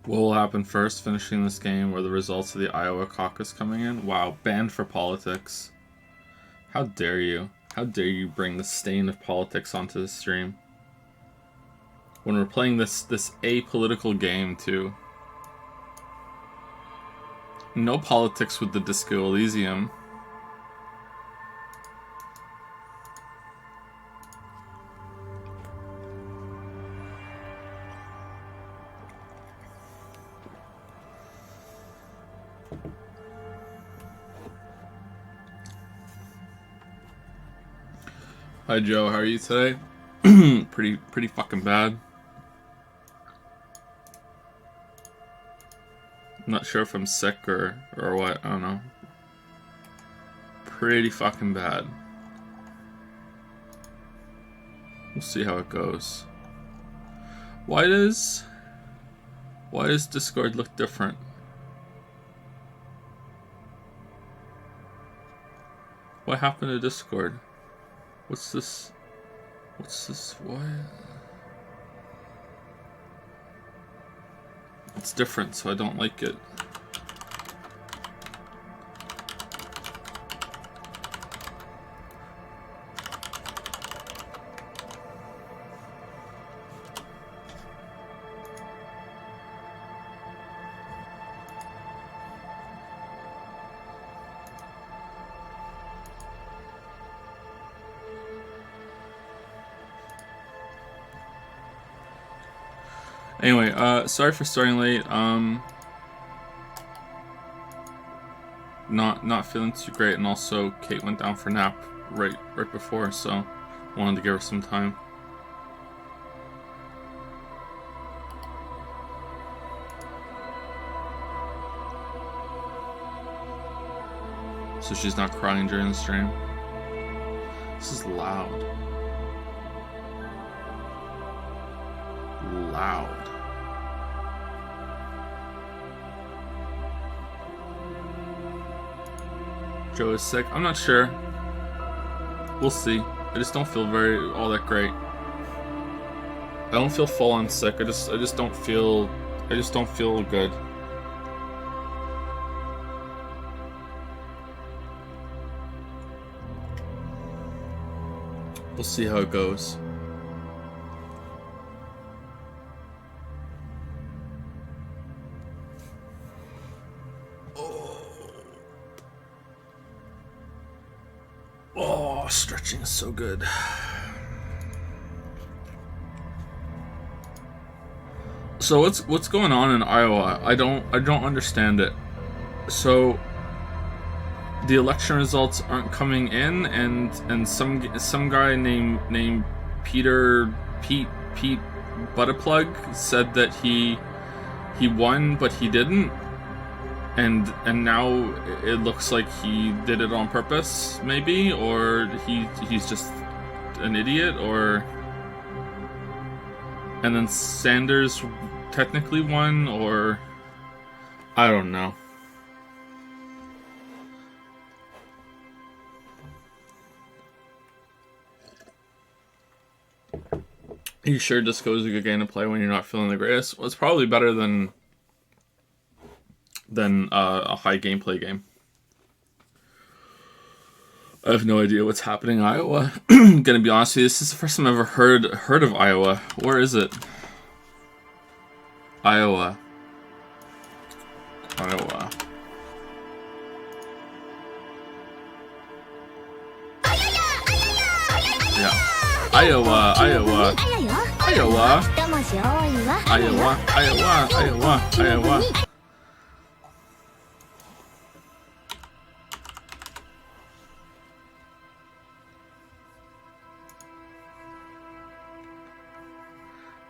What will happen first, finishing this game, or the results of the Iowa caucus coming in? Wow, banned for politics. How dare you? How dare you bring the stain of politics onto the stream? When we're playing this apolitical game, too. No politics with the Disco Elysium. Hi Joe, how are you today? pretty fucking bad. I'm not sure if I'm sick or what, I don't know. Pretty fucking bad. We'll see how it goes. Why does Discord look different? What happened to Discord? What's this? What? It's different, so I don't like it. Anyway, sorry for starting late. Not feeling too great, and also Kate went down for a nap right before, so wanted to give her some time. So she's not crying during the stream. This is loud. Loud. Joe is sick. I'm not sure. We'll see. I just don't feel all that great. I don't feel full on sick. I just don't feel good. We'll see how it goes. Oh, stretching is so good. So what's going on in Iowa? I don't understand it. So the election results aren't coming in, and some guy named Pete Butterplug said that he won, but he didn't. And now it looks like he did it on purpose, maybe, or he's just an idiot, or... And then Sanders technically won, or... I don't know. Are you sure Disco is a good game to play when you're not feeling the greatest? Well, it's probably better than a high gameplay game. I have no idea what's happening in Iowa. Gonna be honest with you, this is the first time I've ever heard of Iowa. Where is it? Iowa. Yeah. Iowa.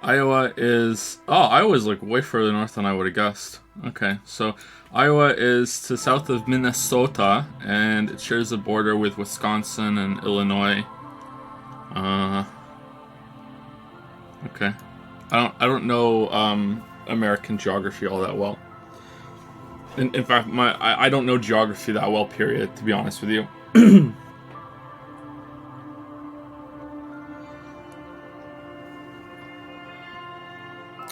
Iowa is... Oh, Iowa's like way further north than I would have guessed. Okay, so Iowa is to the south of Minnesota, and it shares a border with Wisconsin and Illinois. Okay. I don't know American geography all that well. In fact, I don't know geography that well, period, to be honest with you.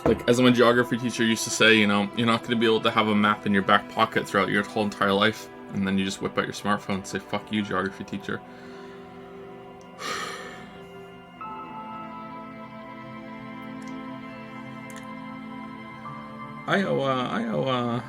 Like, as my geography teacher used to say, you know, you're not going to be able to have a map in your back pocket throughout your whole entire life, and then you just whip out your smartphone and say, fuck you, geography teacher. Iowa.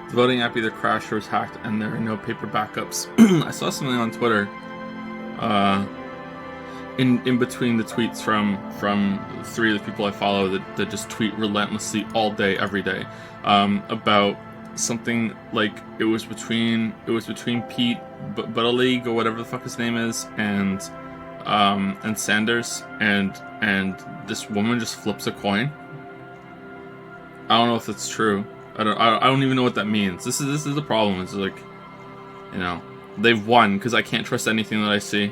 The voting app either crashed or was hacked, and there are no paper backups. I saw something on Twitter, in between the tweets from 3 of the people I follow that just tweet relentlessly all day, every day, about something like it was between Pete Buttigieg or whatever the fuck his name is, and Sanders, and this woman just flips a coin. I don't know if it's true. I don't even know what that means. This is the problem. It's like, you know, they've won because I can't trust anything that I see.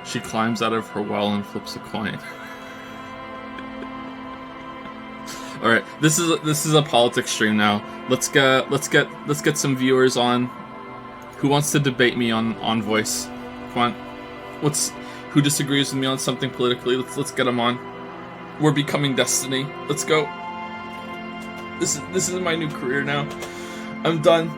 She climbs out of her well and flips a coin. All right, this is a politics stream now. Let's get some viewers on. Who wants to debate me on voice? Come on. Who disagrees with me on something politically? Let's get them on. We're becoming destiny. Let's go. This is my new career now. I'm done.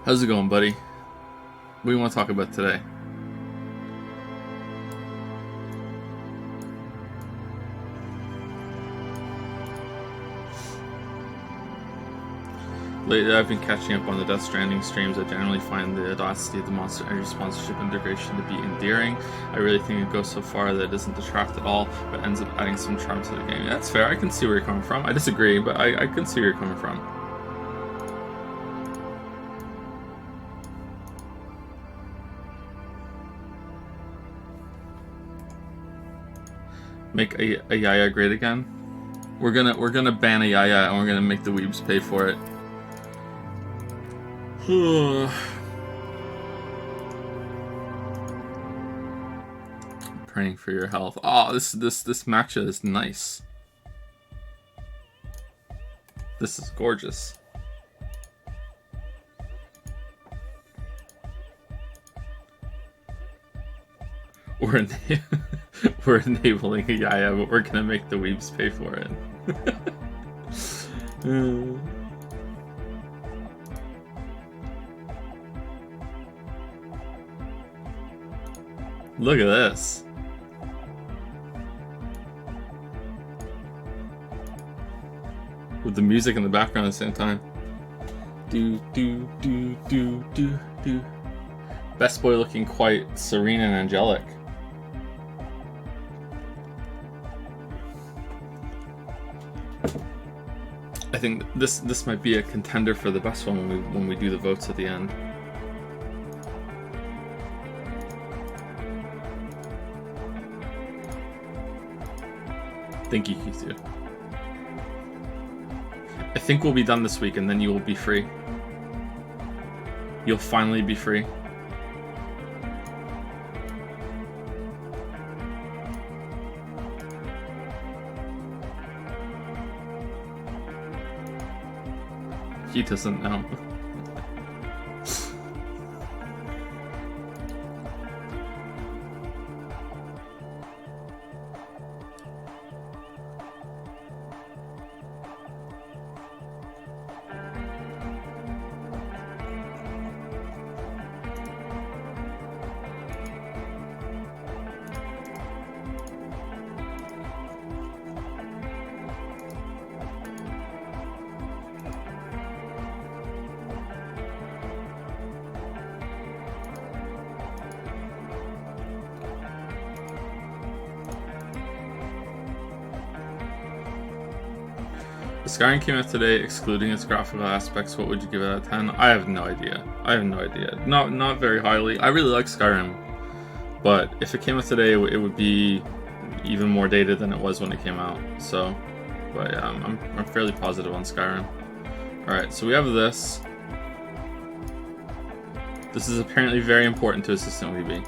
How's it going, buddy? What do you want to talk about today? Lately, I've been catching up on the Death Stranding streams. I generally find the audacity of the Monster Energy sponsorship integration to be endearing. I really think it goes so far that it doesn't detract at all, but ends up adding some charm to the game. That's fair. I can see where you're coming from. I disagree, but I can see where you're coming from. Make a Yaya great again. We're gonna ban a Yaya and we're gonna make the weebs pay for it. Praying for your health. Oh, this matcha is nice. This is gorgeous. We're enabling a Yaya, but we're gonna make the weebs pay for it. Look at this. With the music in the background at the same time. Do do do do do do. Best boy looking quite serene and angelic. I think this might be a contender for the best one when we do the votes at the end. Thank you, Keithu. I think we'll be done this week, and then you will be free. You'll finally be free. He doesn't know. Skyrim came out today, excluding its graphical aspects. What would you give it out of 10? I have no idea. Not very highly. I really like Skyrim, but if it came out today, it would be even more dated than it was when it came out. So, but yeah, I'm fairly positive on Skyrim. All right, so we have this. This is apparently very important to Assistant Weeby.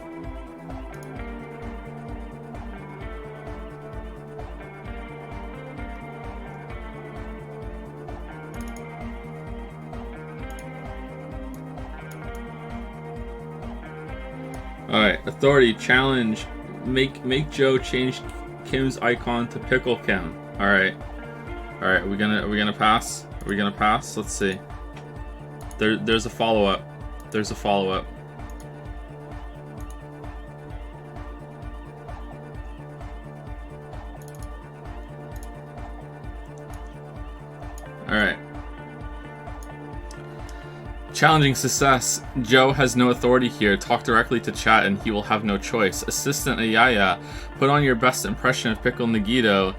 Alright, authority, challenge, make Joe change Kim's icon to Pickle Kim. Alright. Alright, are we gonna pass? Are we gonna pass? Let's see. There's a follow-up. There's a follow-up. Alright. Challenging success. Joe has no authority here. Talk directly to chat and he will have no choice. Assistant Ayaya, put on your best impression of Pickle Nagito.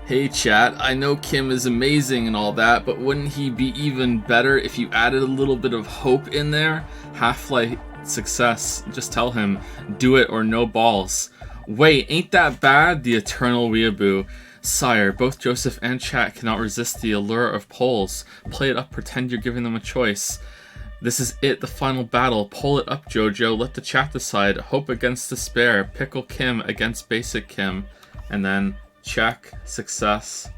Hey chat, I know Kim is amazing and all that, but wouldn't he be even better if you added a little bit of hope in there? Half-Life success. Just tell him, do it or no balls. Wait, ain't that bad? The eternal weeaboo. Sire, both Joseph and chat cannot resist the allure of polls. Play it up, pretend you're giving them a choice. This is it, the final battle. Pull it up, Jojo. Let the chat decide. Hope against despair. Pickle Kim against Basic Kim. And then check, success.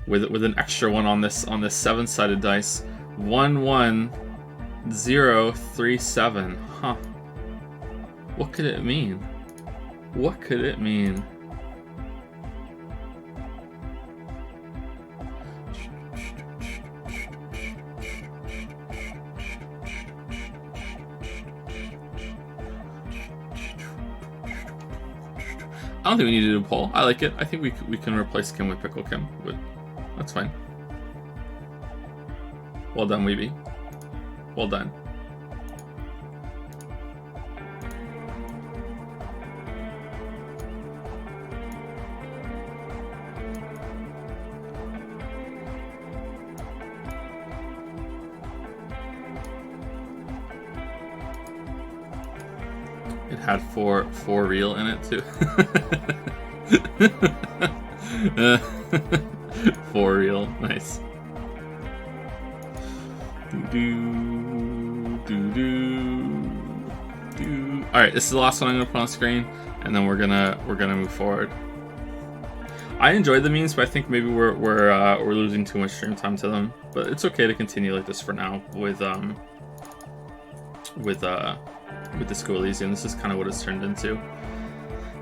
With an extra one on this 7-sided dice. 11037. Huh. What could it mean? What could it mean? I don't think we need to do a poll. I like it. I think we can replace Kim with Pickle Kim. That's fine. Well done, Weeby. Well done. It had four real in it too. For real, nice. All right, this is the last one I'm gonna put on screen, and then we're gonna move forward. I enjoyed the memes, but I think maybe we're losing too much stream time to them. But it's okay to continue like this for now with the School Elysium. This is kind of what it's turned into.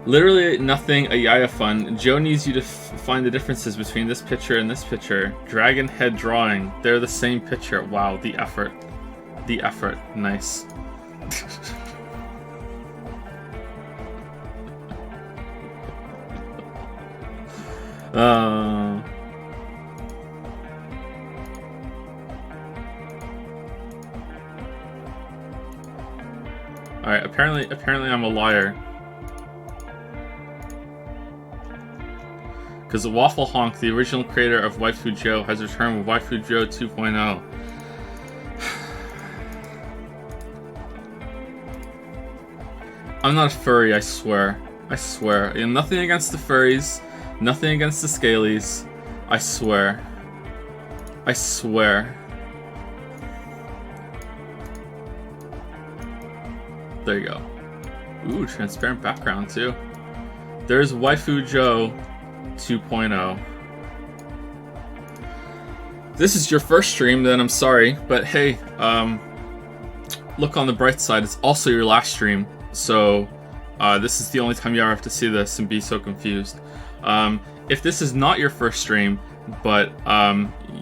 Literally nothing Ayaya fun. Joe needs you to find the differences between this picture and this picture. Dragon head drawing. They're the same picture. Wow, the effort. The effort. Nice. Alright, apparently I'm a liar. Because Waffle Honk, the original creator of Waifu Joe, has returned with Waifu Joe 2.0. I'm not a furry, I swear. I swear. You know, nothing against the furries, nothing against the scalies. I swear. I swear. There you go. Ooh, transparent background too. There's Waifu Joe 2.0. This is your first stream, then I'm sorry, but hey, look on the bright side, it's also your last stream, so this is the only time you ever have to see this and be so confused. If this is not your first stream, but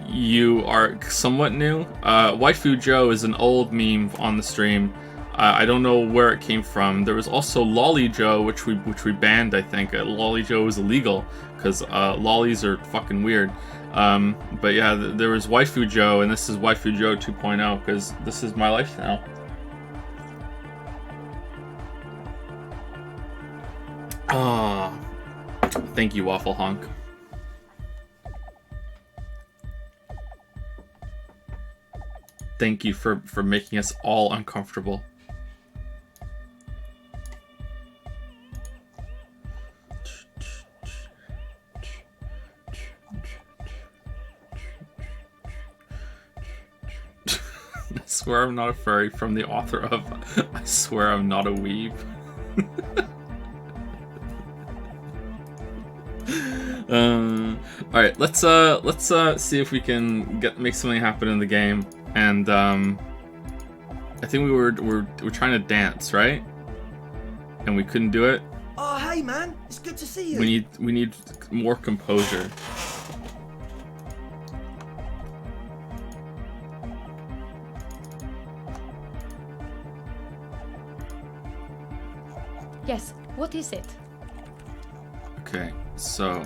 you are somewhat new, Waifu Joe is an old meme on the stream. I don't know where it came from. There was also Lolly Joe, which we banned, I think. Lolly Joe is illegal because lollies are fucking weird. But yeah, there was Waifu Joe, and this is Waifu Joe 2.0 because this is my life now. Ah, thank you, Waffle Honk. Thank you for making us all uncomfortable. I swear I'm not a furry, from the author of I Swear I'm Not a Weeb. Alright, let's see if we can make something happen in the game. And I think we're trying to dance, right? And we couldn't do it. Oh, hey man, it's good to see you. We need more composure. Yes, what is it? Okay, so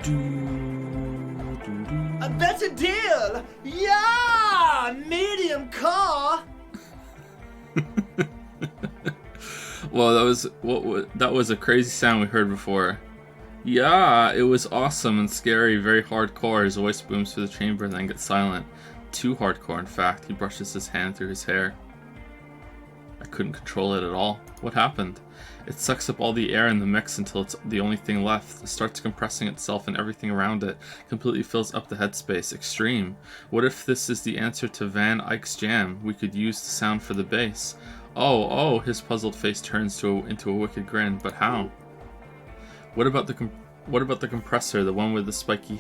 A better deal! Yeah! Medium car! well, that was a crazy sound we heard before. Yeah, it was awesome and scary, very hardcore. His voice booms through the chamber and then gets silent. Too hardcore, in fact. He brushes his hand through his hair. I couldn't control it at all. What happened? It sucks up all the air in the mix until it's the only thing left. It starts compressing itself and everything around it. Completely fills up the headspace. Extreme. What if this is the answer to Van Eyck's jam? We could use the sound for the bass. Oh, his puzzled face turns into a wicked grin. But how? What about the compressor, the one with the spiky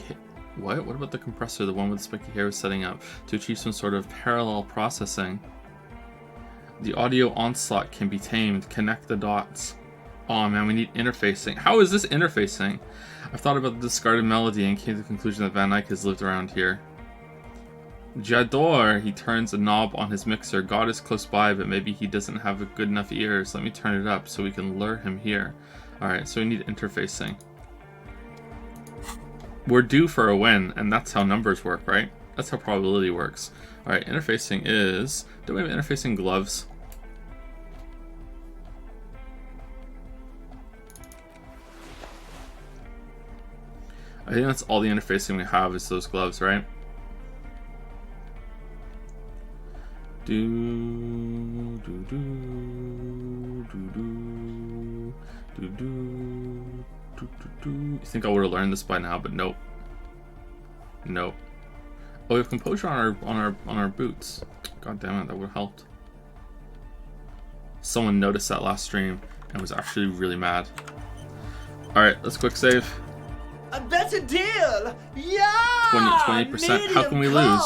What about the compressor, the one with the spiky hair was setting up to achieve some sort of parallel processing? The audio onslaught can be tamed. Connect the dots. Oh man, we need interfacing. How is this interfacing? I've thought about the discarded melody and came to the conclusion that Van Eyck has lived around here. J'adore! He turns a knob on his mixer. God is close by, but maybe he doesn't have a good enough ears. Let me turn it up so we can lure him here. Alright, so we need interfacing. We're due for a win, and that's how numbers work, right? That's how probability works. Alright, interfacing is... Do we have interfacing gloves? I think that's all the interfacing we have is those gloves, right? You think I would have learned this by now, but nope. Nope. Oh, we have composure on our boots. God damn it, that would have helped. Someone noticed that last stream and was actually really mad. Alright, let's quick save. A better deal! Yeah! 20%. How can we lose?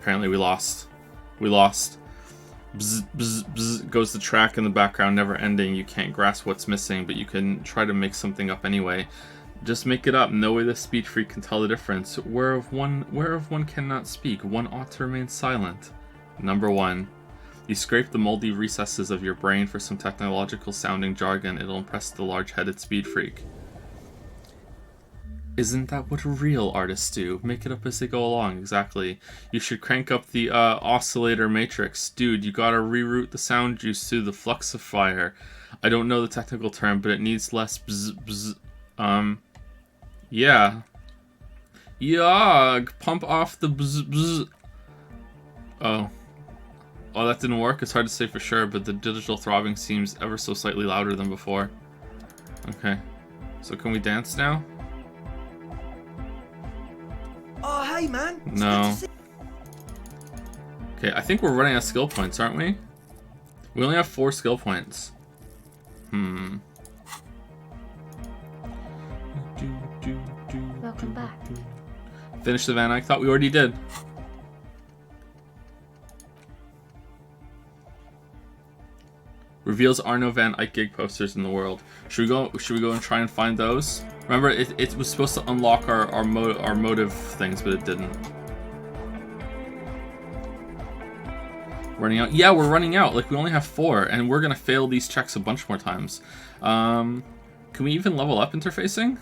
Apparently we lost. We lost. Bzz, bzz, bzz goes the track in the background, never ending. You can't grasp what's missing, but you can try to make something up anyway. Just make it up. No way the speech freak can tell the difference. Whereof one cannot speak, one ought to remain silent. Number 1. You scrape the moldy recesses of your brain for some technological sounding jargon. It'll impress the large-headed speed freak. Isn't that what real artists do? Make it up as they go along, exactly. You should crank up the oscillator matrix. Dude, you gotta reroute the sound juice through the fluxifier. I don't know the technical term, but it needs less bzz bzz. Yeah. Yeah, pump off the bzz bzz. Oh, that didn't work? It's hard to say for sure, but the digital throbbing seems ever so slightly louder than before. Okay. So can we dance now? Oh, hey man. No. Okay, I think we're running out of skill points, aren't we? We only have 4 skill points. Welcome back. Finish the Van Eyck. Thought we already did. Reveals are no Van Eyck gig posters in the world. Should we go and try and find those? Remember, it was supposed to unlock our motive things, but it didn't. Running out? Yeah, we're running out. Like, we only have 4, and we're gonna fail these checks a bunch more times. Can we even level up interfacing?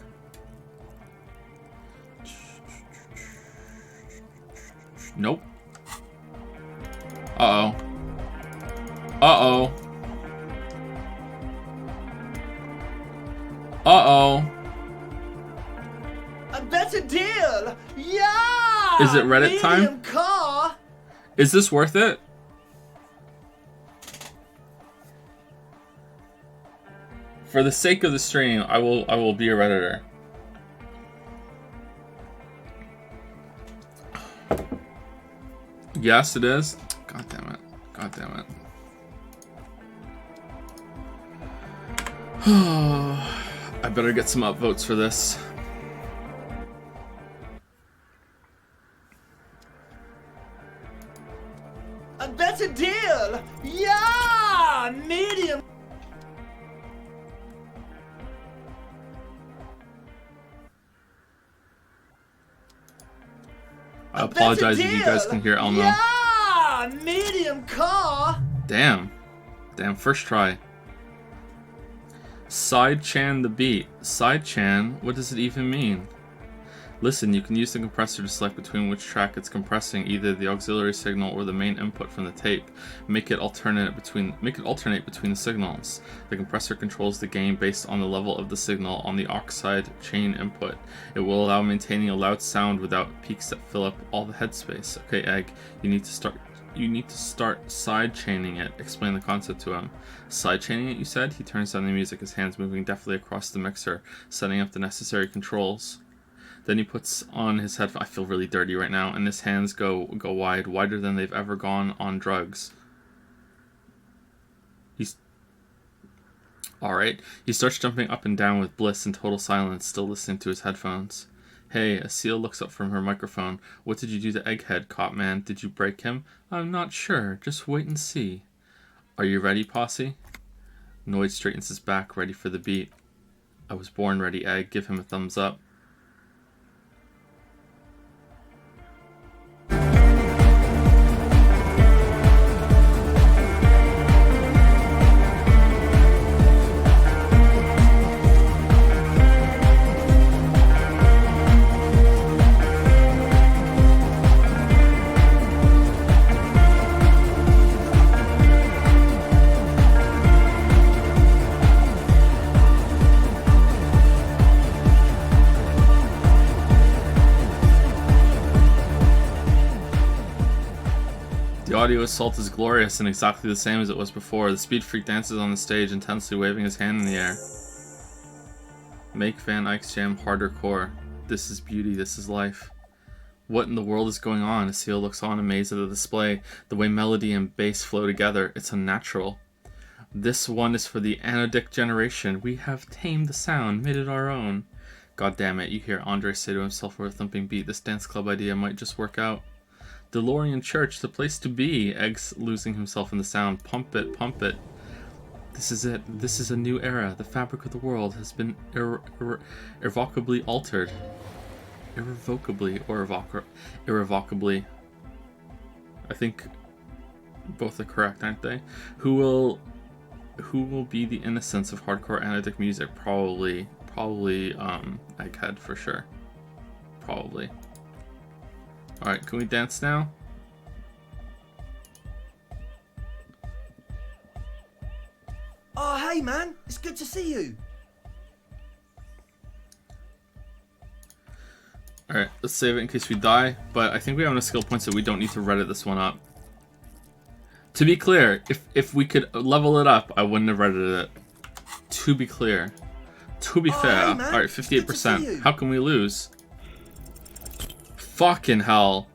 Nope. Uh-oh. Uh-oh. Uh-oh. A better deal! Yeah! Is it Reddit time? Medium car! Is this worth it? For the sake of the stream, I will be a Redditor. Yes, it is. God damn it. God damn it. I better get some upvotes for this. A better deal! Yeah! Medium! I apologize if you guys can hear Elmo. Yeah! Medium car! Damn. Damn, first try. Side-chan the beat. Side-chan? What does it even mean? Listen, you can use the compressor to select between which track it's compressing, either the auxiliary signal or the main input from the tape. Make it alternate between the signals. The compressor controls the gain based on the level of the signal on the aux side chain input. It will allow maintaining a loud sound without peaks that fill up all the headspace. Okay, Egg, you need to start side chaining it. Explain the concept to him. Side chaining it, you said? He turns down the music, his hands moving deftly across the mixer, setting up the necessary controls. Then he puts on his headphones. I feel really dirty right now, and his hands go wide, wider than they've ever gone on drugs. Alright. He starts jumping up and down with bliss and total silence, still listening to his headphones. Hey, a seal looks up from her microphone. What did you do to Egghead, Copman? Did you break him? I'm not sure. Just wait and see. Are you ready, posse? Noid straightens his back, ready for the beat. I was born ready, Egg. Give him a thumbs up. The audio assault is glorious and exactly the same as it was before. The Speed Freak dances on the stage, intensely waving his hand in the air. Make Van Eyck's jam harder core. This is beauty, this is life. What in the world is going on? Asil looks on, amazed at the display. The way melody and bass flow together, it's unnatural. This one is for the anodic generation. We have tamed the sound, made it our own. God damn it, you hear Andre say to himself with a thumping beat, this dance club idea might just work out. DeLorean Church, the place to be. Egg's losing himself in the sound. Pump it, pump it. This is it. This is a new era. The fabric of the world has been irrevocably altered. Irrevocably or irrevocably. I think both are correct, aren't they? Who will be the innocence of hardcore anodic music? Probably Egghead for sure. Probably. Alright, can we dance now? Oh, hey man, it's good to see you. Alright, let's save it in case we die, but I think we have enough skill points that we don't need to Reddit this one up. To be clear, if we could level it up, I wouldn't have Reddited it. To be clear. To be fair. Hey, Alright, 58%. How can we lose? Fucking hell.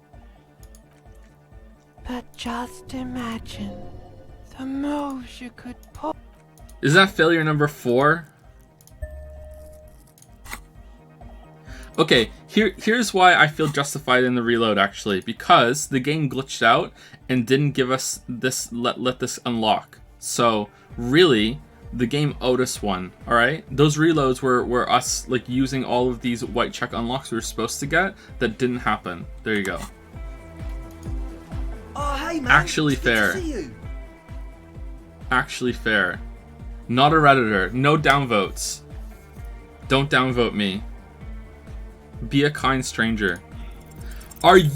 But just imagine the moves you could pull. Is that failure number 4? Okay, here's why I feel justified in the reload actually, because the game glitched out and didn't give us this let this unlock. So really, the game owed us one, alright? Those reloads were us like using all of these white check unlocks we were supposed to get that didn't happen. There you go. Oh, hey man. Actually it's good fair. to see you. Actually fair. Not a Redditor. No downvotes. Don't downvote me. Be a kind stranger. Are you...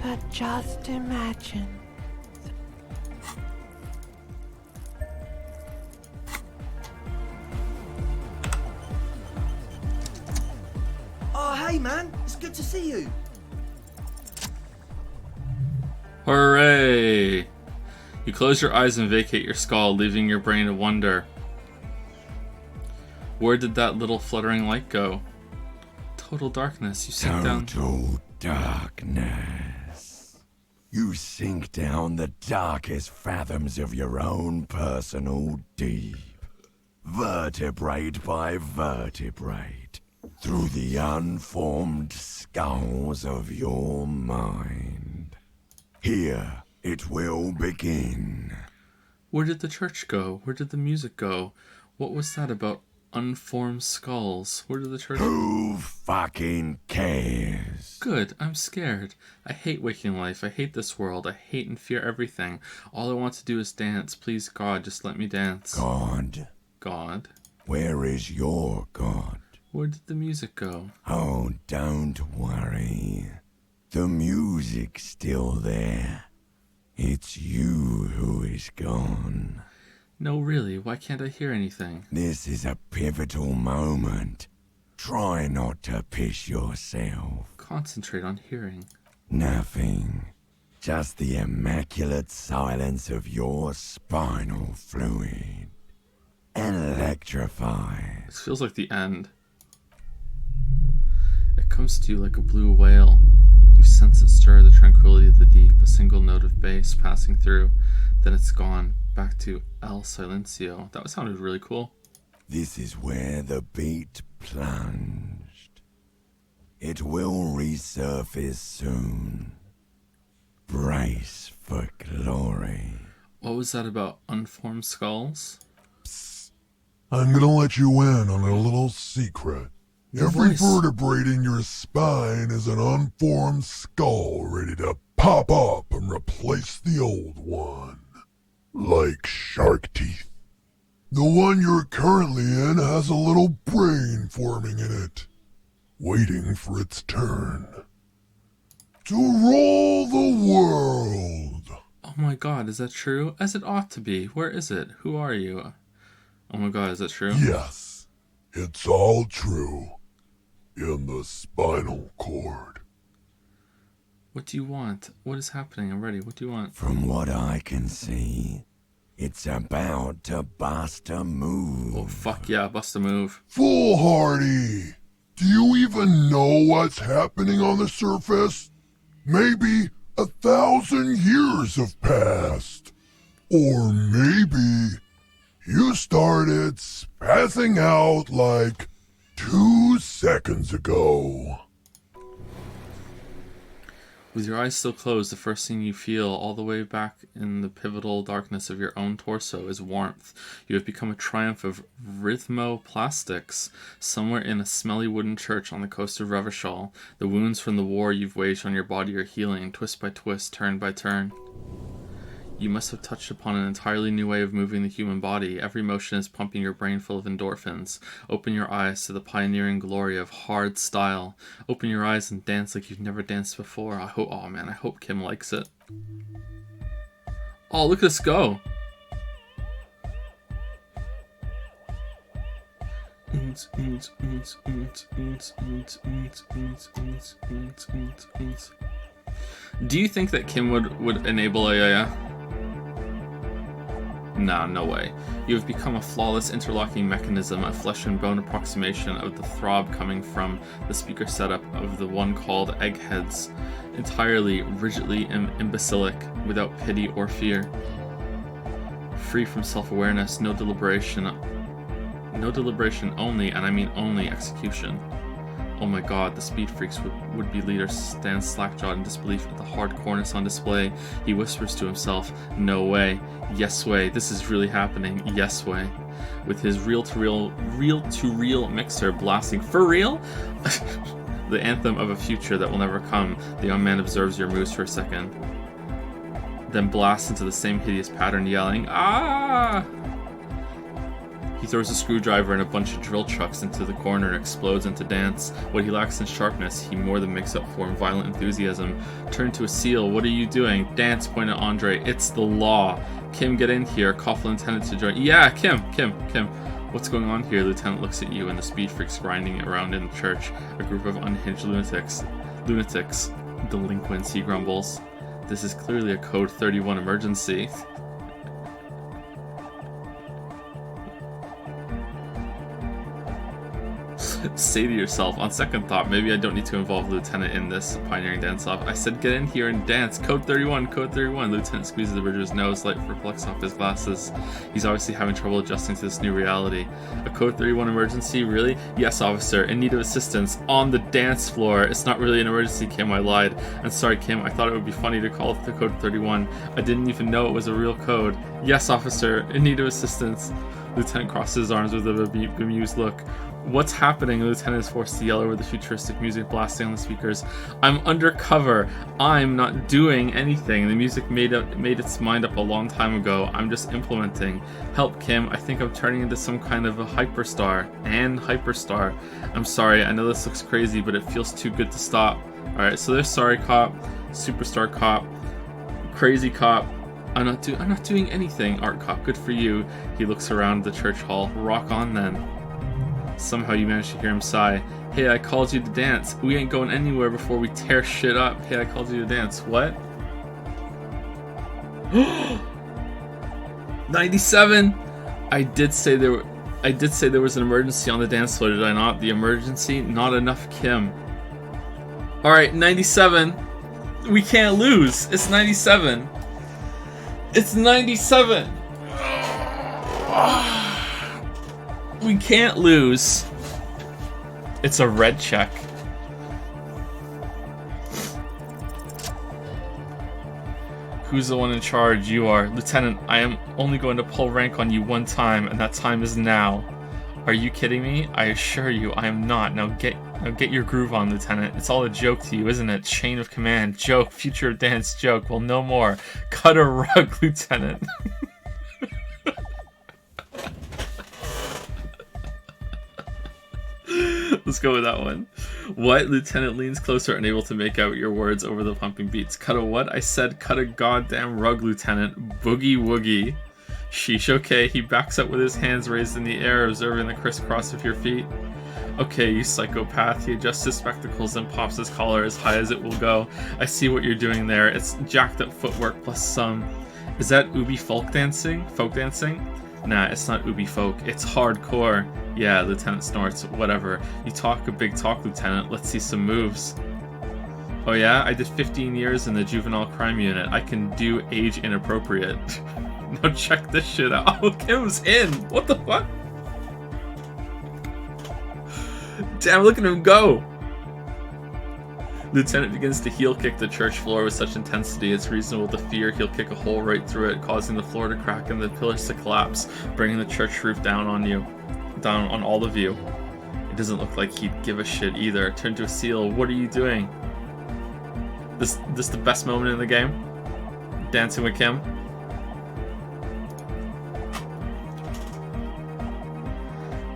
But just imagine hey man, it's good to see you. Hooray! You close your eyes and vacate your skull, leaving your brain to wonder. Where did that little fluttering light go? Total darkness. You sink down. Total darkness. You sink down the darkest fathoms of your own personal deep. Vertebrate by vertebrate. Through the unformed skulls of your mind. Here it will begin. Where did the church go? Where did the music go? What was that about unformed skulls? Where did the church... Who fucking cares? Good, I'm scared. I hate waking life. I hate this world. I hate and fear everything. All I want to do is dance. Please, God, just let me dance. God? God? Where is your God? Where did the music go? Oh, don't worry. The music's still there. It's you who is gone. No, really, why can't I hear anything? This is a pivotal moment. Try not to piss yourself. Concentrate on hearing. Nothing. Just the immaculate silence of your spinal fluid. Electrified. This feels like the end. It comes to you like a blue whale. You sense it stir the tranquility of the deep, a single note of bass passing through. Then it's gone. Back to El Silencio. That sounded really cool. This is where the beat plunged. It will resurface soon. Brace for glory. What was that about unformed skulls? I'm gonna let you in on a little secret. Every vertebrae in your spine is an unformed skull ready to pop up and replace the old one. Like shark teeth. The one you're currently in has a little brain forming in it, waiting for its turn. To rule the world. Oh my god, is that true? As it ought to be. Where is it? Who are you? Oh my god, is that true? Yes, it's all true. In the spinal cord. What do you want? What is happening? I'm ready. What do you want? From what I can see, it's about to bust a move. Oh, fuck yeah, bust a move. Foolhardy! Do you even know what's happening on the surface? Maybe 1,000 years have passed. Or maybe you started spazzing out like 2 seconds ago. With your eyes still closed, the first thing you feel all the way back in the pivotal darkness of your own torso is warmth. You have become a triumph of rhythmoplastics. Somewhere in a smelly wooden church on the coast of Revachol, the wounds from the war you've waged on your body are healing, twist by twist, turn by turn. You must have touched upon an entirely new way of moving the human body. Every motion is pumping your brain full of endorphins. Open your eyes to the pioneering glory of hard style. Open your eyes and dance like you've never danced before. I hope Kim likes it. Oh, look at this go. Do you think that Kim would enable a Nah, no way. You have become a flawless interlocking mechanism, a flesh and bone approximation of the throb coming from the speaker setup of the one called Eggheads, entirely, rigidly imbecilic, without pity or fear. Free from self-awareness, no deliberation only, and I mean only execution. Oh my god, the Speed Freak's would-be leader stands slack-jawed in disbelief at the hardcoreness on display. He whispers to himself, no way, yes way, this is really happening, yes way. With his reel-to-reel mixer blasting, for real? The anthem of a future that will never come, the young man observes your moves for a second. Then blasts into the same hideous pattern, yelling, ah! He throws a screwdriver and a bunch of drill trucks into the corner and explodes into dance. What he lacks in sharpness, he more than makes up for in violent enthusiasm. Turn to a seal. What are you doing? Dance, pointed Andre. It's the law. Kim, get in here. Coughlin intended to join. Yeah, Kim. What's going on here? Lieutenant looks at you and the speed freaks grinding around in the church. A group of unhinged lunatics, delinquents, he grumbles. This is clearly a Code 31 emergency. Say to yourself, on second thought, maybe I don't need to involve Lieutenant in this pioneering dance-off. I said get in here and dance. Code 31, Code 31. Lieutenant squeezes the bridge of his nose, light reflects off his glasses. He's obviously having trouble adjusting to this new reality. A Code 31 emergency? Really? Yes, officer. In need of assistance. On the dance floor. It's not really an emergency, Kim. I lied. I'm sorry, Kim. I thought it would be funny to call it the Code 31. I didn't even know it was a real code. Yes, officer. In need of assistance. Lieutenant crosses his arms with a bemused look. What's happening? The lieutenant is forced to yell over the futuristic music blasting on the speakers. I'm undercover. I'm not doing anything. The music made its mind up a long time ago. I'm just implementing. Help, Kim. I think I'm turning into some kind of a hyperstar. Hyperstar. I'm sorry. I know this looks crazy, but it feels too good to stop. Alright, so there's sorry cop, superstar cop, crazy cop. I'm not doing anything, art cop. Good for you. He looks around the church hall. Rock on then. Somehow you manage to hear him sigh. Hey, I called you to dance. We ain't going anywhere before we tear shit up. Hey, I called you to dance. What? 97. I did say there was an emergency on the dance floor, did I not? The emergency? Not enough, Kim. Alright, 97. We can't lose. It's 97. It's 97. We can't lose. It's a red check. Who's the one in charge? You are. Lieutenant, I am only going to pull rank on you one time, and that time is now. Are you kidding me? I assure you, I am not. Now get your groove on, Lieutenant. It's all a joke to you, isn't it? Chain of command. Joke. Future dance joke. Well, no more. Cut a rug, Lieutenant. Let's go with that one. What? Lieutenant leans closer, unable to make out your words over the pumping beats. Cut a what? I said cut a goddamn rug, Lieutenant. Boogie woogie. Sheesh, okay. He backs up with his hands raised in the air, observing the crisscross of your feet. Okay, you psychopath. He adjusts his spectacles and pops his collar as high as it will go. I see what you're doing there. It's jacked up footwork plus some. Is that Ubi folk dancing? Folk dancing? Nah, it's not Ubi folk. It's hardcore. Yeah, Lieutenant snorts. Whatever. You talk a big talk, Lieutenant. Let's see some moves. Oh yeah? I did 15 years in the juvenile crime unit. I can do age inappropriate. Now check this shit out. Oh, Kim's in! What the fuck? Damn, look at him go! Lieutenant begins to heel kick the church floor with such intensity it's reasonable to fear he'll kick a hole right through it, causing the floor to crack and the pillars to collapse, bringing the church roof down on all of you. It doesn't look like he'd give a shit either. Turn to a seal. What are you doing? This the best moment in the game? Dancing with Kim?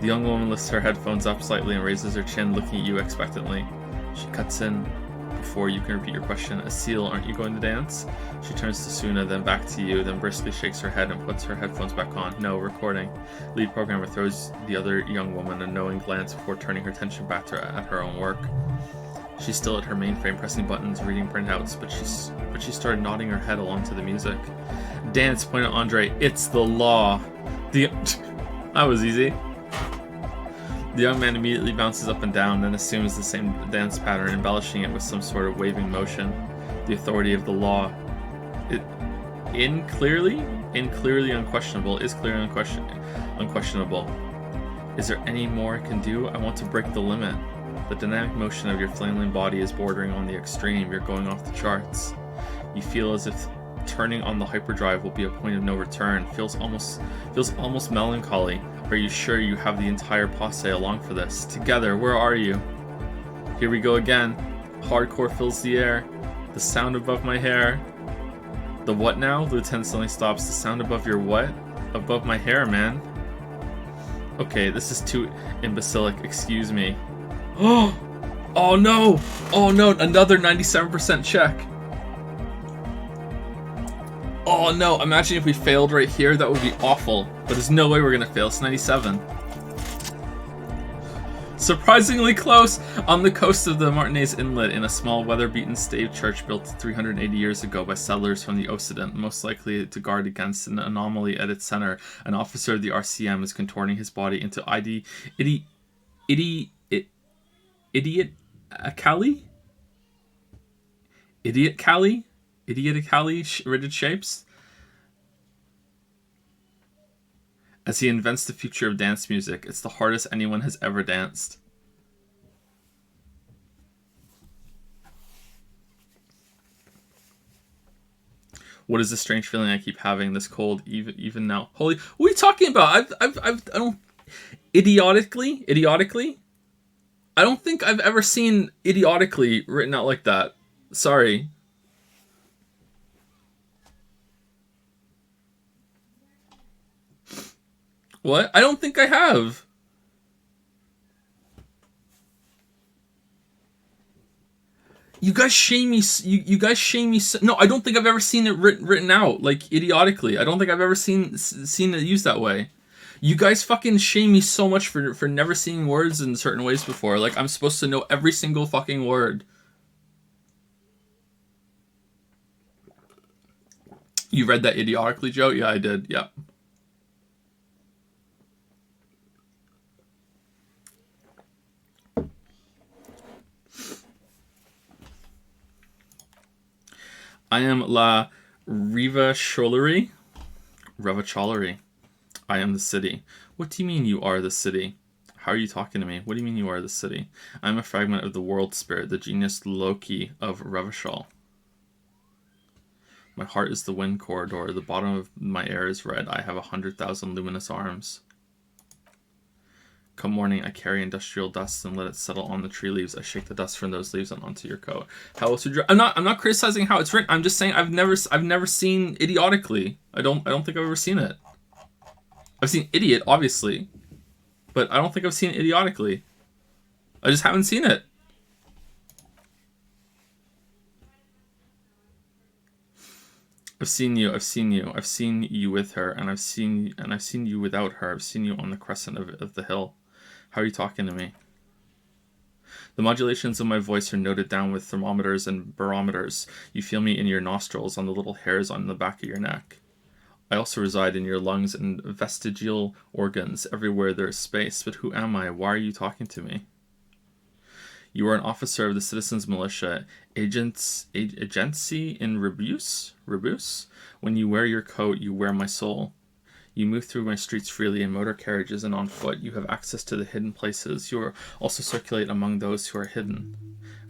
The young woman lifts her headphones up slightly and raises her chin, looking at you expectantly. She cuts in before you can repeat your question. A seal, aren't you going to dance? She turns to Suna, then back to you, then briskly shakes her head and puts her headphones back on. No, recording. Lead programmer throws the other young woman a knowing glance before turning her attention back at her own work. She's still at her mainframe, pressing buttons, reading printouts, but she started nodding her head along to the music. Dance, pointed at Andre. It's the law. That was easy. The young man immediately bounces up and down, then assumes the same dance pattern, embellishing it with some sort of waving motion. The authority of the law. Clearly unquestionable. Is there any more I can do? I want to break the limit. The dynamic motion of your flailing body is bordering on the extreme. You're going off the charts. You feel as if turning on the hyperdrive will be a point of no return. Feels almost melancholy. Are you sure you have the entire posse along for this? Together, where are you? Here we go again. Hardcore fills the air. The sound above my hair. The what now? The lieutenant suddenly stops. The sound above your what? Above my hair, man. Okay, this is too imbecilic. Excuse me. Oh no! Oh no, another 97% check. Oh no, imagine if we failed right here. That would be awful. But there's no way we're gonna fail. It's 97. Surprisingly close! On the coast of the Martinez Inlet, in a small weather-beaten stave church built 380 years ago by settlers from the Occident, most likely to guard against an anomaly at its center, an officer of the RCM is contorting his body into rigid shapes as he invents the future of dance music. It's the hardest anyone has ever danced. What is the strange feeling I keep having this cold even now? Holy, what are you talking about? I don't idiotically. I don't think I've ever seen idiotically written out like that. Sorry. What? I don't think I have. You guys shame me. You guys shame me. No, I don't think I've ever seen it written out like idiotically. I don't think I've ever seen it used that way. You guys fucking shame me so much for never seeing words in certain ways before. Like I'm supposed to know every single fucking word. You read that idiotically, Joe? Yeah, I did. Yeah. I am La Revacholorie. I am the city. What do you mean you are the city? How are you talking to me? What do you mean you are the city? I am a fragment of the world spirit, the genius Loki of Revachol. My heart is the wind corridor. The bottom of my air is red. I have 100,000 luminous arms. Come morning, I carry industrial dust and let it settle on the tree leaves. I shake the dust from those leaves and onto your coat. How else would you? I'm not criticizing how it's written. I'm just saying I've never seen idiotically. I don't think I've ever seen it. I've seen idiot, obviously, but I don't think I've seen it idiotically. I just haven't seen it. I've seen you with her, and I've seen you without her. I've seen you on the crescent of the hill. How are you talking to me? The modulations of my voice are noted down with thermometers and barometers. You feel me in your nostrils, on the little hairs on the back of your neck. I also reside in your lungs and vestigial organs. Everywhere there is space. But who am I? Why are you talking to me? You are an officer of the Citizens Militia, agency in Rebus? When you wear your coat, you wear my soul. You move through my streets freely in motor carriages and on foot. You have access to the hidden places. You also circulate among those who are hidden.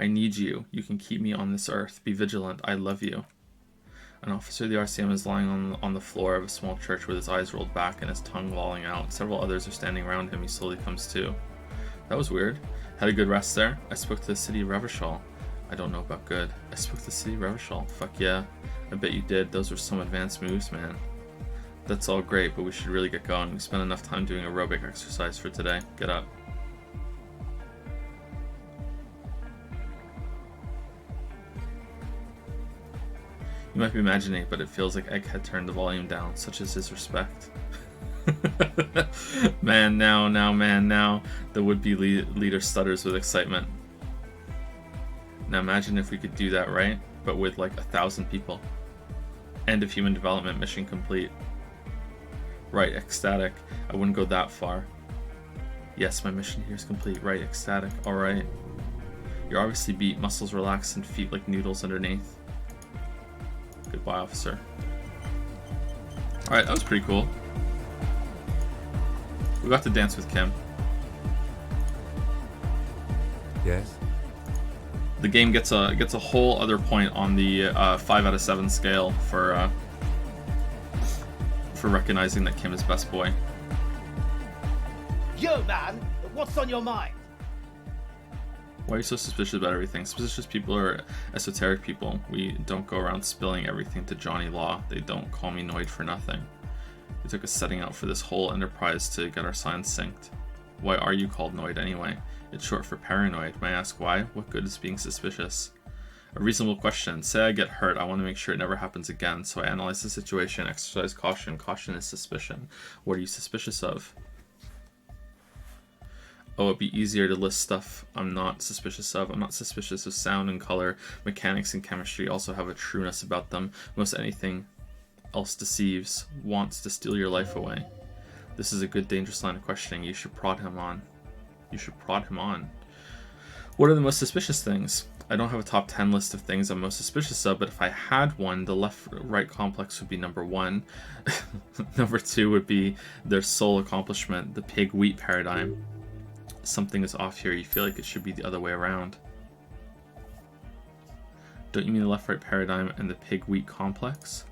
I need you. You can keep me on this earth. Be vigilant. I love you. An officer of the RCM is lying on the floor of a small church with his eyes rolled back and his tongue lolling out. Several others are standing around him. He slowly comes to. That was weird. Had a good rest there. I spoke to the city of Revachol. I don't know about good. I spoke to the city of Revachol. Fuck yeah. I bet you did. Those were some advanced moves, man. That's all great, but we should really get going. We spent enough time doing aerobic exercise for today. Get up. You might be imagining, but it feels like Egghead turned the volume down. Such is his respect. Man, now. The would-be leader stutters with excitement. Now imagine if we could do that, right? But with like 1,000 people. End of human development, mission complete. Right, ecstatic. I wouldn't go that far. Yes, my mission here is complete. Right, ecstatic. Alright. You're obviously beat, muscles relaxed, and feet like noodles underneath. Goodbye, officer. Alright, that was pretty cool. We got to dance with Kim. Yes? The game gets a whole other point on the 5 out of 7 scale for recognizing that Kim is best boy. Yo, man, what's on your mind? Why are you so suspicious about everything? Suspicious people are esoteric people. We don't go around spilling everything to Johnny Law. They don't call me Noid for nothing. We took a setting out for this whole enterprise to get our signs synced. Why are you called Noid anyway? It's short for paranoid. May I ask why? What good is being suspicious? A reasonable question. Say I get hurt. I want to make sure it never happens again. So I analyze the situation, exercise caution. Caution is suspicion. What are you suspicious of? Oh, it'd be easier to list stuff I'm not suspicious of. I'm not suspicious of sound and color. Mechanics and chemistry also have a trueness about them. Most anything else deceives, wants to steal your life away. This is a good dangerous line of questioning. You should prod him on. You should prod him on. What are the most suspicious things? I don't have a top 10 list of things I'm most suspicious of, but if I had one, the left-right complex would be number 1. Number 2 would be their sole accomplishment, the pig-wheat paradigm. Something is off here. You feel like it should be the other way around. Don't you mean the left-right paradigm and the pig-wheat complex?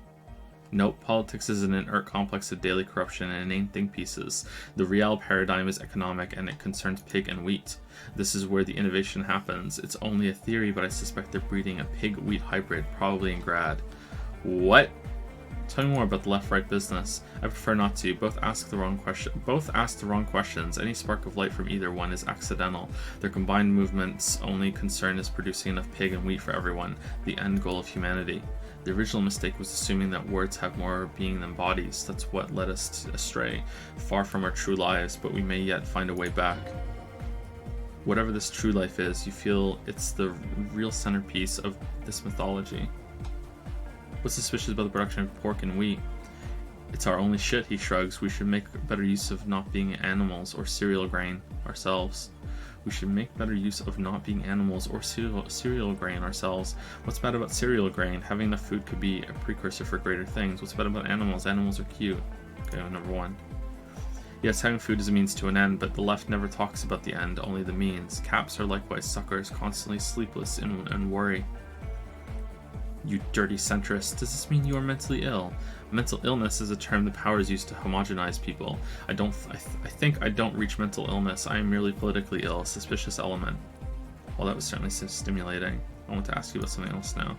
Nope, politics is an inert complex of daily corruption and inane think pieces. The real paradigm is economic and it concerns pig and wheat. This is where the innovation happens. It's only a theory, but I suspect they're breeding a pig-wheat hybrid, probably in grad. What? Tell me more about the left-right business. I prefer not to. Both ask the wrong questions. Any spark of light from either one is accidental. Their combined movement's only concern is producing enough pig and wheat for everyone, the end goal of humanity. The original mistake was assuming that words have more being than bodies. That's what led us astray, far from our true lives, but we may yet find a way back. Whatever this true life is, you feel it's the real centerpiece of this mythology. What's suspicious about the production of pork and wheat? It's our only shit, he shrugs. We should make better use of not being animals or cereal grain ourselves. We should make better use of not being animals or cereal grain ourselves. What's bad about cereal grain? Having enough food could be a precursor for greater things. What's bad about animals? Animals are cute. Okay, number 1. Yes, having food is a means to an end, but the left never talks about the end, only the means. Caps are likewise suckers, constantly sleepless and worry. You dirty centrist. Does this mean you are mentally ill? Mental illness is a term the powers use to homogenize people. I think I don't reach mental illness. I am merely politically ill, a suspicious element. Well, that was certainly stimulating. I want to ask you about something else now.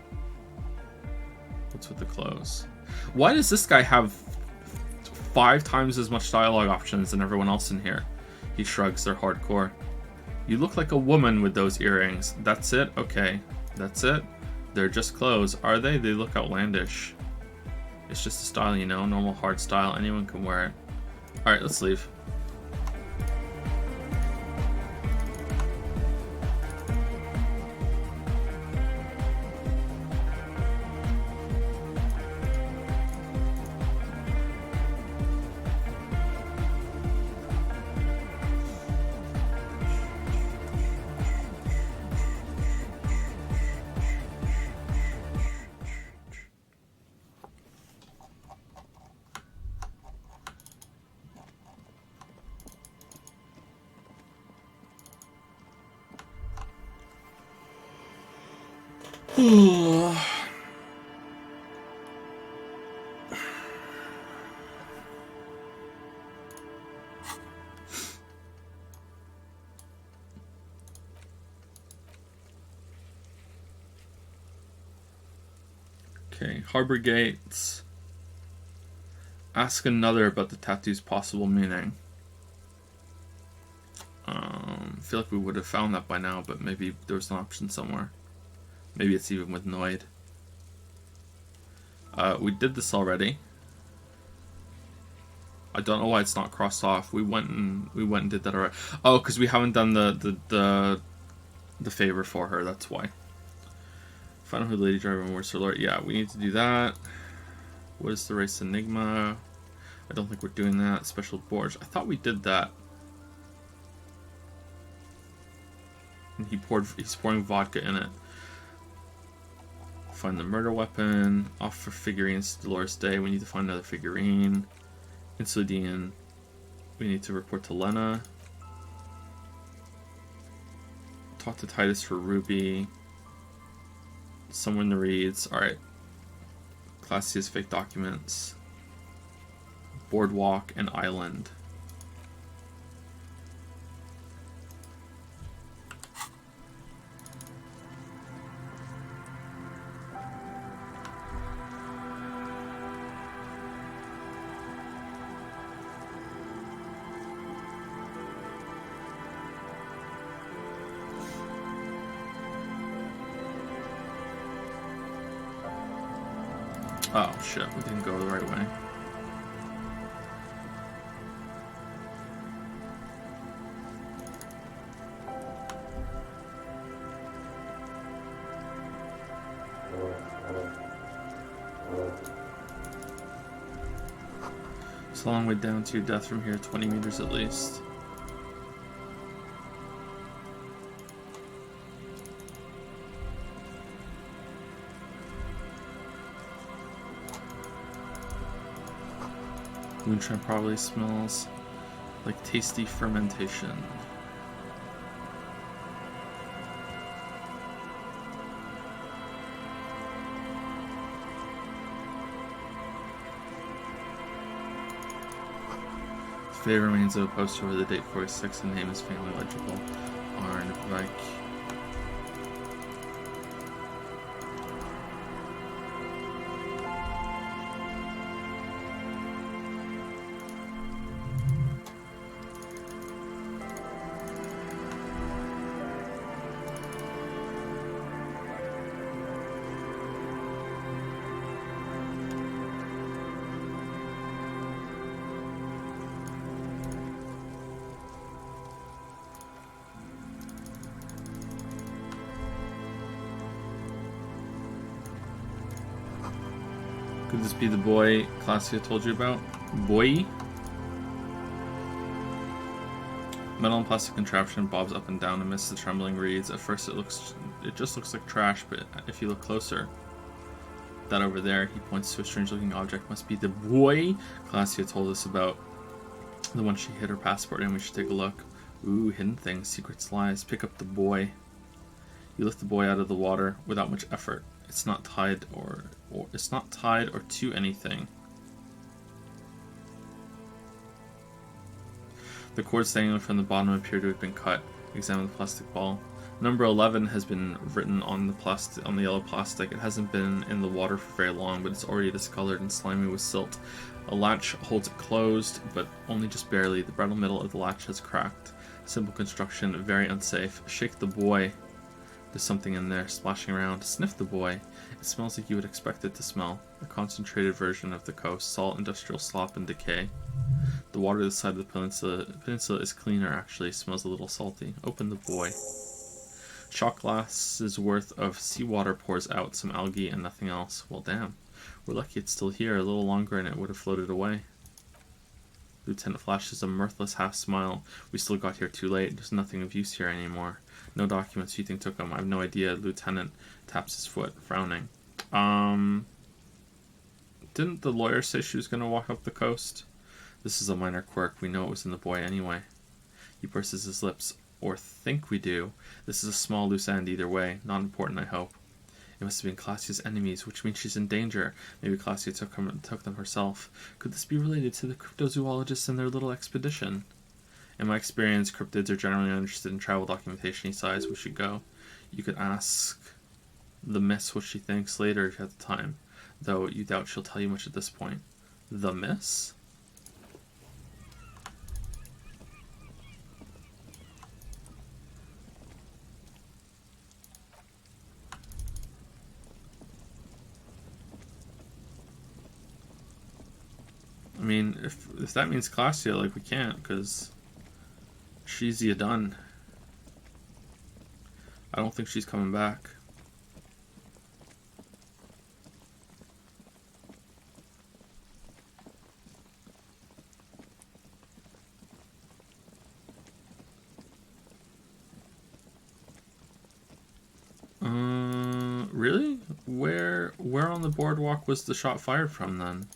What's with the clothes? Why does this guy have 5 times as much dialogue options than everyone else in here? He shrugs. They're hardcore. You look like a woman with those earrings. That's it? Okay. That's it? They're just clothes. Are they? They look outlandish. It's just a style, you know, normal hard style. Anyone can wear it. Alright, let's leave. Okay, Harbor Gates. Ask another about the tattoo's possible meaning. I feel like we would have found that by now, but maybe there was an option somewhere. Maybe it's even with Noid. We did this already. I don't know why it's not crossed off. We went and did that already. Oh, because we haven't done the favor for her. That's why. Find out who the lady driver and where's her lord. Yeah, we need to do that. What is the race enigma? I don't think we're doing that. Special boards. I thought we did that. And he's pouring vodka in it. Find the murder weapon. Offer figurines to Dolores Day. We need to find another figurine. Insulidian. We need to report to Lena. Talk to Titus for Ruby. Someone to reads. Alright. Class C is fake documents. Boardwalk and island. Oh shit, we didn't go the right way. It's a long way down to your death from here, 20 meters at least. Moonshine probably smells like tasty fermentation. The fate remains of a poster where the date 46 and name is faintly legible. Arn Vike. Could this be the boy Classia told you about? Boy? Metal and plastic contraption bobs up and down amidst the trembling reeds. At first it just looks like trash, but if you look closer, that over there, he points to a strange looking object, must be the boy Classia told us about. The one she hid her passport in. We should take a look. Ooh, hidden things, secrets, lies. Pick up the boy. You lift the boy out of the water without much effort. It's not tied or to anything. The cords dangling from the bottom appear to have been cut. Examine the plastic ball. Number 11 has been written on the yellow plastic. It hasn't been in the water for very long, but it's already discolored and slimy with silt. A latch holds it closed, but only just barely. The brittle middle of the latch has cracked. Simple construction, very unsafe. Shake the boy. There's something in there, splashing around. Sniff the boy. It smells like you would expect it to smell. A concentrated version of the coast. Salt, industrial slop, and decay. The water this side of the peninsula is cleaner, actually. It smells a little salty. Open the boy. Shot glasses worth of seawater pours out, some algae and nothing else. Well, damn. We're lucky it's still here. A little longer and it would have floated away. Lieutenant flashes a mirthless half smile. We still got here too late. There's nothing of use here anymore. No documents. You think took them? I have no idea. Lieutenant taps his foot, frowning. Didn't the lawyer say she was going to walk up the coast? This is a minor quirk. We know it was in the boy anyway. He purses his lips. Or think we do. This is a small loose end either way. Not important, I hope. It must have been Classia's enemies, which means she's in danger. Maybe Classia took them herself. Could this be related to the cryptozoologists and their little expedition? In my experience, cryptids are generally interested in travel documentation. He sighs. We should go. You could ask the miss what she thinks later if you have the time. Though you doubt she'll tell you much at this point. The miss? I mean, if that means Classia, like, we can't, because she's ya done. I don't think she's coming back. Really? Where on the boardwalk was the shot fired from then?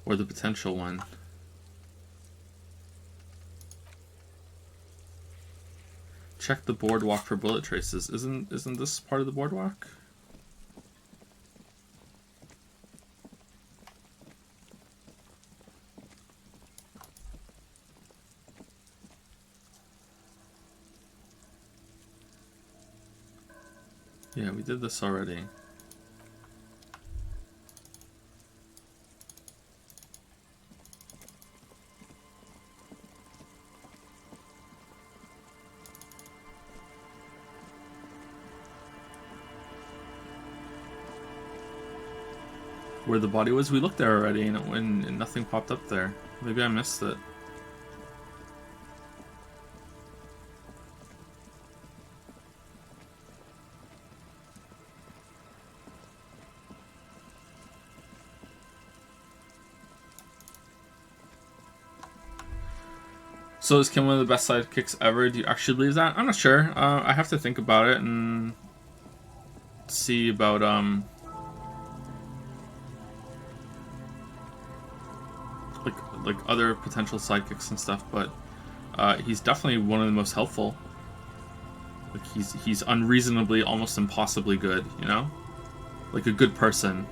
Or the potential one? Check the boardwalk for bullet traces. Isn't this part of the boardwalk? Yeah, we did this already. where the body was? We looked there already, and nothing popped up there. Maybe I missed it. So is Kim one of the best sidekicks ever? Do you actually believe that? I'm not sure. I have to think about it and see about like other potential sidekicks and stuff. But he's definitely one of the most helpful. Like he's unreasonably, almost impossibly good. You know, like a good person.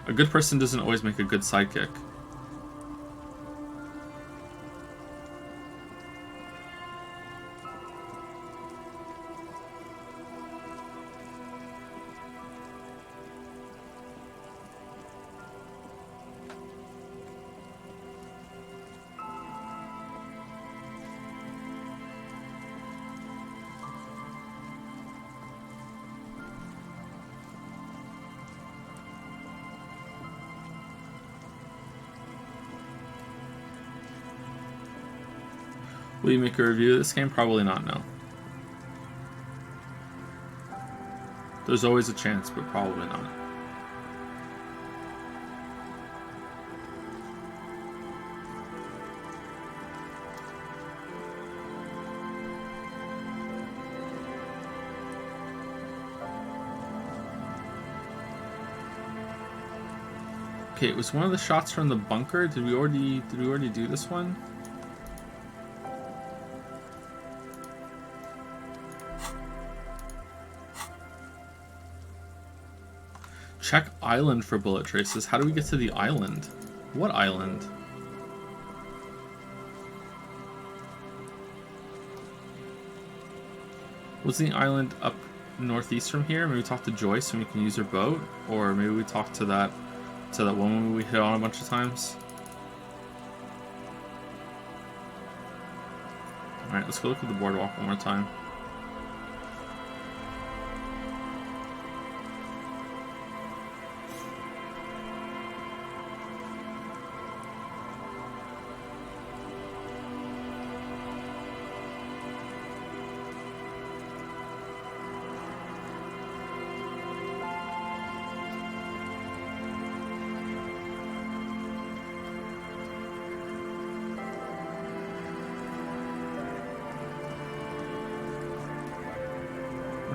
A good person doesn't always make a good sidekick. Will you make a review of this game? Probably not, no. There's always a chance, but probably not. Okay, it was one of the shots from the bunker. Did we already do this one? Check island for bullet traces. How do we get to the island? What island? Was the island up northeast from here? Maybe we talk to Joyce and we can use her boat? Or maybe we talk to that woman we hit on a bunch of times? Alright, let's go look at the boardwalk one more time.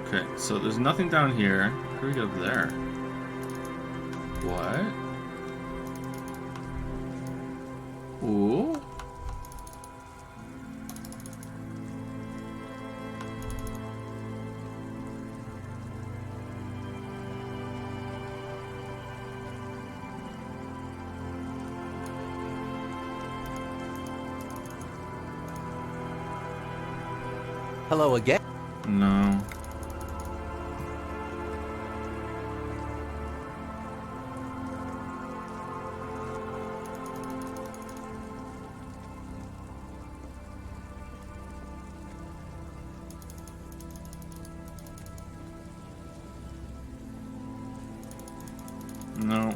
Okay, so there's nothing down here. How do we get up there? What? Ooh. Hello again. No. No.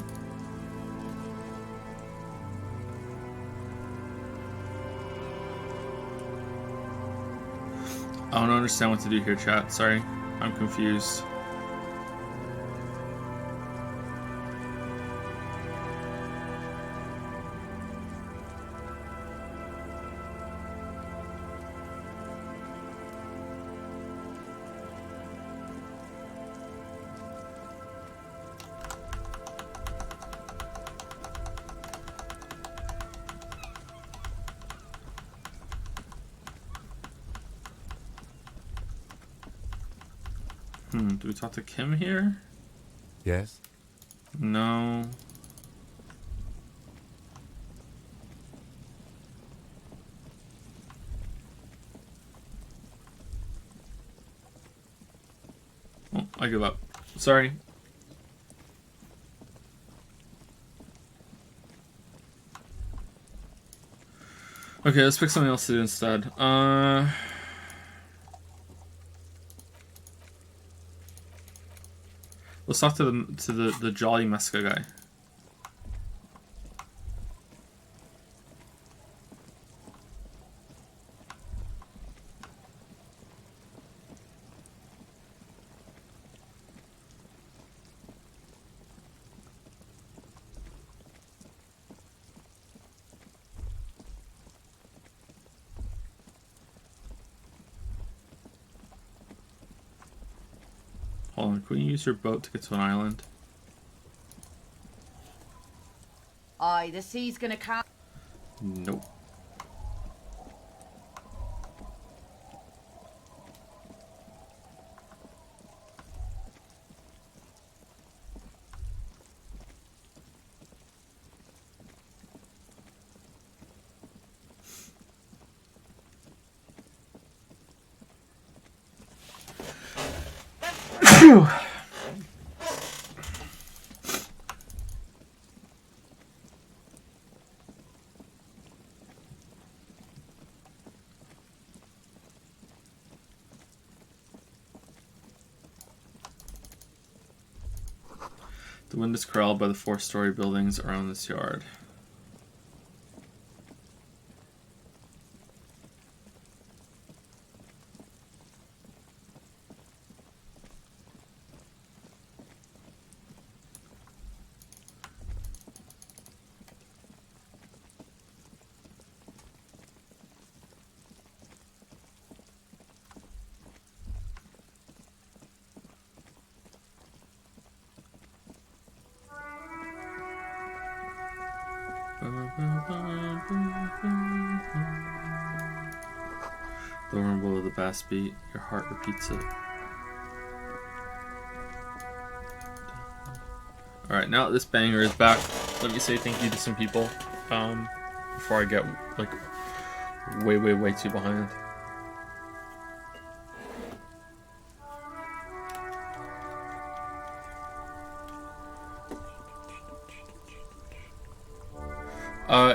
I don't understand what to do here, chat. Sorry. I'm confused. Do we talk to Kim here? Yes? No. Oh, I give up. Sorry. Okay, let's pick something else to do instead. Let's talk to the jolly Mesca guy. Hold on, can we use your boat to get to an island? Aye, the sea's gonna come. Nope. Phew. The wind is corralled by the 4-story buildings around this yard. The rumble of the bass beat, your heart repeats it. Alright, now that this banger is back, let me say thank you to some people before I get like way too behind.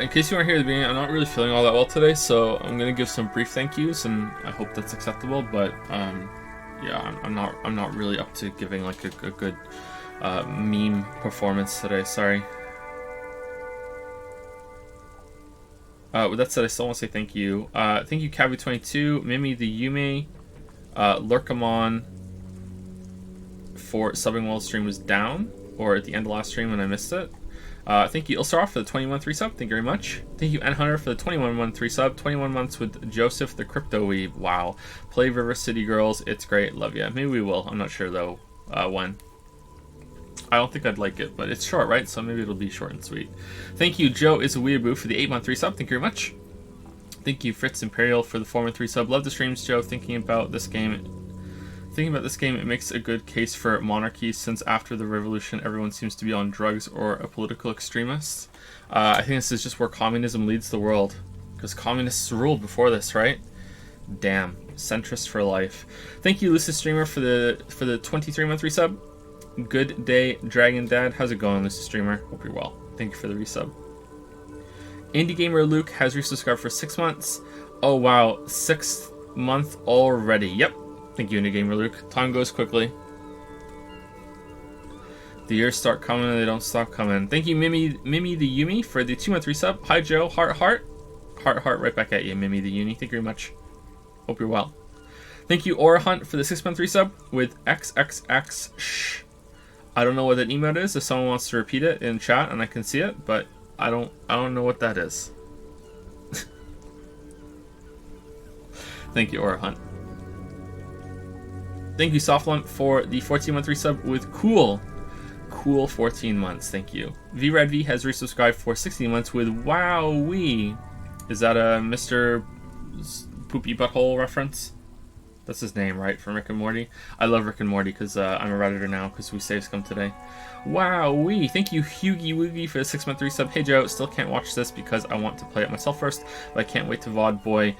In case you weren't here at the beginning, I'm not really feeling all that well today, so I'm gonna give some brief thank yous, and I hope that's acceptable. But yeah, I'm not really up to giving like a good meme performance today. Sorry. With that said, I still want to say thank you. Thank you, Cabu22, Mimi the Yume, Lurkamon for subbing while the stream was down, or at the end of last stream when I missed it. Thank you, Ilsaroff, for the 21 3 sub. Thank you very much. Thank you, N Hunter, for the 21 3 sub. 21 months with Joseph the Crypto Weeb. Wow. Play River City Girls. It's great. Love ya. Maybe we will. I'm not sure, though, when. I don't think I'd like it, but it's short, right? So maybe it'll be short and sweet. Thank you, Joe is a weeaboo, for the 8-month 3 sub. Thank you very much. Thank you, Fritz Imperial, for the 4-month 3 sub. Love the streams, Joe. Thinking about this game, it makes a good case for monarchy, since after the revolution, everyone seems to be on drugs or a political extremist. I think this is just where communism leads the world, because communists ruled before this, right? Damn, centrist for life. Thank you, Lucid Streamer, for the 23-month resub. Good day, Dragon Dad. How's it going, Lucid Streamer? Hope you're well. Thank you for the resub. Indie Gamer Luke has resubscribed for 6 months. Oh wow, 6th month already. Yep. Thank you, Indie Gamer Luke. Time goes quickly. The years start coming and they don't stop coming. Thank you, Mimi the Yumi, for the 2-month resub. Hi, Joe. Heart, right back at you, Mimi the Uni. Thank you very much. Hope you're well. Thank you, Aura Hunt, for the 6-month resub with XXX Shh. I don't know what that emote is. If someone wants to repeat it in chat and I can see it, but I don't know what that is. Thank you, Aura Hunt. Thank you, Softlump, for the 14-month resub with Cool 14 months. Thank you. VRedV has resubscribed for 16 months with Wowee. Is that a Mr. Poopy Butthole reference? That's his name, right? From Rick and Morty. I love Rick and Morty because I'm a Redditor now because we saved scum today. Wowee. Thank you, Hugie Woogie, for the 6-month resub. Hey, Joe, still can't watch this because I want to play it myself first, but I can't wait to VOD boy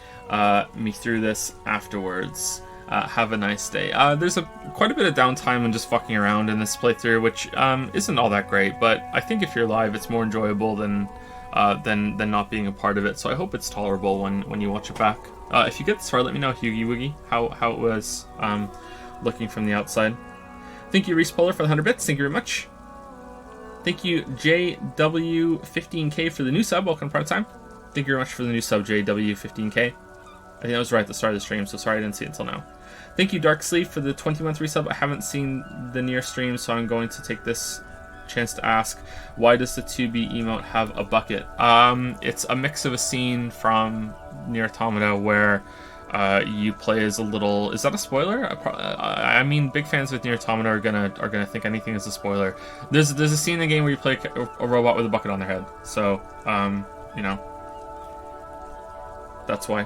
me through this afterwards. Have a nice day. There's quite a bit of downtime and just fucking around in this playthrough, which isn't all that great, but I think if you're live, it's more enjoyable than not being a part of it, so I hope it's tolerable when you watch it back. If you get this far, let me know, Hugie Woogie, how it was looking from the outside. Thank Thank you, Reese Polar, for the 100 bits. Thank you very much. Thank you, JW15K, for the new sub. Welcome to Prime Time. Thank you very much for the new sub, JW15K. I think that was right at the start of the stream, so sorry I didn't see it until now. Thank you, Dark Sleep, for the 21 3 sub. I haven't seen the near stream, so I'm going to take this chance to ask, why does the 2B emote have a bucket? It's a mix of a scene from Nier Automata where you play as a little... Is that a spoiler? I mean, big fans with Nier Automata are gonna think anything is a spoiler. There's a scene in the game where you play a robot with a bucket on their head. So, you know, that's why.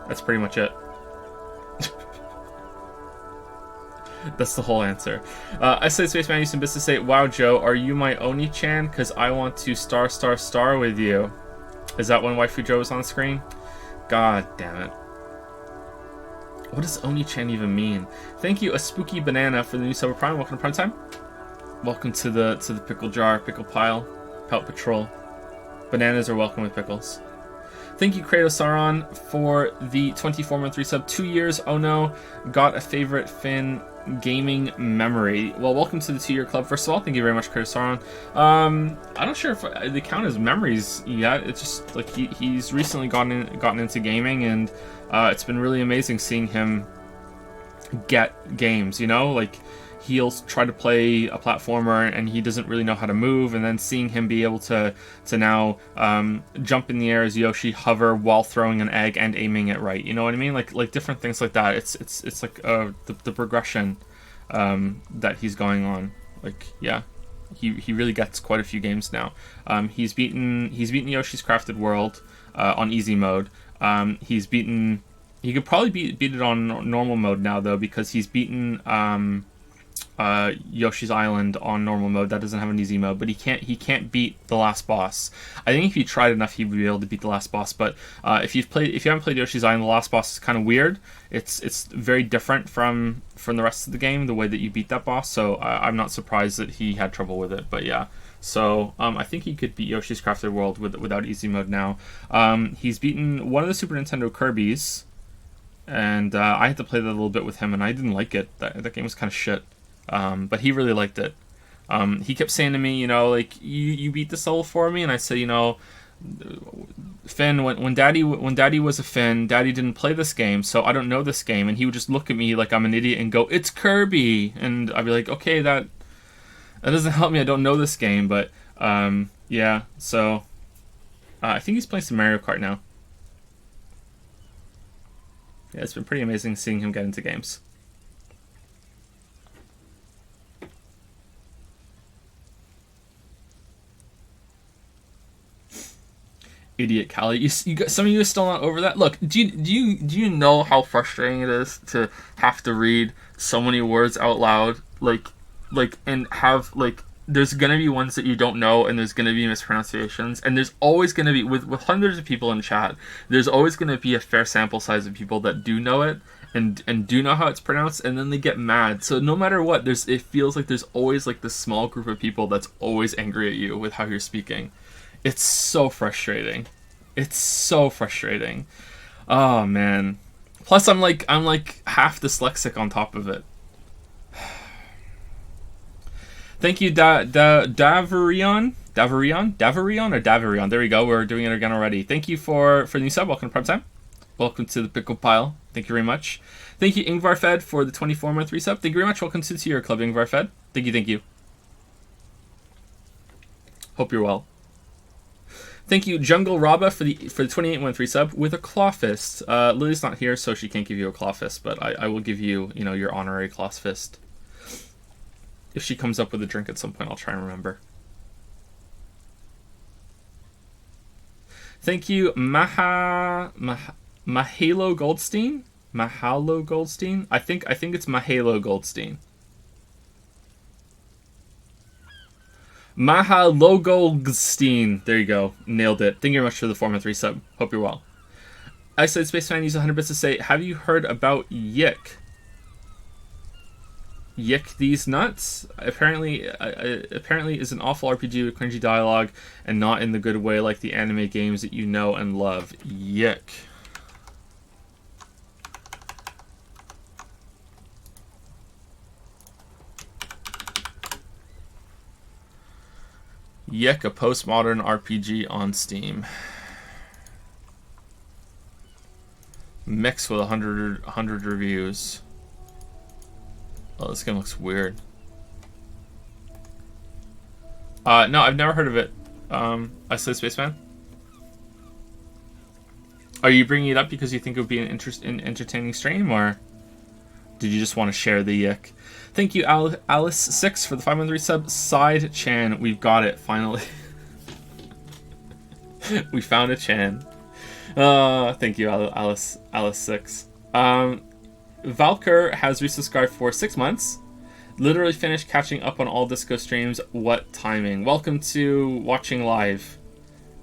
That's pretty much it. That's the whole answer. I said Spaceman used some business to say, wow, Joe, are you my Oni-chan? Because I want to star with you. Is that when Waifu Joe is on the screen? God damn it. What does Oni-chan even mean? Thank you, A Spooky Banana, for the new Summer Prime. Welcome to Prime Time. Welcome to the pickle jar, pickle pile, Pelt Patrol. Bananas are welcome with pickles. Thank you, Kratos Sauron, for the 24-month resub. 2 years, oh no. Got a favorite Finn gaming memory. Well, welcome to the 2-year club, first of all. Thank you very much, Kratos Sauron. I'm not sure if they count as memories yet. It's just like he's recently gotten into gaming, and it's been really amazing seeing him get games, you know? Like, he'll try to play a platformer and he doesn't really know how to move, and then seeing him be able to now jump in the air as Yoshi, hover while throwing an egg and aiming it right, you know what I mean? Like different things like that. It's like the progression that he's going on. Like, yeah, he really gets quite a few games now. He's beaten Yoshi's Crafted World on easy mode. He could probably beat it on normal mode now though, because he's beaten Yoshi's Island on normal mode. That doesn't have an easy mode, but he can't beat the last boss. I think if he tried enough, he would be able to beat the last boss. But if you haven't played Yoshi's Island, the last boss is kind of weird. It's very different from the rest of the game, the way that you beat that boss. So I'm not surprised that he had trouble with it. But yeah, so I think he could beat Yoshi's Crafted World without easy mode now. He's beaten one of the Super Nintendo Kirby's, and I had to play that a little bit with him, and I didn't like it. That game was kind of shit. But he really liked it. He kept saying to me, you know, like, you beat this level for me, and I said, you know, Finn, when Daddy was a Finn, Daddy didn't play this game, so I don't know this game, and he would just look at me like I'm an idiot and go, it's Kirby, and I'd be like, okay, that doesn't help me, I don't know this game, but yeah, so I think he's playing some Mario Kart now. Yeah, it's been pretty amazing seeing him get into games. Idiot Callie, some of you are still not over that. Look, do you know how frustrating it is to have to read so many words out loud, like and have, like, there's gonna be ones that you don't know, and there's gonna be mispronunciations, and there's always gonna be, with hundreds of people in chat, there's always gonna be a fair sample size of people that do know it and do know how it's pronounced, and then they get mad. So no matter what, it feels like there's always like this small group of people that's always angry at you with how you're speaking. It's so frustrating. It's so frustrating. Oh man. Plus I'm like half dyslexic on top of it. Thank you, Davarion. There we go. We're doing it again already. Thank you for the new sub. Welcome to Prime Time. Welcome to the Pickle Pile. Thank you very much. Thank you, Ingvar Fed, for the 24-month resub. Thank you very much. Welcome to your club, Ingvar Fed. Thank you. Hope you're well. Thank you, Jungle Rabba, for the 28-month resub with a claw fist. Lily's not here, so she can't give you a claw fist, but I will give you, your honorary claw fist. If she comes up with a drink at some point, I'll try and remember. Thank you, Mahalo Goldstein. Mahalo Goldstein. I think it's Mahalo Goldstein. Mahalo Goldstein. There you go. Nailed it. Thank you very much for the 4-month resub. Hope you're well. I said Spaceman used 100 bits to say, have you heard about Yick? Yick These Nuts? Apparently is an awful RPG with cringy dialogue and not in the good way like the anime games that you know and love. Yick. Yick, a postmodern RPG on Steam. Mixed with 100 reviews. Oh, this game looks weird. No, I've never heard of it. Isolated Spaceman? Are you bringing it up because you think it would be an entertaining stream, or did you just want to share the yick? Thank you, Alice6, for the 513 sub. Side Chan, we've got it, finally. We found a Chan. Thank you, Alice6. Valker has resubscribed for 6 months. Literally finished catching up on all Disco streams. What timing? Welcome to watching live.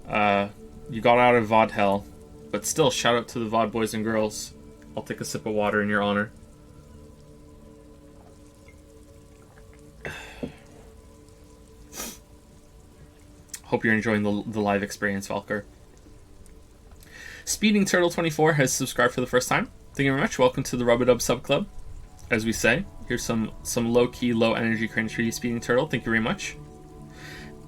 You got out of VOD hell. But still, shout out to the VOD boys and girls. I'll take a sip of water in your honor. Hope you're enjoying the live experience, Valker. Speeding Turtle 24 has subscribed for the first time. Thank you very much. Welcome to the Rub-a-Dub Sub Club. As we say, here's some low-key, low-energy cringe for you, Speeding Turtle. Thank you very much.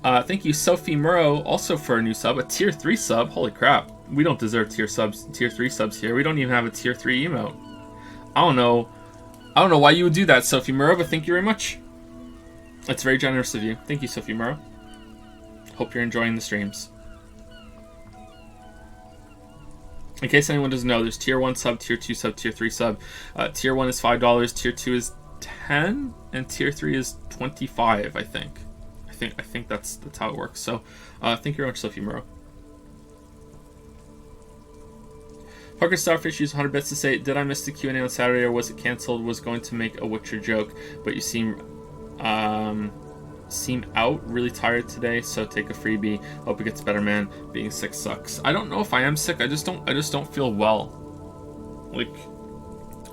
Thank you, Sophie Murrow, also for a new sub, a tier 3 sub. Holy crap, we don't deserve tier 3 subs here. We don't even have a tier 3 emote. I don't know why you would do that, Sophie Murrow, but thank you very much. That's very generous of you. Thank you, Sophie Murrow. Hope you're enjoying the streams. In case anyone doesn't know, there's tier 1 sub, tier 2 sub, tier 3 sub. Tier 1 is $5, tier 2 is $10, and tier 3 is $25, I think. I think that's how it works. So, thank you very much, Sophie Murrow. Parker Starfish used 100 bits to say, did I miss the Q&A on Saturday or was it cancelled? Was going to make a Witcher joke, but you seem out really tired today, so take a freebie. Hope it gets better, man. Being sick sucks. I don't know if I am sick. I just don't feel well. Like,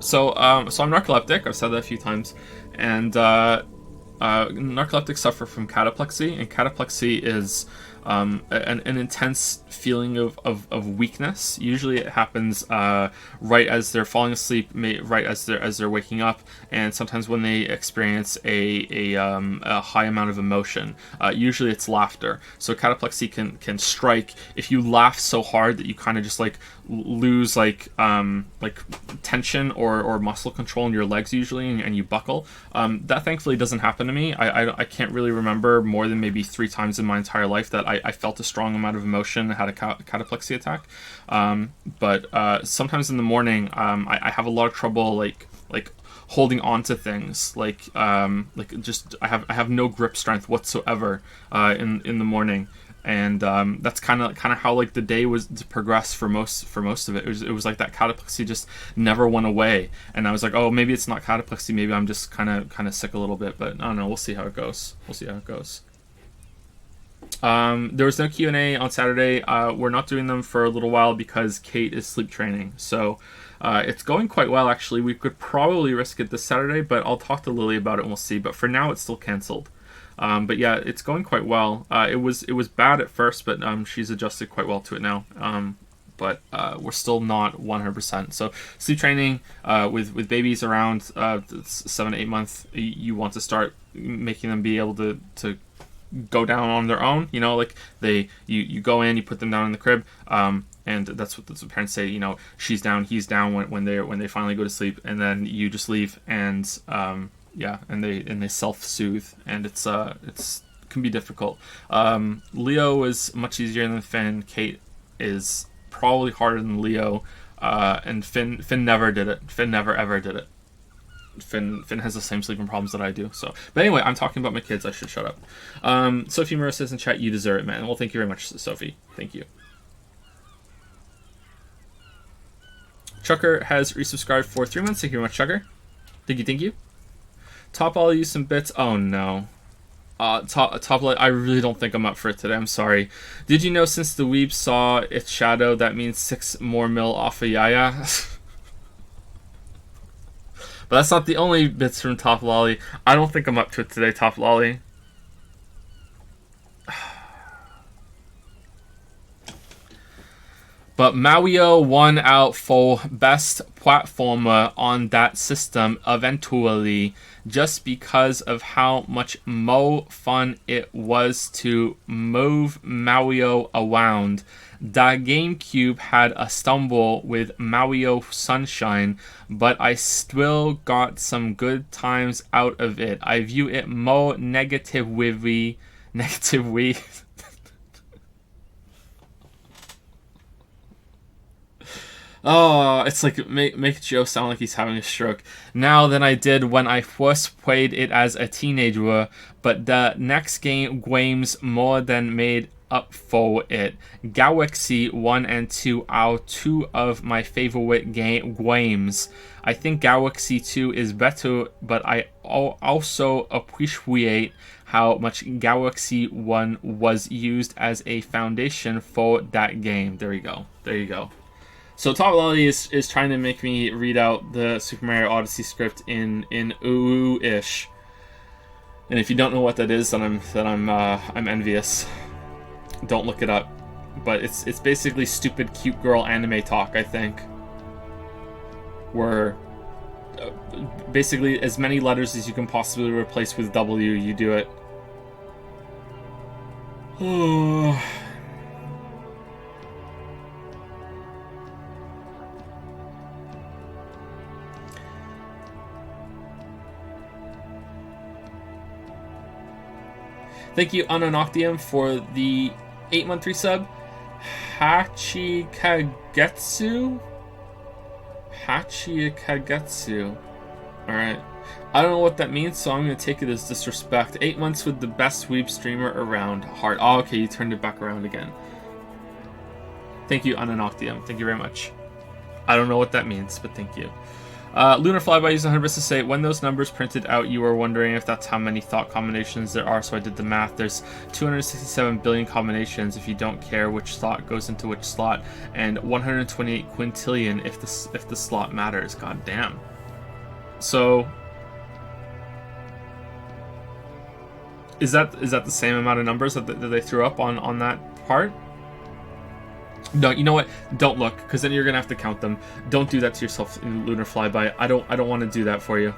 so I'm narcoleptic. I've said that a few times, and narcoleptics suffer from cataplexy, and cataplexy is an intense feeling of weakness. Usually it happens right as they're falling asleep, right as they're waking up, and sometimes when they experience a high amount of emotion. Usually it's laughter. So cataplexy can strike if you laugh so hard that you kind of just like lose like tension or muscle control in your legs usually, and you buckle. That thankfully doesn't happen to me. I can't really remember more than maybe 3 times in my entire life that I felt a strong amount of emotion and had a cataplexy attack. But sometimes in the morning, I have a lot of trouble like holding on to things, like just I have no grip strength whatsoever in the morning. And that's kind of how like the day was to progress for most of it. It was like that cataplexy just never went away, and I was like, oh, maybe it's not cataplexy, maybe I'm just kind of sick a little bit. But I don't know. We'll see how it goes. There was no Q&A on Saturday. We're not doing them for a little while because Kate is sleep training. So it's going quite well, actually. We could probably risk it this Saturday, but I'll talk to Lily about it and we'll see. But for now, it's still canceled. But yeah, it's going quite well. It was bad at first, but she's adjusted quite well to it now. But we're still not 100%. So sleep training with babies around 7 to 8 months, you want to start making them be able to go down on their own. You know, like you go in, you put them down in the crib, and that's what parents say. You know, she's down, he's down when they finally go to sleep, and then you just leave and. Yeah, and they self-soothe, and it can be difficult. Leo is much easier than Finn. Kate is probably harder than Leo, and Finn never did it. Finn never ever did it. Finn has the same sleeping problems that I do. So, but anyway, I'm talking about my kids. I should shut up. Sophie Murray says in chat, "You deserve it, man." Well, thank you very much, Sophie. Thank you. Chucker has resubscribed for 3 months. Thank you very much, Chucker. Thank you. Top I'll use some bits. Oh no. Top I really don't think I'm up for it today. I'm sorry. Did you know since the weeb saw its shadow, that means 6 more mil off of Yaya? But that's not the only bits from Top Lolly. I don't think I'm up to it today, Top Lolly. But Mario won out for best platformer on that system eventually, just because of how much more fun it was to move Mario around. The GameCube had a stumble with Mario Sunshine, but I still got some good times out of it. I view it more negatively. Oh, it's like make Joe sound like he's having a stroke now than I did when I first played it as a teenager, but the next games more than made up for it. Galaxy 1 and 2 are two of my favorite games. I think Galaxy 2 is better, but I also appreciate how much Galaxy 1 was used as a foundation for that game. There you go. There you go. So Top Lolly is trying to make me read out the Super Mario Odyssey script in ooh-ish. And if you don't know what that is, then I'm envious. Don't look it up. But it's basically stupid cute girl anime talk, I think. Where basically as many letters as you can possibly replace with W, you do it. Oh. Thank you, Ananoctium, for the 8-month resub. Hachikagetsu? Hachikagetsu. Alright. I don't know what that means, so I'm going to take it as disrespect. 8 months with the best weeb streamer around. Heart. Oh, okay, you turned it back around again. Thank you, Ananoctium. Thank you very much. I don't know what that means, but thank you. Lunar Flyby used 100 to say, when those numbers printed out, you were wondering if that's how many thought combinations there are, so I did the math. There's 267 billion combinations if you don't care which thought goes into which slot, and 128 quintillion if the slot matters. God damn. So is that the same amount of numbers that they threw up on that part? No, you know what? Don't look, because then you're gonna have to count them. Don't do that to yourself in Lunar Flyby. I don't want to do that for you.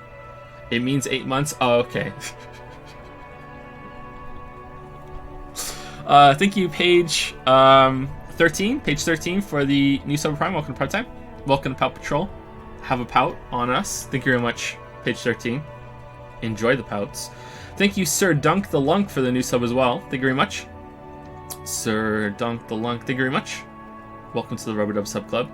It means 8 months. Oh, okay. Thank you, page 13. Page 13 for the new sub prime. Welcome to Prime Time. Welcome to Pout Patrol. Have a pout on us. Thank you very much, page 13. Enjoy the pouts. Thank you, Sir Dunk the Lunk, for the new sub as well. Thank you very much. Sir Dunk the Lunk. Thank you very much. Welcome to the Rubber Dub Sub Club.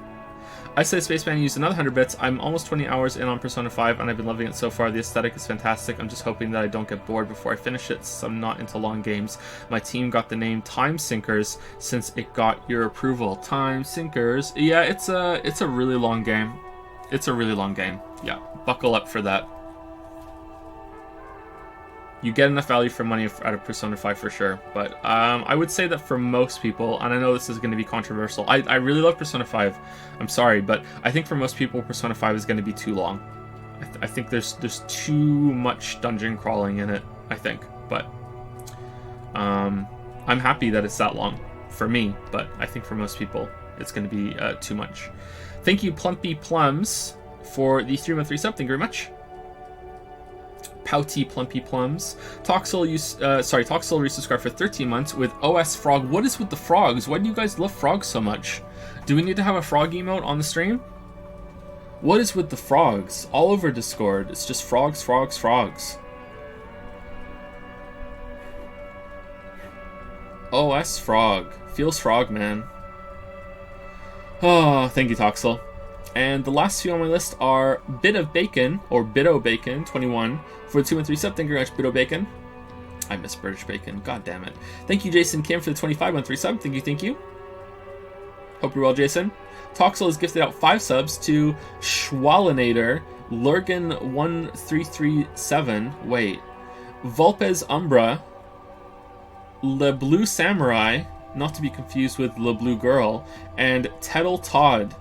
I say Spaceman used another 100 bits. I'm almost 20 hours in on Persona 5 and I've been loving it so far. The aesthetic is fantastic. I'm just hoping that I don't get bored before I finish it, since I'm not into long games. My team got the name Time Sinkers since it got your approval. Time Sinkers. Yeah, it's a really long game. It's a really long game. Yeah, buckle up for that. You get enough value for money out of Persona 5 for sure, but I would say that for most people, and I know this is going to be controversial, I really love Persona 5, I'm sorry, but I think for most people Persona 5 is going to be too long. I think there's too much dungeon crawling in it, I think, but I'm happy that it's that long for me, but I think for most people it's going to be too much. Thank you, Plumpy Plums, for the 3-month resub, thank you very much. Pouty Plumpy Plums. Toxel resubscribed for 13 months with OS Frog. What is with the frogs? Why do you guys love frogs so much? Do we need to have a frog emote on the stream? What is with the frogs? All over Discord. It's just frogs, frogs, frogs. OS Frog. Feels frog, man. Oh, thank you, Toxel. And the last few on my list are Bit of Bacon, or Bito Bacon, 21, for the 2 and 3 sub. Thank you very much, Bito Bacon. I miss British bacon. God damn it. Thank you, Jason Kim, for the 25 on 3 sub. Thank you, thank you. Hope you're well, Jason. Toxel has gifted out 5 subs to Schwalinator, Lurgan1337, wait, Vulpes Umbra, Le Blue Samurai, not to be confused with Le Blue Girl, and Teddle Todd.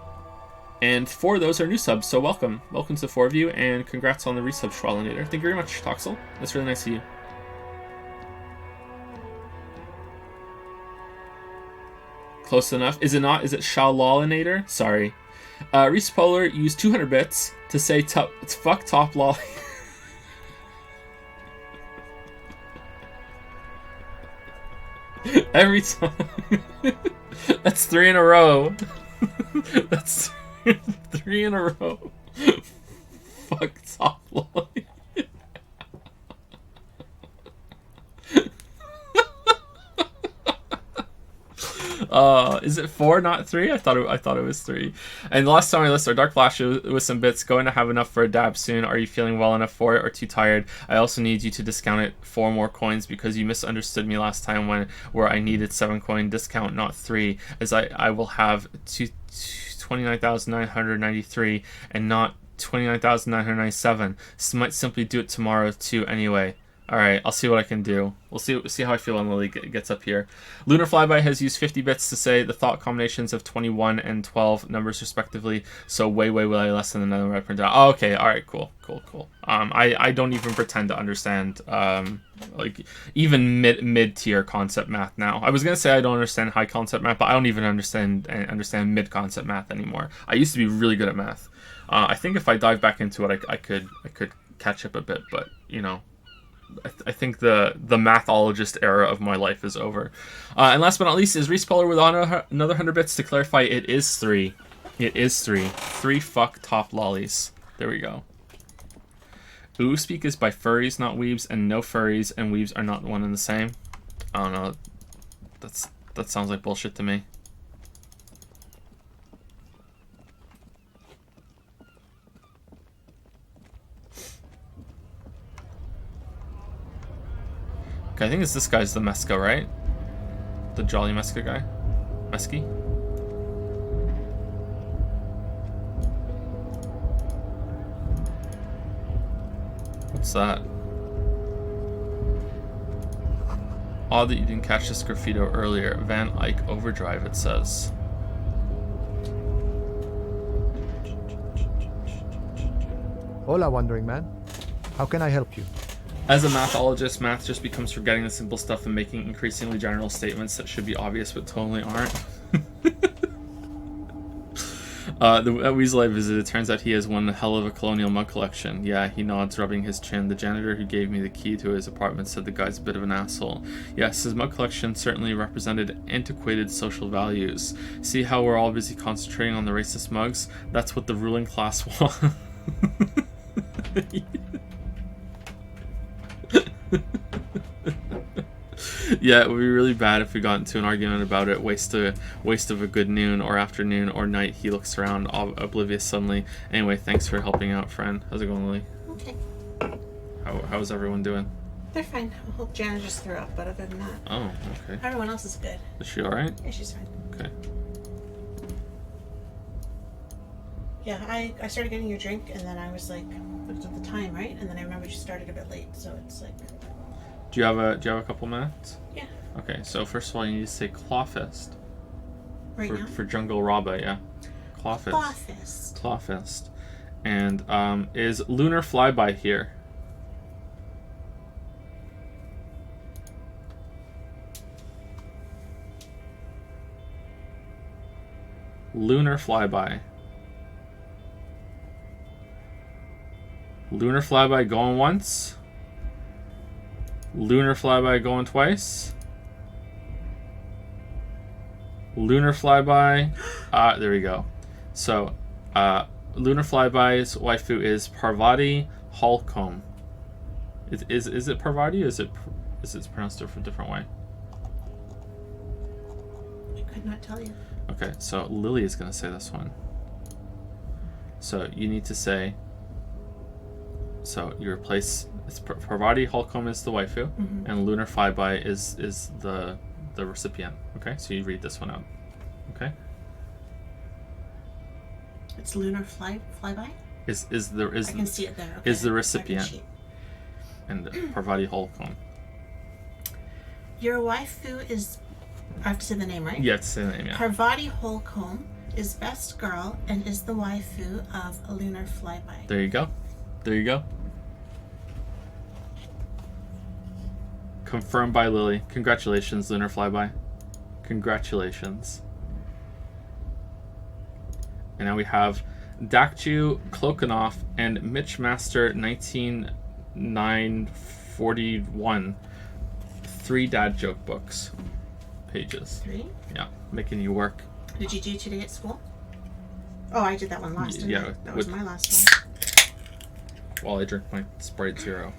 And 4 of those are new subs, so welcome. Welcome to the 4 of you, and congrats on the resub, Schwalinator. Thank you very much, Toxel. That's really nice of you. Close enough. Is it not? Is it Shalolinator? Sorry. Reese Polar used 200 bits to say it's fuck top lolly. Every time. That's 3 in a row. That's 3 in a row. Fuck top lolly. Is it 4, not 3? I thought it was 3. And the last time I listed our Dark Flash with some bits. Going to have enough for a dab soon. Are you feeling well enough for it or too tired? I also need you to discount it 4 more coins because you misunderstood me last time where I needed 7 coin discount, not 3, as I will have 29,993 and not 29,997. So might simply do it tomorrow too anyway. Alright, I'll see what I can do. We'll see how I feel when Lily gets up here. Lunar Flyby has used 50 bits to say the thought combinations of 21 and 12 numbers respectively, so way less than the number I printed out. Oh, okay, alright, cool. I don't even pretend to understand, like, even mid-tier concept math now. I was going to say I don't understand high concept math, but I don't even understand mid-concept math anymore. I used to be really good at math. I think if I dive back into it, I could catch up a bit, but, you know, I think the mathologist era of my life is over. And last but not least is Respeller with another 100 bits to clarify it is 3. It is 3. 3 fuck top lollies. There we go. Ooh speak is by furries, not weebs, and no furries and weebs are not one and the same. I don't know. That sounds like bullshit to me. Okay, I think it's this guy's the Mesca, right? The Jolly Mesca guy? Mesky? What's that? Odd that you didn't catch this graffito earlier. Van Eyck Overdrive, it says. Hola, Wandering Man. How can I help you? As a mathologist, math just becomes forgetting the simple stuff and making increasingly general statements that should be obvious but totally aren't. The Weasel I visited, turns out he has one hell of a colonial mug collection. Yeah, he nods, rubbing his chin. The janitor who gave me the key to his apartment said the guy's a bit of an asshole. Yes, his mug collection certainly represented antiquated social values. See how we're all busy concentrating on the racist mugs? That's what the ruling class wants. Yeah, it would be really bad if we got into an argument about it. Waste of a good noon or afternoon or night. He looks around, oblivious suddenly. Anyway, thanks for helping out, friend. How's it going, Lily? Okay. How's everyone doing? They're fine. Well, Jana just threw up, but other than that. Oh, okay. Everyone else is good. Is she alright? Yeah, she's fine. Okay. Yeah, I started getting your drink, and then I was like, looked at the time, right? And then I remembered you started a bit late, so it's like... Do you have a couple minutes? Yeah. Okay, so first of all, you need to say Clawfist. Right now? For Jungle Rabba, yeah. Clawfist. Clawfist. Clawfist. And is Lunar Flyby here? Lunar Flyby. Lunar Flyby going once. Lunar Flyby going twice. Lunar Flyby. There we go. So, Lunar Flyby's waifu is Parvati Holcomb. Is it Parvati or is it pronounced a different way? I could not tell you. Okay, so Lily is going to say this one. So you need to say. So you replace. It's Parvati Holcomb is the waifu, and Lunar Flyby is the recipient. Okay, so you read this one out. Okay. It's Lunar Flyby. Is I can see it there. Okay. Is the recipient, and Parvati Holcomb. Your waifu is. I have to say the name, right? You have to say the name, yeah. Parvati Holcomb is best girl and is the waifu of a Lunar Flyby. There you go. There you go. Confirmed by Lily. Congratulations, Lunar Flyby. Congratulations. And now we have Dakju Klokanov and Mitchmaster 19941. 3 dad joke books. Pages. 3? Yeah, making you work. Did you do today at school? Oh, I did that one last. Didn't I? That was my last one. While I drink my Sprite Zero.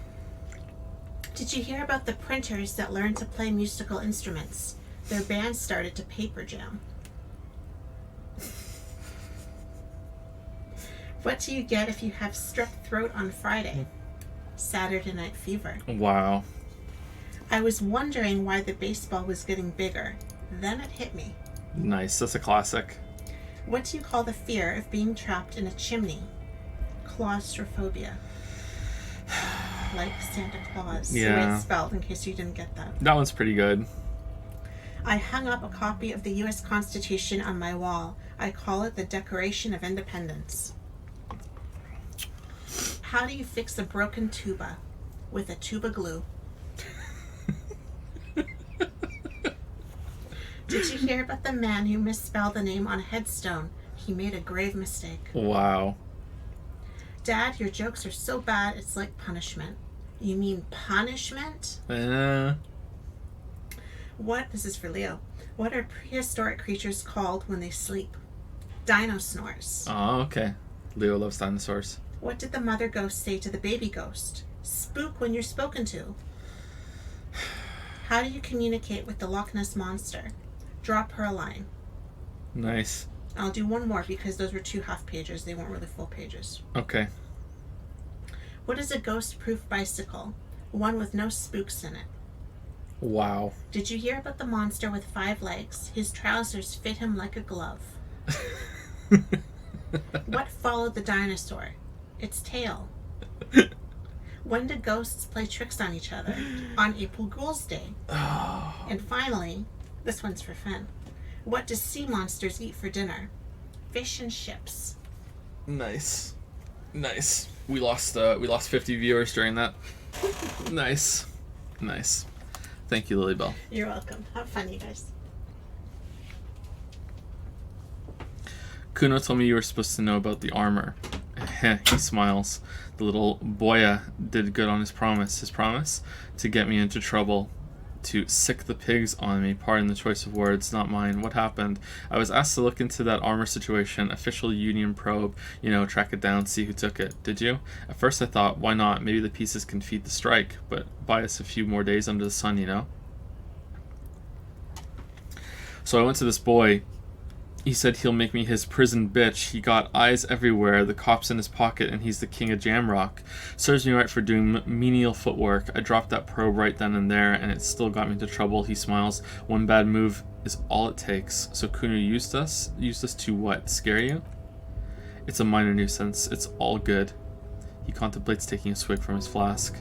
Did you hear about the printers that learned to play musical instruments? Their band started to paper jam. What do you get if you have strep throat on Friday? Saturday Night Fever. Wow. I was wondering why the baseball was getting bigger. Then it hit me. Nice. That's a classic. What do you call the fear of being trapped in a chimney? Claustrophobia. Like Santa Claus. Yeah. The way it's spelled, in case you didn't get that. That one's pretty good. I hung up a copy of the U.S. Constitution on my wall. I call it the Declaration of Independence. How do you fix a broken tuba? With a tuba glue. Did you hear about the man who misspelled the name on a headstone? He made a grave mistake. Wow. Dad, your jokes are so bad it's like punishment. You mean punishment? What? This is for Leo. What are prehistoric creatures called when they sleep? Dino-snores. Oh, okay. Leo loves dinosaurs. What did the mother ghost say to the baby ghost? Spook when you're spoken to. How do you communicate with the Loch Ness Monster? Drop her a line. Nice. I'll do one more because those were 2 half pages. They weren't really full pages. Okay. What is a ghost-proof bicycle? One with no spooks in it. Wow. Did you hear about the monster with 5 legs? His trousers fit him like a glove. What followed the dinosaur? Its tail. When did ghosts play tricks on each other? On April Fool's Day. And finally, this one's for Finn. What do sea monsters eat for dinner? Fish and chips. Nice. Nice. We lost 50 viewers during that. Nice. Nice. Thank you, Lilybell. You're welcome. Have fun, you guys. Kuno told me you were supposed to know about the armor. He smiles. The little boya did good on his promise. His promise? To get me into trouble. To sick the pigs on me. Pardon the choice of words, not mine. What happened? I was asked to look into that armor situation. Official union probe. You know, track it down, see who took it. Did you? At first I thought, why not? Maybe the pieces can feed the strike. But buy us a few more days under the sun, you know? So I went to this boy. He said he'll make me his prison bitch. He got eyes everywhere, the cops in his pocket, and he's the king of Jamrock. Serves me right for doing menial footwork. I dropped that probe right then and there, and it still got me into trouble. He smiles. One bad move is all it takes. So Kuno used us? Used us to what? Scare you? It's a minor nuisance. It's all good. He contemplates taking a swig from his flask.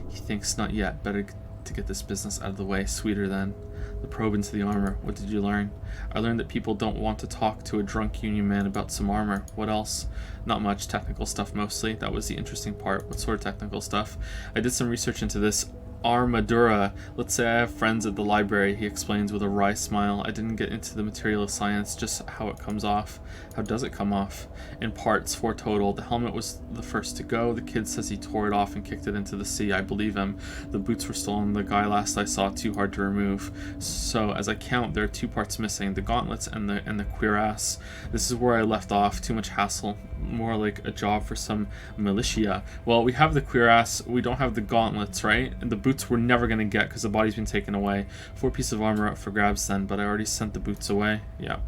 He thinks, not yet. Better to get this business out of the way. Sweeter then. The probe into the armor. What did you learn? I learned that people don't want to talk to a drunk union man about some armor. What else? Not much. Technical stuff mostly. That was the interesting part. What sort of technical stuff? I did some research into this armadura. Let's say I have friends at the library, he explains with a wry smile. I didn't get into the material of science, just how it comes off. How does it come off? In parts, 4 total. The helmet was the first to go. The kid says he tore it off and kicked it into the sea. I believe him. The boots were stolen. The guy last I saw, too hard to remove. So, as I count, there are 2 parts missing. The gauntlets and the cuirass. This is where I left off. Too much hassle. More like a job for some militia. Well, we have the cuirass. We don't have the gauntlets, right? And the boots we're never going to get because the body's been taken away. 4 pieces of armor up for grabs then, but I already sent the boots away. Yeah.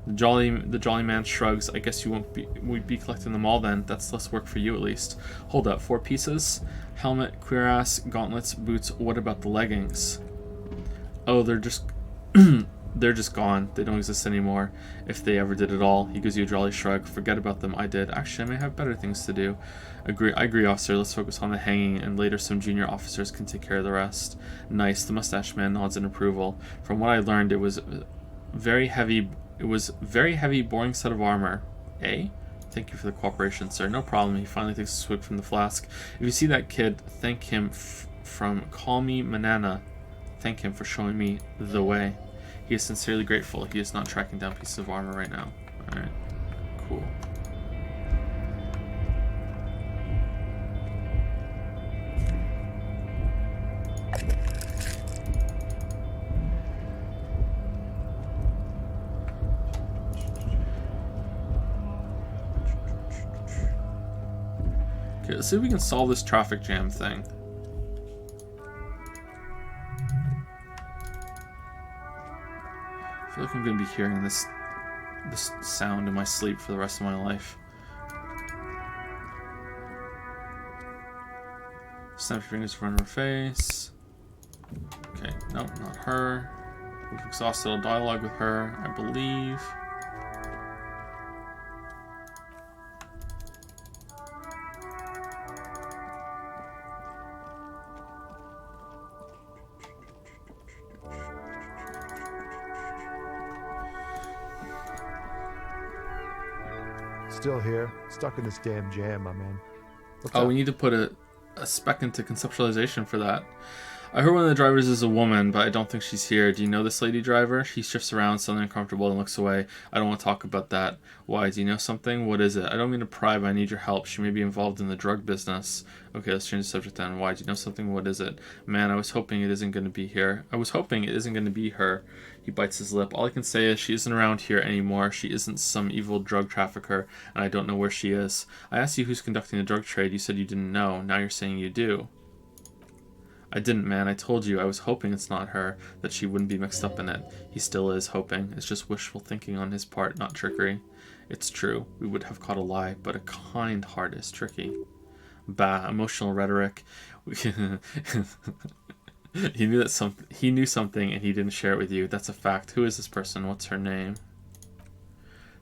The jolly man shrugs. I guess you we'd be collecting them all then. That's less work for you at least. Hold up, 4 pieces? Helmet, cuirass, gauntlets, boots. What about the leggings? Oh, they're just they're just gone. They don't exist anymore. If they ever did at all. He gives you a jolly shrug. Forget about them. I did. Actually, I may have better things to do. I agree, officer. Let's focus on the hanging, and later some junior officers can take care of the rest. Nice. The mustache man nods in approval. From what I learned, it was very heavy, boring set of armor. Eh? Thank you for the cooperation, sir. No problem. He finally takes a swig from the flask. If you see that kid, thank him from Call Me Manana. Thank him for showing me the way. He is sincerely grateful. He is not tracking down pieces of armor right now. Alright. Cool. Okay, let's see if we can solve this traffic jam thing. I feel like I'm going to be hearing this sound in my sleep for the rest of my life. Snap your fingers in front of her face. Okay, no, not her. We've exhausted all dialogue with her, I believe. Still here, stuck in this damn jam, my man. What's Oh, up? we need to put a spec into conceptualization for that. I heard one of the drivers is a woman, but I don't think she's here. Do you know this lady driver? She shifts around, suddenly uncomfortable, and looks away. I don't want to talk about that. Why? Do you know something? What is it? I don't mean to pry, but I need your help. She may be involved in the drug business. Okay, let's change the subject then. Why? Do you know something? What is it? Man, I was hoping it isn't going to be here. I was hoping it isn't going to be her. He bites his lip. All I can say is she isn't around here anymore. She isn't some evil drug trafficker, and I don't know where she is. I asked you who's conducting the drug trade. You said you didn't know. Now you're saying you do. I didn't, man. I told you. I was hoping it's not her, that she wouldn't be mixed up in it. He still is hoping. It's just wishful thinking on his part, not trickery. It's true. We would have caught a lie, but a kind heart is tricky. Bah, emotional rhetoric. He knew something and he didn't share it with you. That's a fact. Who is this person? What's her name?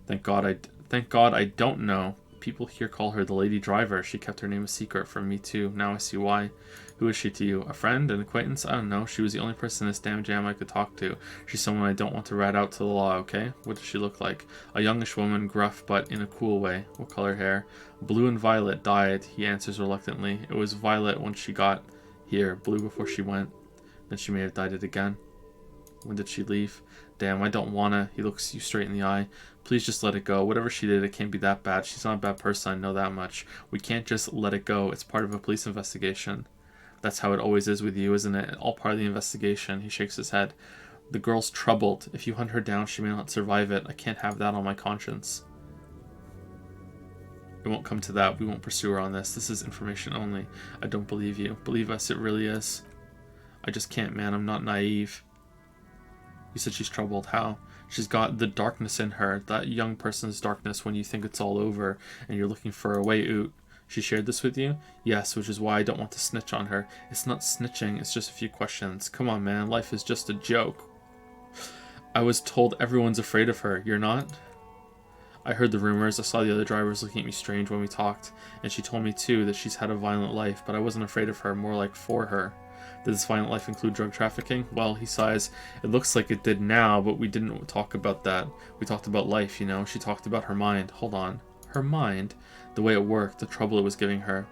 Thank God I don't know. People here call her the lady driver. She kept her name a secret from me too. Now I see why. Who is she to you? A friend? An acquaintance? I don't know. She was the only person in this damn jam I could talk to. She's someone I don't want to rat out to the law, okay? What does she look like? A youngish woman, gruff, but in a cool way. What color hair? Blue and violet, dyed. He answers reluctantly. It was violet when she got here, blue before she went. Then she may have dyed it again. When did she leave? Damn, I don't wanna. He looks you straight in the eye. Please just let it go. Whatever she did, it can't be that bad. She's not a bad person, I know that much. We can't just let it go. It's part of a police investigation. That's how it always is with you, isn't it? All part of the investigation. He shakes his head. The girl's troubled. If you hunt her down, she may not survive it. I can't have that on my conscience. It won't come to that. We won't pursue her on this. This is information only. I don't believe you. Believe us, it really is. I just can't, man. I'm not naive. You said she's troubled. How? She's got the darkness in her. That young person's darkness when you think it's all over and you're looking for a way out. She shared this with you? Yes, which is why I don't want to snitch on her. It's not snitching, it's just a few questions. Come on, man. Life is just a joke. I was told everyone's afraid of her. You're not? I heard the rumors. I saw the other drivers looking at me strange when we talked. And she told me, too, that she's had a violent life, but I wasn't afraid of her, more like for her. Did this violent life include drug trafficking? Well, he sighs. It looks like it did now, but we didn't talk about that. We talked about life, you know. She talked about her mind. Hold on. Her mind? The way it worked, the trouble it was giving her.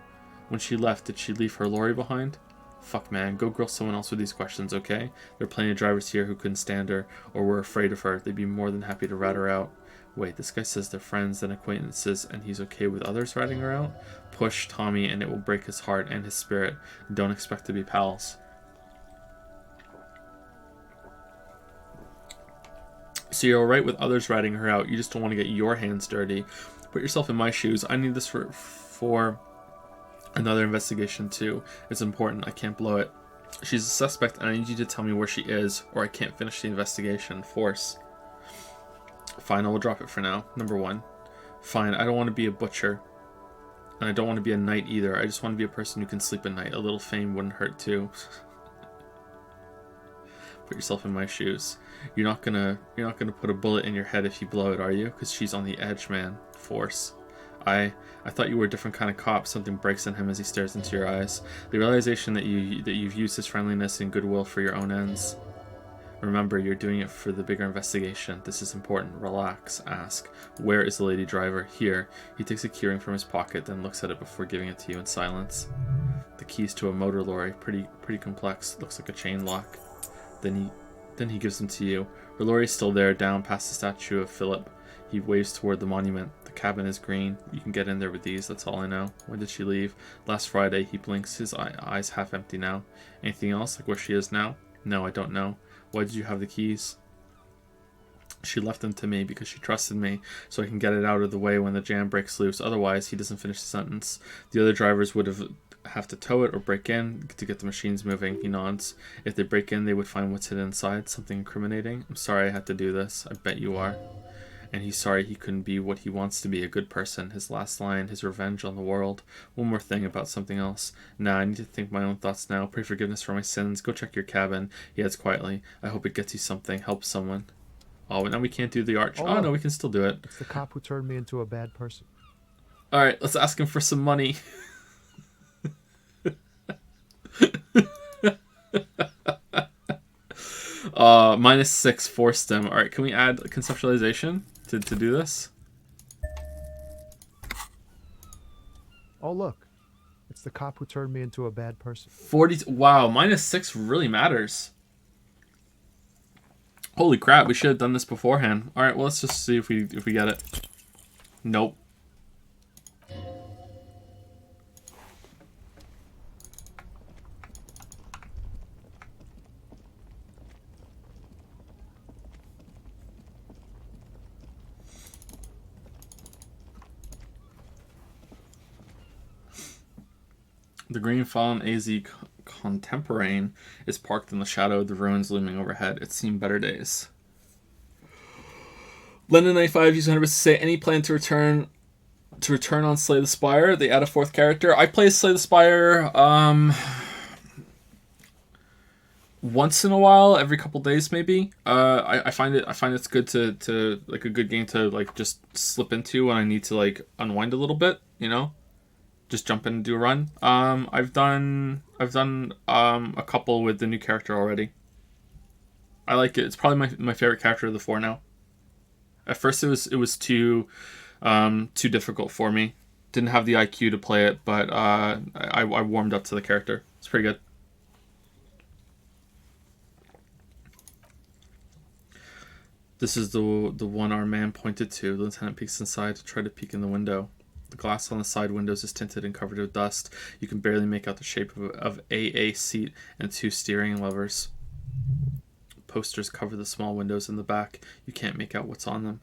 When she left, did she leave her lorry behind? Fuck, man. Go grill someone else with these questions, okay? There are plenty of drivers here who couldn't stand her or were afraid of her. They'd be more than happy to rat her out. Wait, this guy says they're friends and acquaintances and he's okay with others ratting her out? Push Tommy and it will break his heart and his spirit. Don't expect to be pals. So you're alright with others ratting her out. You just don't want to get your hands dirty. Put yourself in my shoes. I need this for another investigation too. It's important. I can't blow it. She's a suspect and I need you to tell me where she is or I can't finish the investigation. Force. Fine, I will drop it for now. Number 1. Fine, I don't want to be a butcher. And I don't want to be a knight either. I just want to be a person who can sleep at night. A little fame wouldn't hurt too. Put yourself in my shoes. You're not gonna put a bullet in your head if you blow it, are you? Because she's on the edge, man. Force. I thought you were a different kind of cop. Something breaks in him as he stares into your eyes. The realization that you've used his friendliness and goodwill for your own ends. Remember, you're doing it for the bigger investigation. This is important. Relax. Ask. Where is the lady driver? Here. He takes a keyring from his pocket, then looks at it before giving it to you in silence. The keys to a motor lorry. Pretty complex. Looks like a chain lock. Then he gives them to you. Her lorry is still there, down past the statue of Philip. He waves toward the monument. The cabin is green. You can get in there with these, that's all I know. When did she leave? Last Friday. He blinks, his eyes half empty now. Anything else, like where she is now? No, I don't know. Why did you have the keys? She left them to me because she trusted me, so I can get it out of the way when the jam breaks loose. Otherwise, he doesn't finish the sentence. The other drivers would have to tow it or break in to get the machines moving. He nods. If they break in, they would find what's hidden inside, something incriminating. I'm sorry I had to do this. I bet you are. And he's sorry he couldn't be what he wants to be, a good person. His last line, his revenge on the world. One more thing about something else. Nah, I need to think my own thoughts now. Pray forgiveness for my sins. Go check your cabin. He adds quietly. I hope it gets you something. Help someone. Oh, now we can't do the arch. Oh, no, we can still do it. It's the cop who turned me into a bad person. Alright, let's ask him for some money. -6 forced him. Alright, can we add conceptualization to do this? Oh, look. It's the cop who turned me into a bad person. 40. Wow, -6 really matters. Holy crap, we should have done this beforehand. Alright, well, let's just see if we get it. Nope. The green Fallen AZ Contemporane is parked in the shadow of the ruins looming overhead. It's seen better days. Lennon95 used 100% to say, any plan to return on Slay the Spire? They add a 4th character. I play Slay the Spire once in a while, every couple days maybe. I find it's good to like a good game to like just slip into when I need to like unwind a little bit, you know? Just jump in and do a run. I've done a couple with the new character already. I like it. It's probably my favorite character of the 4 now. At first it was too difficult for me. Didn't have the IQ to play it, but I warmed up to the character. It's pretty good. This is the one our man pointed to. The lieutenant peeks inside to try to peek in the window. The glass on the side windows is tinted and covered with dust. You can barely make out the shape of a seat and 2 steering levers. Posters cover the small windows in the back. You can't make out what's on them.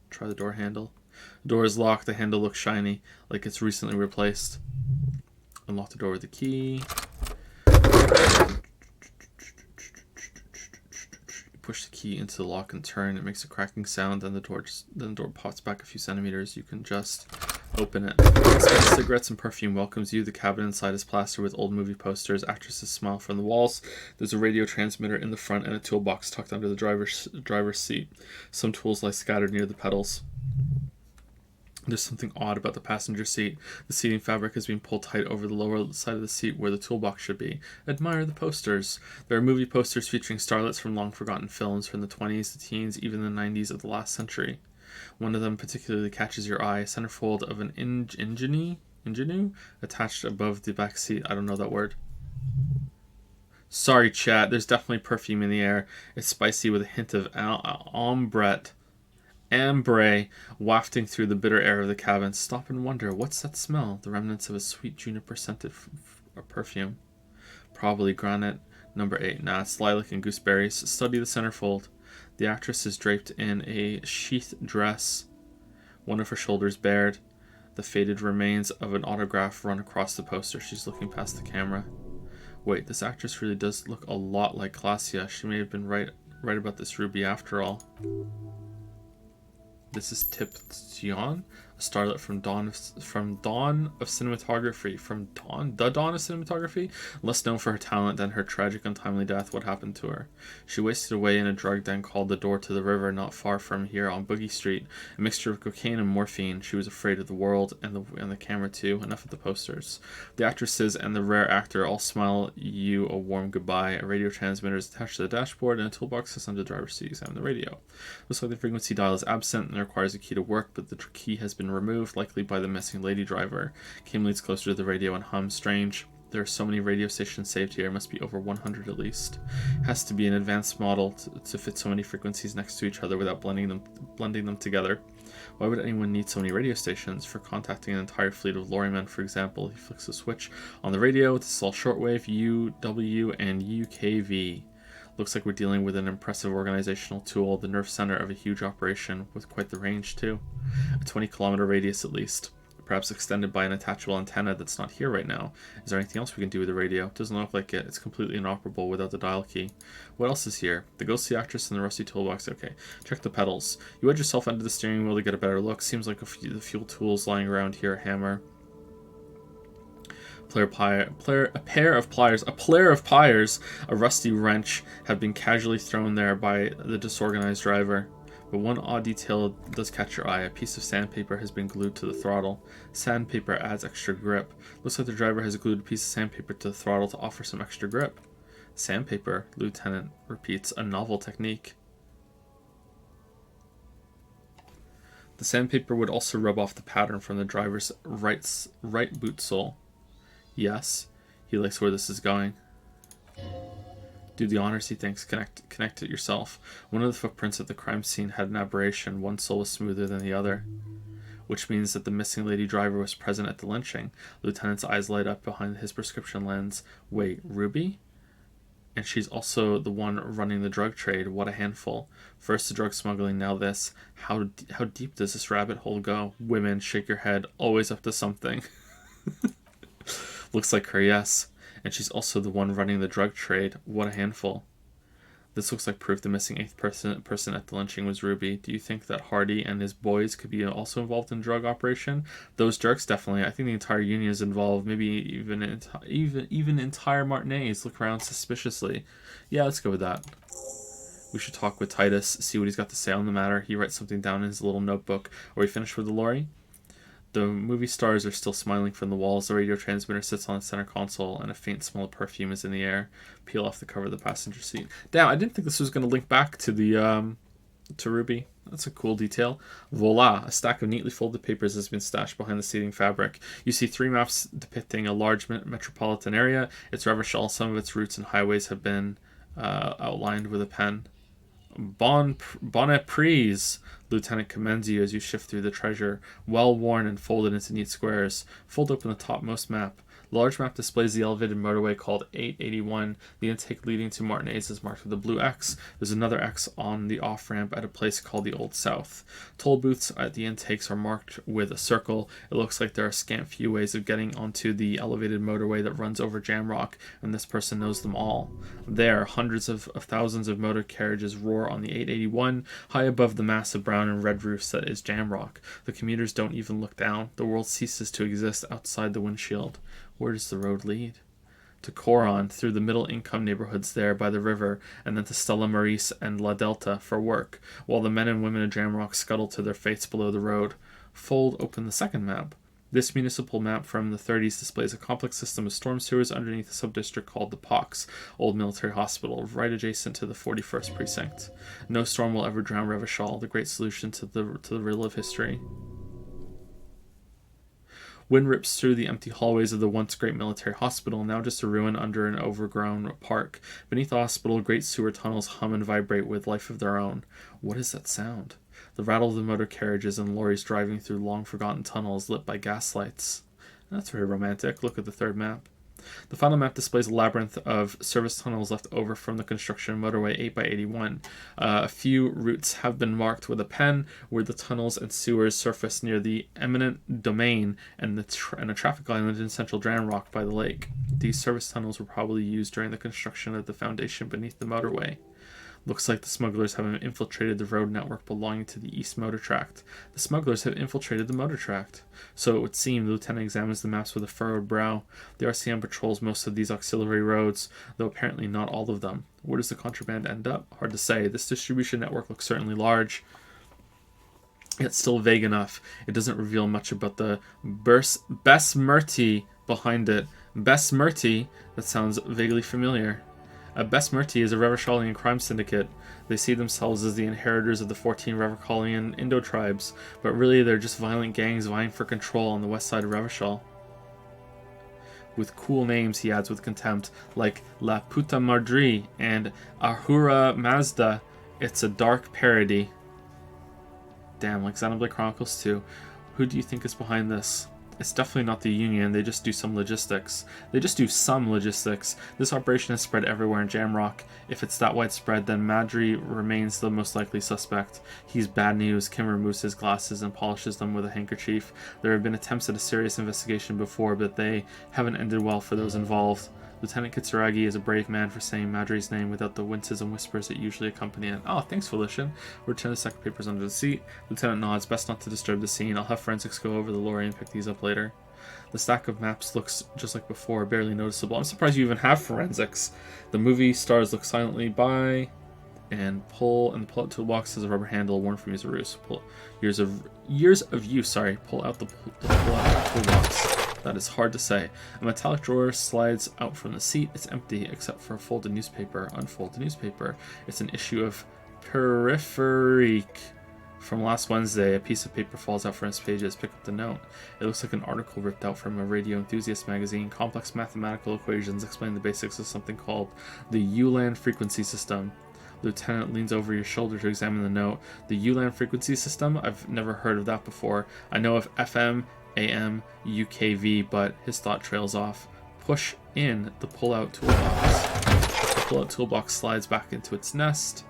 Try the door handle. The door is locked. The handle looks shiny, like it's recently replaced. Unlock the door with the key. Push the key into the lock and turn. It makes a cracking sound. Then the door pops back a few centimeters. You can just open it. Cigarettes and perfume welcomes you. The cabin inside is plastered with old movie posters. Actresses smile from the walls. There's a radio transmitter in the front and a toolbox tucked under the driver's seat. Some tools lie scattered near the pedals. There's something odd about the passenger seat. The seating fabric has been pulled tight over the lower side of the seat where the toolbox should be. Admire the posters. There are movie posters featuring starlets from long-forgotten films from the 20s, the teens, even the 90s of the last century. One of them particularly catches your eye. A centerfold of an ingenue attached above the back seat. I don't know that word. Sorry, chat. There's definitely perfume in the air. It's spicy with a hint of ambre wafting through the bitter air of the cabin. Stop and wonder, what's that smell? The remnants of a sweet juniper-scented perfume. Probably granite. Number 8. Nah, it's lilac and gooseberries. Study the centerfold. The actress is draped in a sheathed dress, one of her shoulders bared. The faded remains of an autograph run across the poster. She's looking past the camera. Wait, this actress really does look a lot like Glacia. She may have been right about this ruby after all. This is Tip Tion, a starlet from the dawn of cinematography, less known for her talent than her tragic untimely death. What happened to her? She wasted away in a drug den called The Door to the River, not far from here on Boogie Street. A mixture of cocaine and morphine. She was afraid of the world and the camera too. Enough of the posters. The actresses and the rare actor all smile you a warm goodbye. A radio transmitter is attached to the dashboard and a toolbox is under the driver's seat. Examine the radio. Looks like the frequency dial is absent and requires a key to work, but the key has been removed, likely by the missing lady driver. Kim leads closer to the radio and hums. Strange. There are so many radio stations saved here. It must be over 100 at least. It has to be an advanced model to fit so many frequencies next to each other without blending them together. Why would anyone need so many radio stations? For contacting an entire fleet of lorrymen, for example. He flicks a switch on the radio. This is all shortwave, UW, and UKV. Looks like we're dealing with an impressive organizational tool, the nerve center of a huge operation, with quite the range too. A 20-kilometer radius at least. Perhaps extended by an attachable antenna that's not here right now. Is there anything else we can do with the radio? Doesn't look like it. It's completely inoperable without the dial key. What else is here? The ghostly actress and the rusty toolbox. Okay. Check the pedals. You wedge yourself under the steering wheel to get a better look. Seems like the fuel tools lying around here. A hammer. A pair of pliers, a rusty wrench have been casually thrown there by the disorganized driver. But one odd detail does catch your eye. A piece of sandpaper has been glued to the throttle. Sandpaper adds extra grip. Looks like the driver has glued a piece of sandpaper to the throttle to offer some extra grip. Sandpaper, Lieutenant repeats, a novel technique. The sandpaper would also rub off the pattern from the driver's right boot sole. Yes, he likes where this is going. Do the honors, he thinks. Connect it yourself. One of the footprints at the crime scene had an aberration. One sole was smoother than the other, which means that the missing lady driver was present at the lynching. Lieutenant's eyes light up behind his prescription lens. Wait, Ruby? And she's also the one running the drug trade. What a handful. First the drug smuggling, now this. How deep does this rabbit hole go? Women, shake your head. Always up to something. Looks like her, yes. And she's also the one running the drug trade. What a handful. This looks like proof the missing eighth person at the lynching was Ruby. Do you think that Hardy and his boys could be also involved in drug operation? Those jerks, definitely. I think the entire union is involved. Maybe even entire Martinez look around suspiciously. Yeah, let's go with that. We should talk with Titus, see what he's got to say on the matter. He writes something down in his little notebook. Are we finished with the lorry? The movie stars are still smiling from the walls. The radio transmitter sits on the center console, and a faint smell of perfume is in the air. Peel off the cover of the passenger seat. Damn, I didn't think this was going to link back to the to Ruby. That's a cool detail. Voila! A stack of neatly folded papers has been stashed behind the seating fabric. You see 3 maps depicting a large metropolitan area. Its Revachol, some of its routes and highways have been outlined with a pen. Bon appris, Lieutenant commends you as you shift through the treasure, well worn and folded into neat squares. Fold open the topmost map. The large map displays the elevated motorway called 881. The intake leading to Martinez is marked with a blue X. There's another X on the off-ramp at a place called the Old South. Toll booths at the intakes are marked with a circle. It looks like there are scant few ways of getting onto the elevated motorway that runs over Jamrock, and this person knows them all. There, hundreds of thousands of motor carriages roar on the 881, high above the massive brown and red roofs that is Jamrock. The commuters don't even look down. The world ceases to exist outside the windshield. Where does the road lead? To Coron, through the middle-income neighborhoods there by the river, and then to Stella Maris and La Delta for work, while the men and women of Jamrock scuttle to their fates below the road. Fold open the second map. This municipal map from the 30s displays a complex system of storm sewers underneath a sub-district called the POX, Old Military Hospital, right adjacent to the 41st Precinct. No storm will ever drown Revachol, the great solution to the riddle of history. Wind rips through the empty hallways of the once great military hospital, now just a ruin under an overgrown park. Beneath the hospital, great sewer tunnels hum and vibrate with life of their own. What is that sound? The rattle of the motor carriages and lorries driving through long-forgotten tunnels lit by gas lights. That's very romantic. Look at the third map. The final map displays a labyrinth of service tunnels left over from the construction of motorway 8x81. A few routes have been marked with a pen where the tunnels and sewers surface near the eminent domain and a traffic island in central Jamrock by the lake. These service tunnels were probably used during the construction of the foundation beneath the motorway. Looks like the smugglers have infiltrated the road network belonging to the East Motor Tract. The smugglers have infiltrated the motor tract. So it would seem. The lieutenant examines the maps with a furrowed brow. The RCM patrols most of these auxiliary roads, though apparently not all of them. Where does the contraband end up? Hard to say. This distribution network looks certainly large, yet still vague enough. It doesn't reveal much about the Besmerti behind it. Besmerti? That sounds vaguely familiar. Besmerti is a Revacholian crime syndicate. They see themselves as the inheritors of the 14 Revacholian Indo-tribes, but really they're just violent gangs vying for control on the west side of Revachol. With cool names, he adds with contempt, like La Puta Madri and Ahura Mazda. It's a dark parody. damn, like Xenoblade Chronicles 2. Who do you think is behind this? It's definitely not the Union, they just do some logistics. This operation has spread everywhere in Jamrock. If it's that widespread, then Madry remains the most likely suspect. He's bad news. Kim removes his glasses and polishes them with a handkerchief. There have been attempts at a serious investigation before, but they haven't ended well for those involved. Lieutenant Kitsuragi is a brave man for saying Madry's name without the winces and whispers that usually accompany it. Oh, thanks, Felician. Return the second papers under the seat. Lieutenant nods. Best not to disturb the scene. I'll have forensics go over the lorry and pick these up later. The stack of maps looks just like before, barely noticeable. I'm surprised you even have forensics. The movie stars look silently by and pull, and the pull-out toolbox has a rubber handle worn from years of use. Years of use. Sorry, pull out the pull-out toolbox. That is hard to say. A metallic drawer slides out from the seat. It's empty except for a folded newspaper. Unfold the newspaper. It's an issue of Peripherique from last Wednesday. A piece of paper falls out from its pages. Pick up the note. It looks like an article ripped out from a radio enthusiast magazine. Complex mathematical equations explain the basics of something called the ULAN frequency system. Lieutenant leans over your shoulder to examine the note. The ULAN frequency system? I've never heard of that before. I know of FM, AM, UKV, but his thought trails off. Push in the pull-out toolbox. The pull-out toolbox slides back into its nest.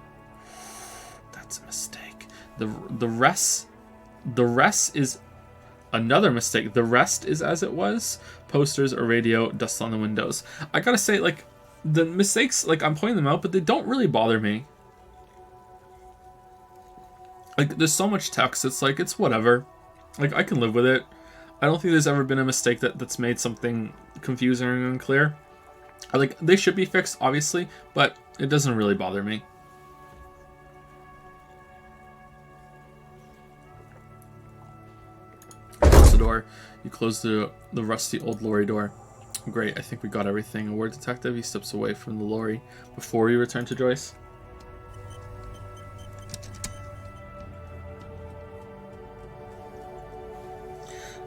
That's a mistake. The rest is another mistake. The rest is as it was. Posters or radio, dust on the windows. I gotta say, like, the mistakes, like, I'm pointing them out, but they don't really bother me. Like, there's so much text, it's like, it's whatever. Like, I can live with it. I don't think there's ever been a mistake that's made something confusing or unclear. Like, they should be fixed, obviously, but it doesn't really bother me. Close the door. You close the rusty old lorry door. Great, I think we got everything. A word detective, he steps away from the lorry before you return to Joyce.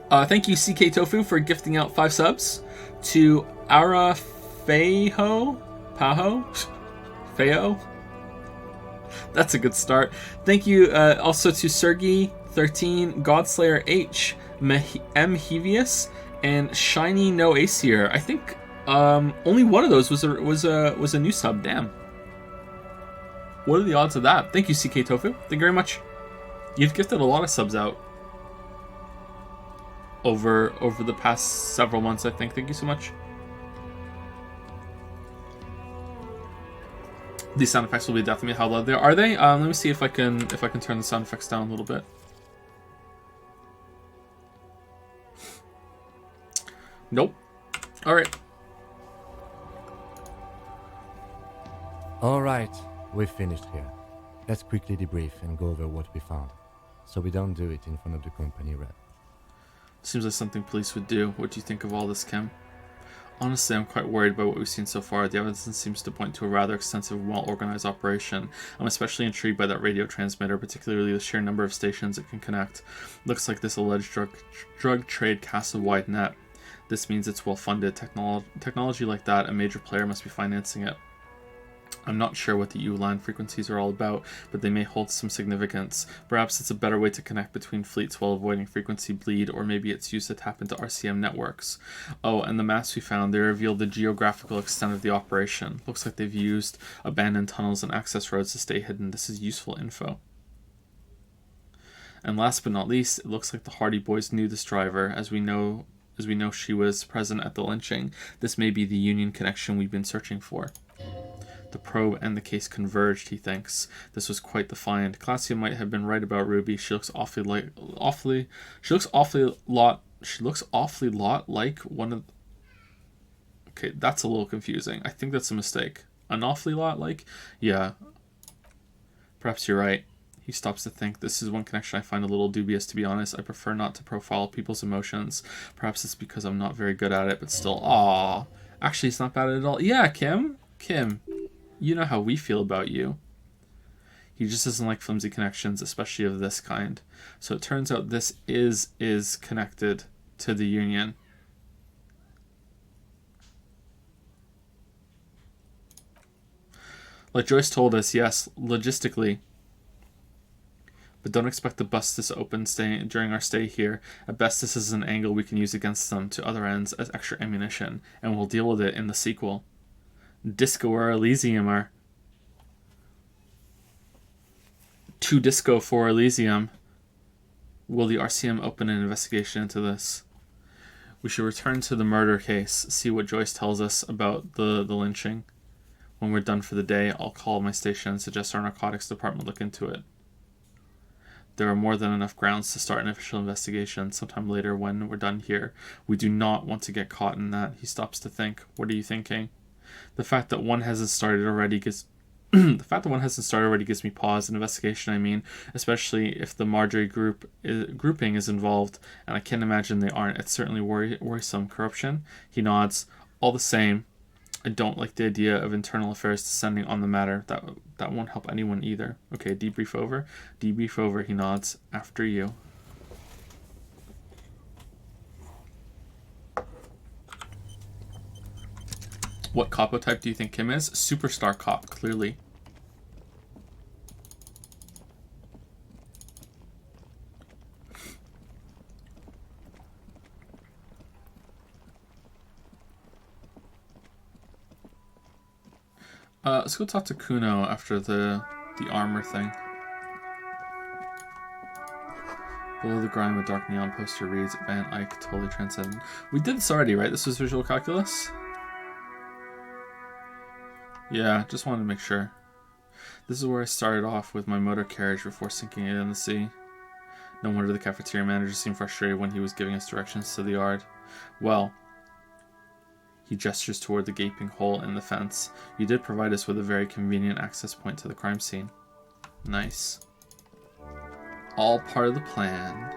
Thank you, CK Tofu, for gifting out 5 subs. To Ara Feo? That's a good start. Thank you also to Sergi13, Godslayer H, M. Hevius, and Shiny No Aesir. I think only one of those was a new sub. Damn. What are the odds of that? Thank you, CK Tofu. Thank you very much. You've gifted a lot of subs out over the past several months, I think. Thank you so much. These sound effects will be definitely how loud they are. Are they? Let me see if I can turn the sound effects down a little bit. Nope. All right. All right, we've finished here. Let's quickly debrief and go over what we found, so we don't do it in front of the company rep. Seems like something police would do. What do you think of all this, Kim? Honestly, I'm quite worried by what we've seen so far. The evidence seems to point to a rather extensive and well-organized operation. I'm especially intrigued by that radio transmitter, particularly the sheer number of stations it can connect. Looks like this alleged drug trade casts a wide net. This means it's well-funded. Technology like that, a major player must be financing it. I'm not sure what the ULAN frequencies are all about, but they may hold some significance. Perhaps it's a better way to connect between fleets while avoiding frequency bleed, or maybe it's used to tap into RCM networks. Oh, and the maps we found, they reveal the geographical extent of the operation. Looks like they've used abandoned tunnels and access roads to stay hidden. This is useful info. And last but not least, it looks like the Hardy Boys knew this driver, as we know she was present at the lynching. This may be the Union connection we've been searching for. The probe and the case converged, he thinks. This was quite the find. Classia might have been right about Ruby. She looks awfully lot like one of... Okay, that's a little confusing. I think that's a mistake. An awfully lot like? Yeah. Perhaps you're right. He stops to think. This is one connection I find a little dubious, to be honest. I prefer not to profile people's emotions. Perhaps it's because I'm not very good at it, but still. Aww. Actually, it's not bad at all. Yeah, Kim. You know how we feel about you. He just doesn't like flimsy connections, especially of this kind. So it turns out this is connected to the Union. Like Joyce told us, yes, logistically. But don't expect to bust this open during our stay here. At best, this is an angle we can use against them to other ends as extra ammunition, and we'll deal with it in the sequel. Disco or Elysium are... To disco for Elysium. Will the RCM open an investigation into this? We should return to the murder case, see what Joyce tells us about the lynching. When we're done for the day, I'll call my station and suggest our narcotics department look into it. There are more than enough grounds to start an official investigation sometime later when we're done here. We do not want to get caught in that. He stops to think. What are you thinking? The fact that one hasn't started already gives me pause. An investigation, I mean, especially if the Marjorie grouping is involved, and I can't imagine they aren't. It's certainly worrisome. Corruption? He nods. All the same, I don't like the idea of internal affairs descending on the matter. That won't help anyone either. Okay, debrief over. Debrief over, he nods. After you. What capo type do you think Kim is? Superstar cop, clearly. Let's go talk to Kuno after the armor thing. Below the grime, a dark neon poster reads, Van Eyck, totally transcendent. We did this already, right? This was visual calculus? Yeah, just wanted to make sure. This is where I started off with my motor carriage before sinking it in the sea. No wonder the cafeteria manager seemed frustrated when he was giving us directions to the yard. Well, he gestures toward the gaping hole in the fence. You did provide us with a very convenient access point to the crime scene. Nice. All part of the plan.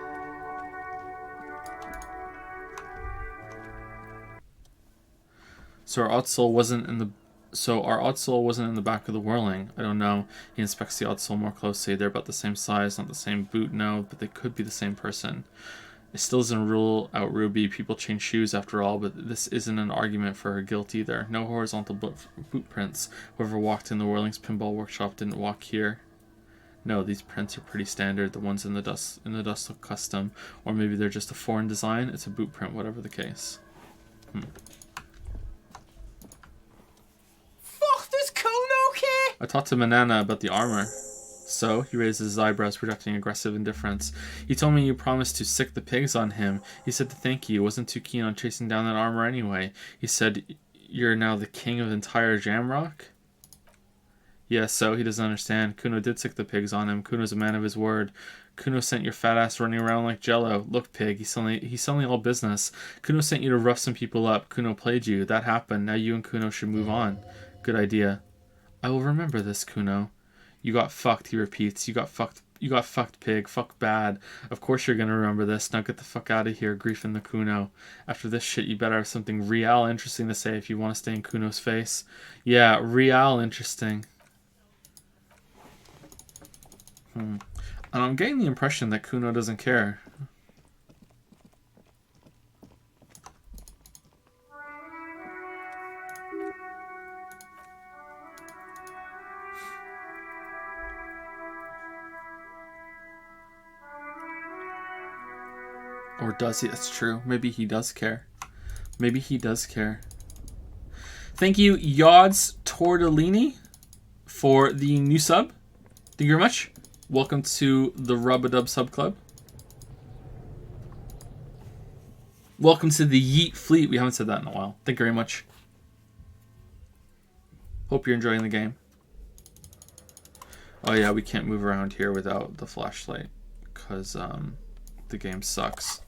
So our odd soul wasn't in the back of the whirling. I don't know. He inspects the odd soul more closely. They're about the same size, not the same boot, no, but they could be the same person. It still doesn't rule out Ruby. People change shoes after all, but this isn't an argument for her guilt either. No horizontal boot prints. Whoever walked in the Whirling's pinball workshop didn't walk here. No, these prints are pretty standard. The ones in the dust look custom, or maybe they're just a foreign design. It's a boot print, whatever the case. Fuck, does Kuno care? I talked to Manana about the armor. So, he raises his eyebrows, projecting aggressive indifference. He told me you promised to sick the pigs on him. He said to thank you. Wasn't too keen on chasing down that armor anyway. He said you're now the king of the entire Jamrock? Yeah, so he doesn't understand. Kuno did sick the pigs on him. Kuno's a man of his word. Kuno sent your fat ass running around like Jello. Look, pig, he's selling all business. Kuno sent you to rough some people up. Kuno played you. That happened. Now you and Kuno should move on. Good idea. I will remember this, Kuno. You got fucked, he repeats. You got fucked, pig. Fuck bad. Of course you're gonna remember this. Now get the fuck out of here, griefing the Kuno. After this shit, you better have something real interesting to say if you want to stay in Kuno's face. Yeah, real interesting. And I'm getting the impression that Kuno doesn't care. Or does he? That's true. Maybe he does care. Maybe he does care. Thank you, Yods Tortellini, for the new sub. Thank you very much. Welcome to the Rub-a-Dub Sub Club. Welcome to the Yeet Fleet. We haven't said that in a while. Thank you very much. Hope you're enjoying the game. Oh yeah, we can't move around here without the flashlight because the game sucks.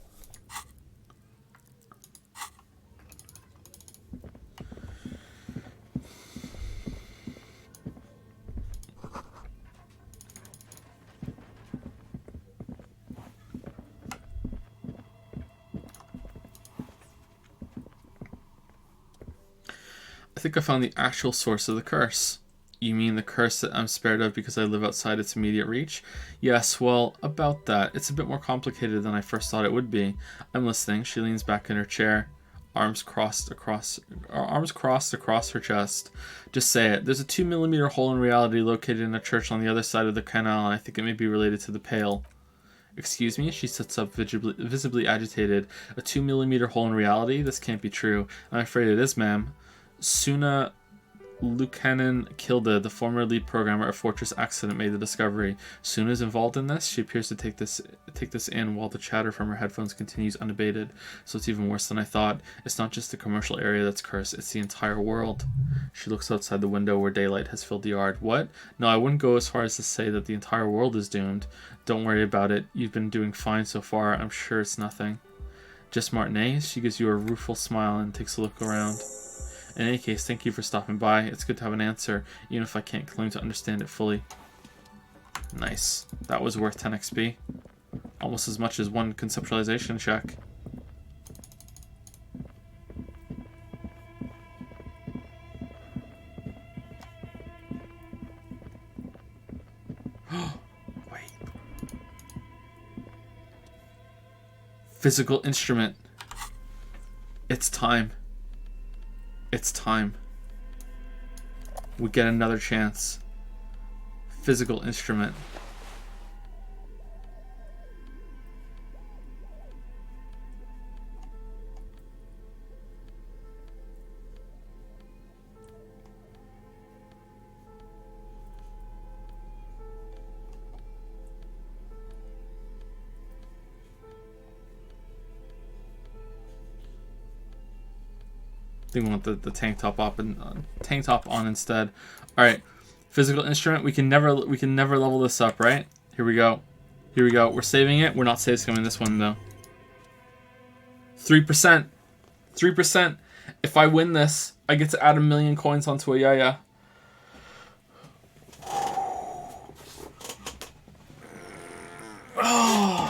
I think I found the actual source of the curse. You mean the curse that I'm spared of because I live outside its immediate reach? Yes, well, about that. It's a bit more complicated than I first thought it would be. I'm listening. She leans back in her chair. arms crossed across her chest. Just say it. There's a 2mm hole in reality located in a church on the other side of the canal, and I think it may be related to the Pale. Excuse me? She sits up, visibly agitated. A 2mm hole in reality? This can't be true. I'm afraid it is, ma'am. Suna Lukanen Kilda, the former lead programmer of Fortress Accident, made the discovery. Suna's involved in this. She appears to take this in while the chatter from her headphones continues unabated. So it's even worse than I thought. It's not just the commercial area that's cursed, it's the entire world. She looks outside the window where daylight has filled the yard. What? No, I wouldn't go as far as to say that the entire world is doomed. Don't worry about it. You've been doing fine so far. I'm sure it's nothing. Just Martinez? She gives you a rueful smile and takes a look around. In any case, thank you for stopping by. It's good to have an answer, even if I can't claim to understand it fully. Nice. That was worth 10 XP. Almost as much as one conceptualization check. Wait. Physical instrument. It's time. It's time. We get another chance. Physical instrument. I think we want the tank top up and tank top on instead. All right, physical instrument. We can never level this up, right? Here we go. Here we go. We're saving it. We're not save scumming this one though. 3%. 3%. If I win this, I get to add 1,000,000 coins onto a yaya. Oh.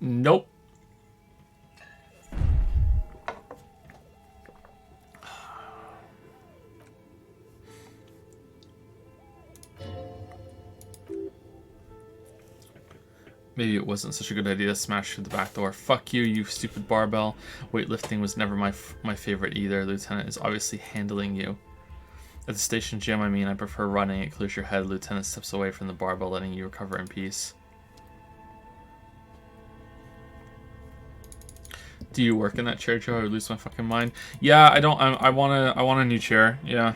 Nope. Maybe it wasn't such a good idea to smash through the back door. Fuck you, you stupid barbell. Weightlifting was never my favorite either. Lieutenant is obviously handling you. At the station gym, I mean, I prefer running. It clears your head. Lieutenant steps away from the barbell, letting you recover in peace. Do you work in that chair, Joe? I lose my fucking mind. Yeah, I don't. I want a new chair. Yeah.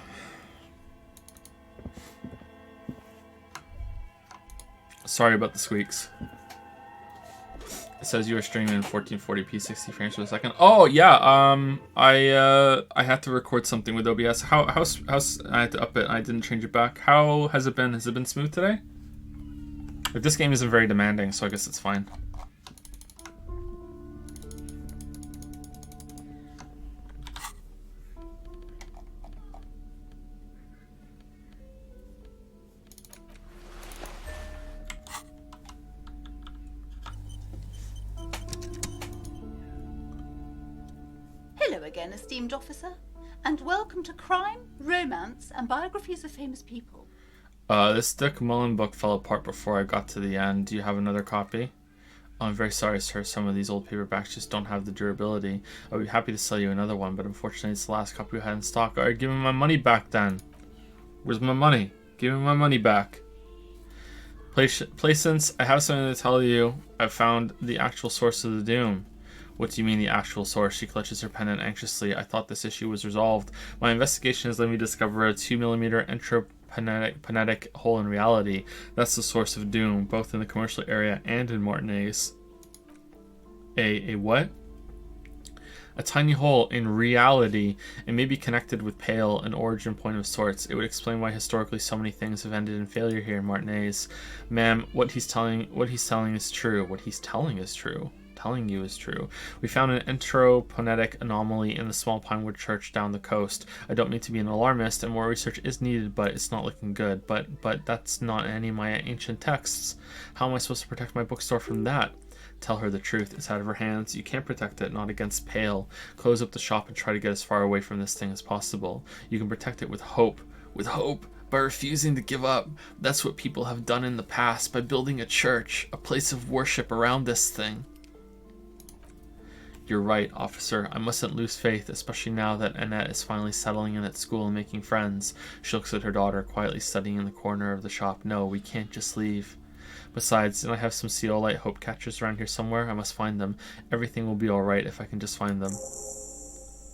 Sorry about the squeaks. It says you are streaming in 1440p 60 frames per second. Oh yeah. I had to record something with OBS. How I had to up it. I didn't change it back. How has it been? Has it been smooth today? Like, this game isn't very demanding, so I guess it's fine. Esteemed officer, and welcome to Crime, Romance, and Biographies of Famous People. This Dick Mullen book fell apart before I got to the end. Do you have another copy? I'm very sorry, sir. Some of these old paperbacks just don't have the durability. I'd be happy to sell you another one, but unfortunately it's the last copy we had in stock. Alright, give me my money back then. Where's my money? Give me my money back. Placence, I have something to tell you. I've found the actual source of the doom. What do you mean the actual source? She clutches her pendant anxiously. I thought this issue was resolved. My investigation has led me to discover a 2mm entropinetic hole in reality. That's the source of doom, both in the commercial area and in Martinez. A what? A tiny hole in reality. It may be connected with Pale, an origin point of sorts. It would explain why historically so many things have ended in failure here in Martinez. Ma'am, what he's telling is true. What he's telling is true. Telling you is true. We found an entropinetic anomaly in the small Pinewood church down the coast. I don't mean to be an alarmist, and more research is needed, but it's not looking good. But that's not any of my ancient texts. How am I supposed to protect my bookstore from that? Tell her the truth. It's out of her hands. You can't protect it, not against Pale. Close up the shop and try to get as far away from this thing as possible. You can protect it with hope. With hope. By refusing to give up. That's what people have done in the past, by building a church, a place of worship around this thing. You're right, officer. I mustn't lose faith, especially now that Annette is finally settling in at school and making friends. She looks at her daughter, quietly studying in the corner of the shop. No, we can't just leave. Besides, don't I have some ceolite hope catchers around here somewhere? I must find them. Everything will be alright if I can just find them.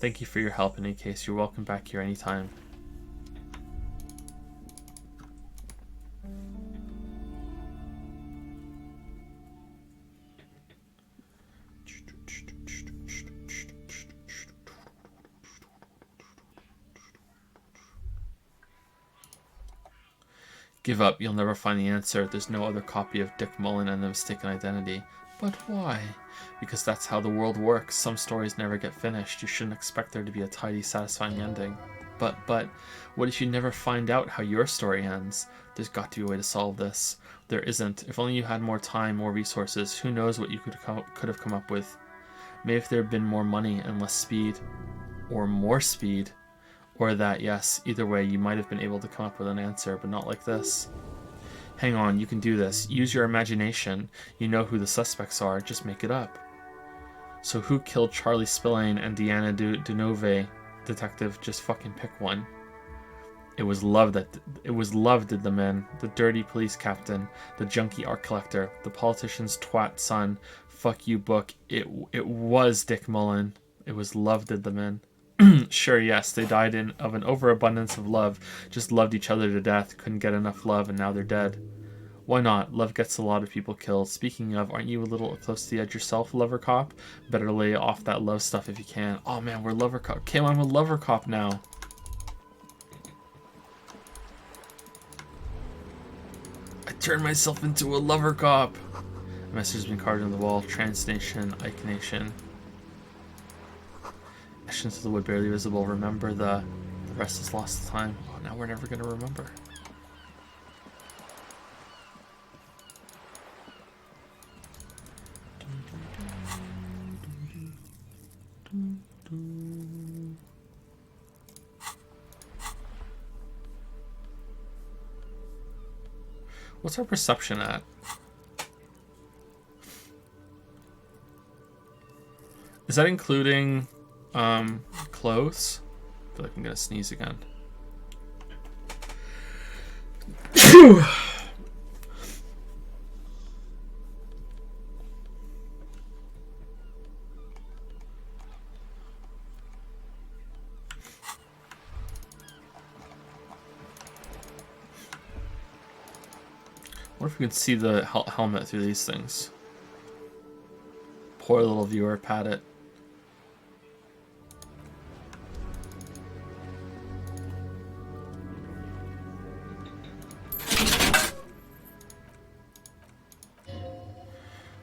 Thank you for your help in any case. You're welcome back here anytime. Give up, you'll never find the answer. There's no other copy of Dick Mullen and the mistaken identity. But why? Because that's how the world works. Some stories never get finished. You shouldn't expect there to be a tidy, satisfying ending. But, what if you never find out how your story ends? There's got to be a way to solve this. There isn't. If only you had more time, more resources, who knows what you could have come up with. Maybe if there had been more money and less speed. Or more speed. Or that, yes, either way, you might have been able to come up with an answer, but not like this. Hang on, you can do this. Use your imagination. You know who the suspects are, just make it up. So who killed Charlie Spillane and Deanna Dunove? Detective, just fucking pick one. It was love, did the men. The dirty police captain, the junkie art collector, the politician's twat son. Fuck you, book. It was Dick Mullen. It was love, did the men. Sure, yes, they died of an overabundance of love. Just loved each other to death, couldn't get enough love, and now they're dead. Why not? Love gets a lot of people killed. Speaking of, aren't you a little close to the edge yourself, lover cop? Better lay off that love stuff if you can. Oh man, we're lover cop. Okay, I'm a lover cop now. I turned myself into a lover cop. A message has been carved on the wall. Trans Nation, Ike Nation. Actions of the wood barely visible. Remember the rest is lost to time. Oh, now we're never gonna remember. What's our perception at? Is that including clothes? I feel like I'm gonna sneeze again. What if we could see the helmet through these things? Poor little viewer, pat it.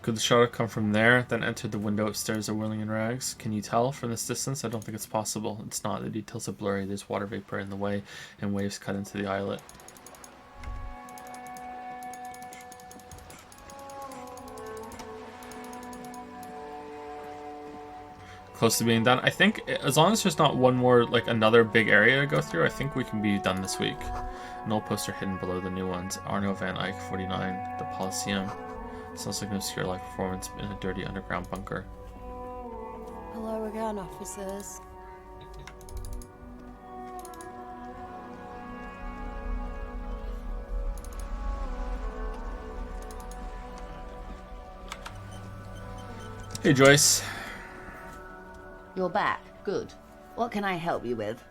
Could the shot have come from there, then entered the window upstairs of Whirling in Rags? Can you tell from this distance? I don't think it's possible. It's not. The details are blurry. There's water vapor in the way, and waves cut into the eyelet. Close to being done. I think as long as there's not one more, like another big area to go through, I think we can be done this week. An old poster hidden below the new ones. Arno van Eyck, 49, the Coliseum. Sounds like an obscure live performance in a dirty underground bunker. Hello again, officers. Hey, Joyce. You're back. Good. What can I help you with?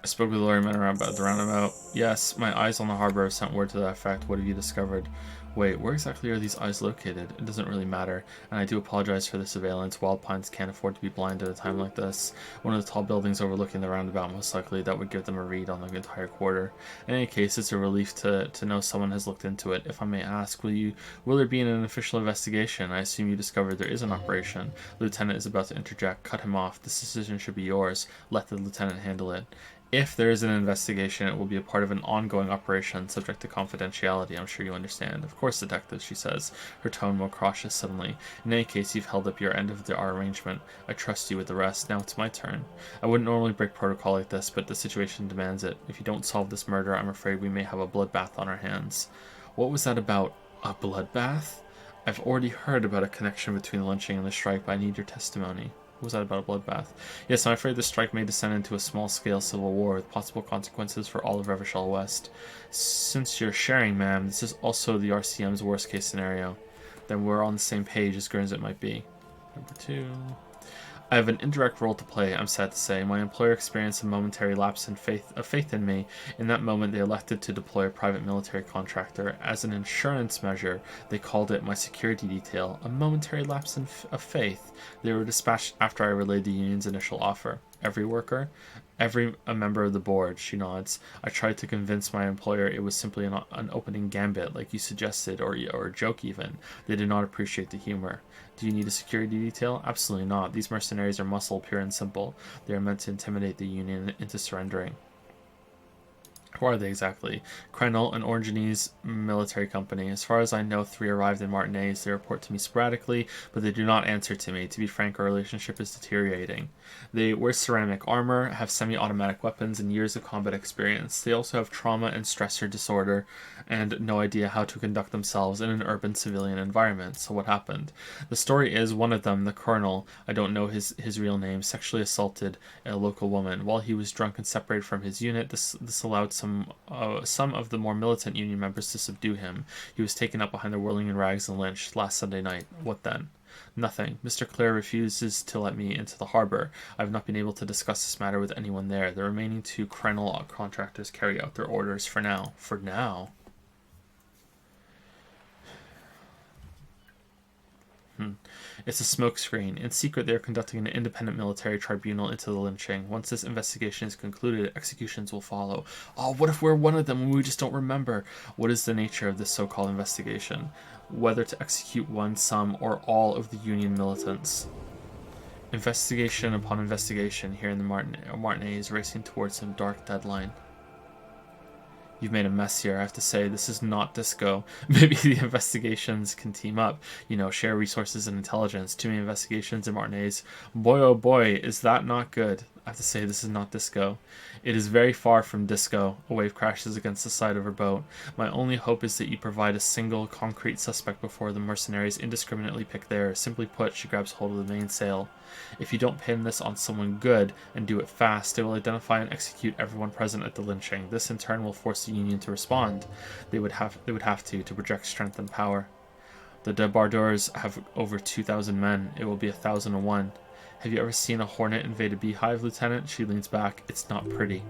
I spoke with the lorryman around about the roundabout. Yes, my eyes on the harbor have sent word to that effect. What have you discovered? Wait, where exactly are these eyes located? It doesn't really matter, and I do apologize for the surveillance. Wild Pines can't afford to be blind at a time like this. One of the tall buildings overlooking the roundabout, most likely, that would give them a read on the entire quarter. In any case, it's a relief to know someone has looked into it. If I may ask, will there be an official investigation? I assume you discovered there is an operation. The lieutenant is about to interject. Cut him off. This decision should be yours. Let the lieutenant handle it. If there is an investigation, it will be a part of an ongoing operation subject to confidentiality. I'm sure you understand. Of course, detective, she says, her tone more cautious suddenly. In any case, you've held up your end of our arrangement. I trust you with the rest. Now it's my turn. I wouldn't normally break protocol like this, but the situation demands it. If you don't solve this murder, I'm afraid we may have a bloodbath on our hands. What was that about? A bloodbath? I've already heard about a connection between the lynching and the strike, but I need your testimony. What was that about a bloodbath? Yes, I'm afraid the strike may descend into a small-scale civil war with possible consequences for all of Revachol West. Since you're sharing, ma'am, this is also the RCM's worst-case scenario. Then we're on the same page, as grim as it might be. Number 2. I have an indirect role to play, I'm sad to say. My employer experienced a momentary lapse in faith in me. In that moment, they elected to deploy a private military contractor. As an insurance measure, they called it my security detail. A momentary lapse of faith. They were dispatched after I relayed the union's initial offer. Every worker? A member of the board, she nods. I tried to convince my employer it was simply an opening gambit, like you suggested, or a joke even. They did not appreciate the humor. Do you need a security detail? Absolutely not. These mercenaries are muscle, pure and simple. They are meant to intimidate the Union into surrendering. Who are they exactly? Krenel, an Orangenese military company. As far as I know, 3 arrived in Martinez. They report to me sporadically, but they do not answer to me. To be frank, our relationship is deteriorating. They wear ceramic armor, have semi-automatic weapons, and years of combat experience. They also have trauma and stressor disorder, and no idea how to conduct themselves in an urban civilian environment. So what happened? The story is one of them, the colonel, I don't know his real name, sexually assaulted a local woman. While he was drunk and separated from his unit, this allowed some of the more militant union members to subdue him. He was taken up behind the whirling in rags and lynched last Sunday night. What then? Nothing. Mr. Clare refuses to let me into the harbor. I have not been able to discuss this matter with anyone there. The remaining 2 Krenel contractors carry out their orders for now. For now? It's a smokescreen. In secret, they are conducting an independent military tribunal into the lynching. Once this investigation is concluded, executions will follow. Oh, what if we're one of them and we just don't remember? What is the nature of this so-called investigation? Whether to execute one, some, or all of the Union militants. Investigation upon investigation here in the Martinet is racing towards some dark deadline. You've made a mess here, I have to say. This is not disco. Maybe the investigations can team up, share resources and intelligence. Too many investigations in Martinez. Boy, oh boy, is that not good. I have to say, this is not disco. It is very far from disco. A wave crashes against the side of her boat. My only hope is that you provide a single concrete suspect before the mercenaries indiscriminately pick theirs. Simply put, she grabs hold of the mainsail. If you don't pin this on someone good and do it fast, they will identify and execute everyone present at the lynching. This in turn will force the Union to respond. They would have to project strength and power. The debardeurs have over 2,000 men. It will be 1,001. Have you ever seen a hornet invade a beehive, Lieutenant? She leans back. It's not pretty.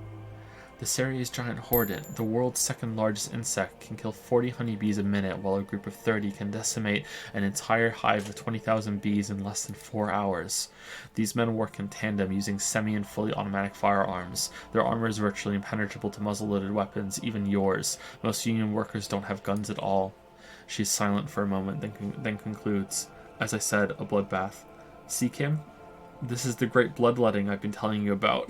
The Ceres giant hornet, the world's second largest insect, can kill 40 honeybees a minute, while a group of 30 can decimate an entire hive of 20,000 bees in less than 4 hours. These men work in tandem, using semi and fully automatic firearms. Their armor is virtually impenetrable to muzzle-loaded weapons, even yours. Most Union workers don't have guns at all. She's silent for a moment, then concludes. As I said, a bloodbath. See, Kim? This is the great bloodletting I've been telling you about.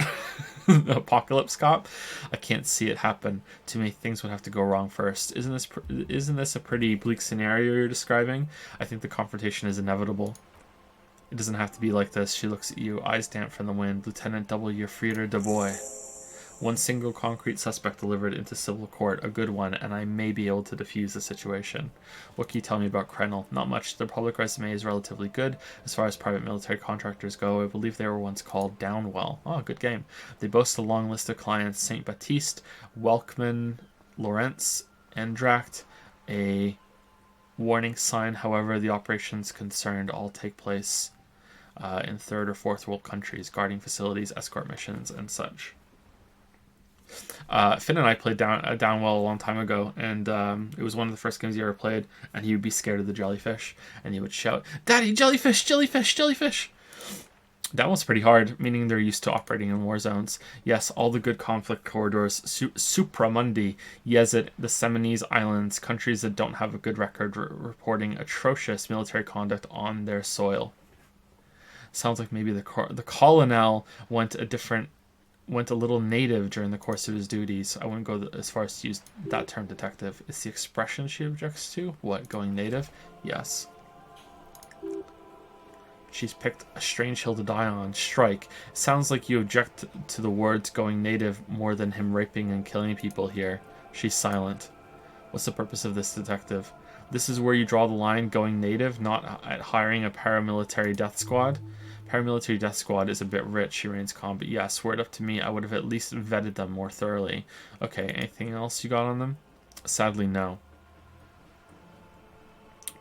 Apocalypse Cop? I can't see it happen. Too many things would have to go wrong first. Isn't this a pretty bleak scenario you're describing? I think the confrontation is inevitable. It doesn't have to be like this. She looks at you, eyes damp from the wind. Lieutenant W. Frieder de Boy. One single concrete suspect delivered into civil court, a good one, and I may be able to defuse the situation. What can you tell me about Krenel? Not much. Their public resume is relatively good. As far as private military contractors go, I believe they were once called Downwell. Oh, good game. They boast a long list of clients: St. Baptiste, Welkman, Lawrence, Endracht. A warning sign, however, the operations concerned all take place in third or fourth world countries, guarding facilities, escort missions, and such. Finn and I played Downwell a long time ago, and it was one of the first games he ever played, and he would be scared of the jellyfish, and he would shout, "Daddy, jellyfish, jellyfish, jellyfish!" Downwell's pretty hard, meaning they're used to operating in war zones. Yes, all the good conflict corridors, Supramundi, Yezid, the Seminoles Islands, countries that don't have a good record reporting atrocious military conduct on their soil. Sounds like maybe the colonel went a different went a little native during the course of his duties. I wouldn't go as far as to use that term, detective. It's the expression she objects to. What, going native? Yes. She's picked a strange hill to die on. Strike. Sounds like you object to the words going native more than him raping and killing people here. She's silent. What's the purpose of this, detective? This is where you draw the line, going native, not at hiring a paramilitary death squad. Paramilitary death squad is a bit rich, she remains calm, but yes, were it up to me, I would have at least vetted them more thoroughly. Okay, anything else you got on them? Sadly, no.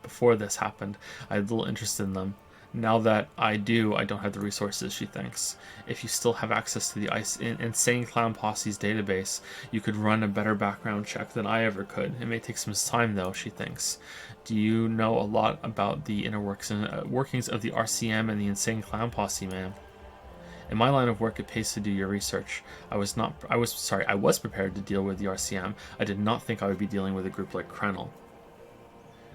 Before this happened, I had little interest in them. Now that I do, I don't have the resources, she thinks. If you still have access to the insane clown posse's database, you could run a better background check than I ever could. It may take some time, though, she thinks. Do you know a lot about the inner workings of the RCM and the insane clown posse, ma'am? In my line of work, it pays to do your research. I was prepared to deal with the RCM. I did not think I would be dealing with a group like Krenel.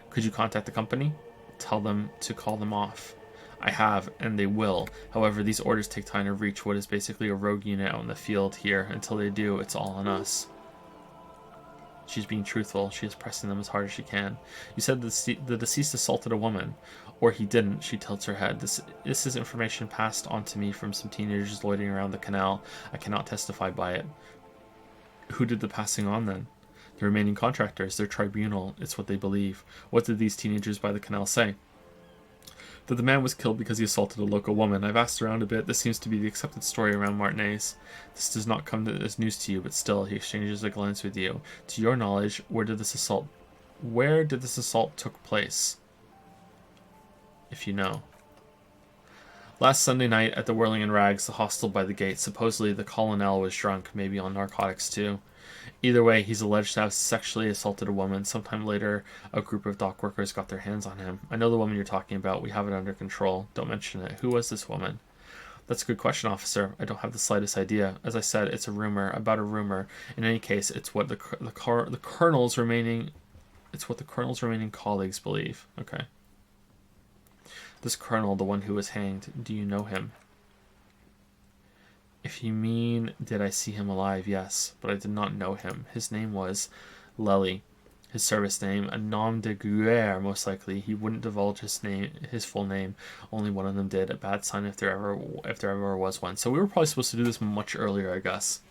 Could you contact the company? Tell them to call them off. I have, and they will. However, these orders take time to reach what is basically a rogue unit out in the field here. Until they do, it's all on us. She's being truthful. She is pressing them as hard as she can. You said the deceased assaulted a woman. Or he didn't, she tilts her head. This is information passed on to me from some teenagers loitering around the canal. I cannot testify by it. Who did the passing on, then? The remaining contractors, their tribunal. It's what they believe. What did these teenagers by the canal say? That the man was killed because he assaulted a local woman. I've asked around a bit. This seems to be the accepted story around Martinez. This does not come as news to you, but still, he exchanges a glance with you. To your knowledge, where did this assault took place? If you know. Last Sunday night at the Whirling in Rags, the hostel by the gate. Supposedly the colonel was drunk, maybe on narcotics too. Either way, he's alleged to have sexually assaulted a woman. Sometime later, a group of dock workers got their hands on him. I know the woman you're talking about. We have it under control. Don't mention it. Who was this woman? That's a good question, officer. I don't have the slightest idea. As I said, it's a rumor about a rumor. In any case, it's what the colonel's remaining colleagues believe. Okay. This colonel, the one who was hanged, do you know him? If you mean, did I see him alive? Yes, but I did not know him. His name was Lely. His service name, a nom de guerre, most likely. He wouldn't divulge his full name. Only one of them did. A bad sign if there ever was one. So we were probably supposed to do this much earlier, I guess.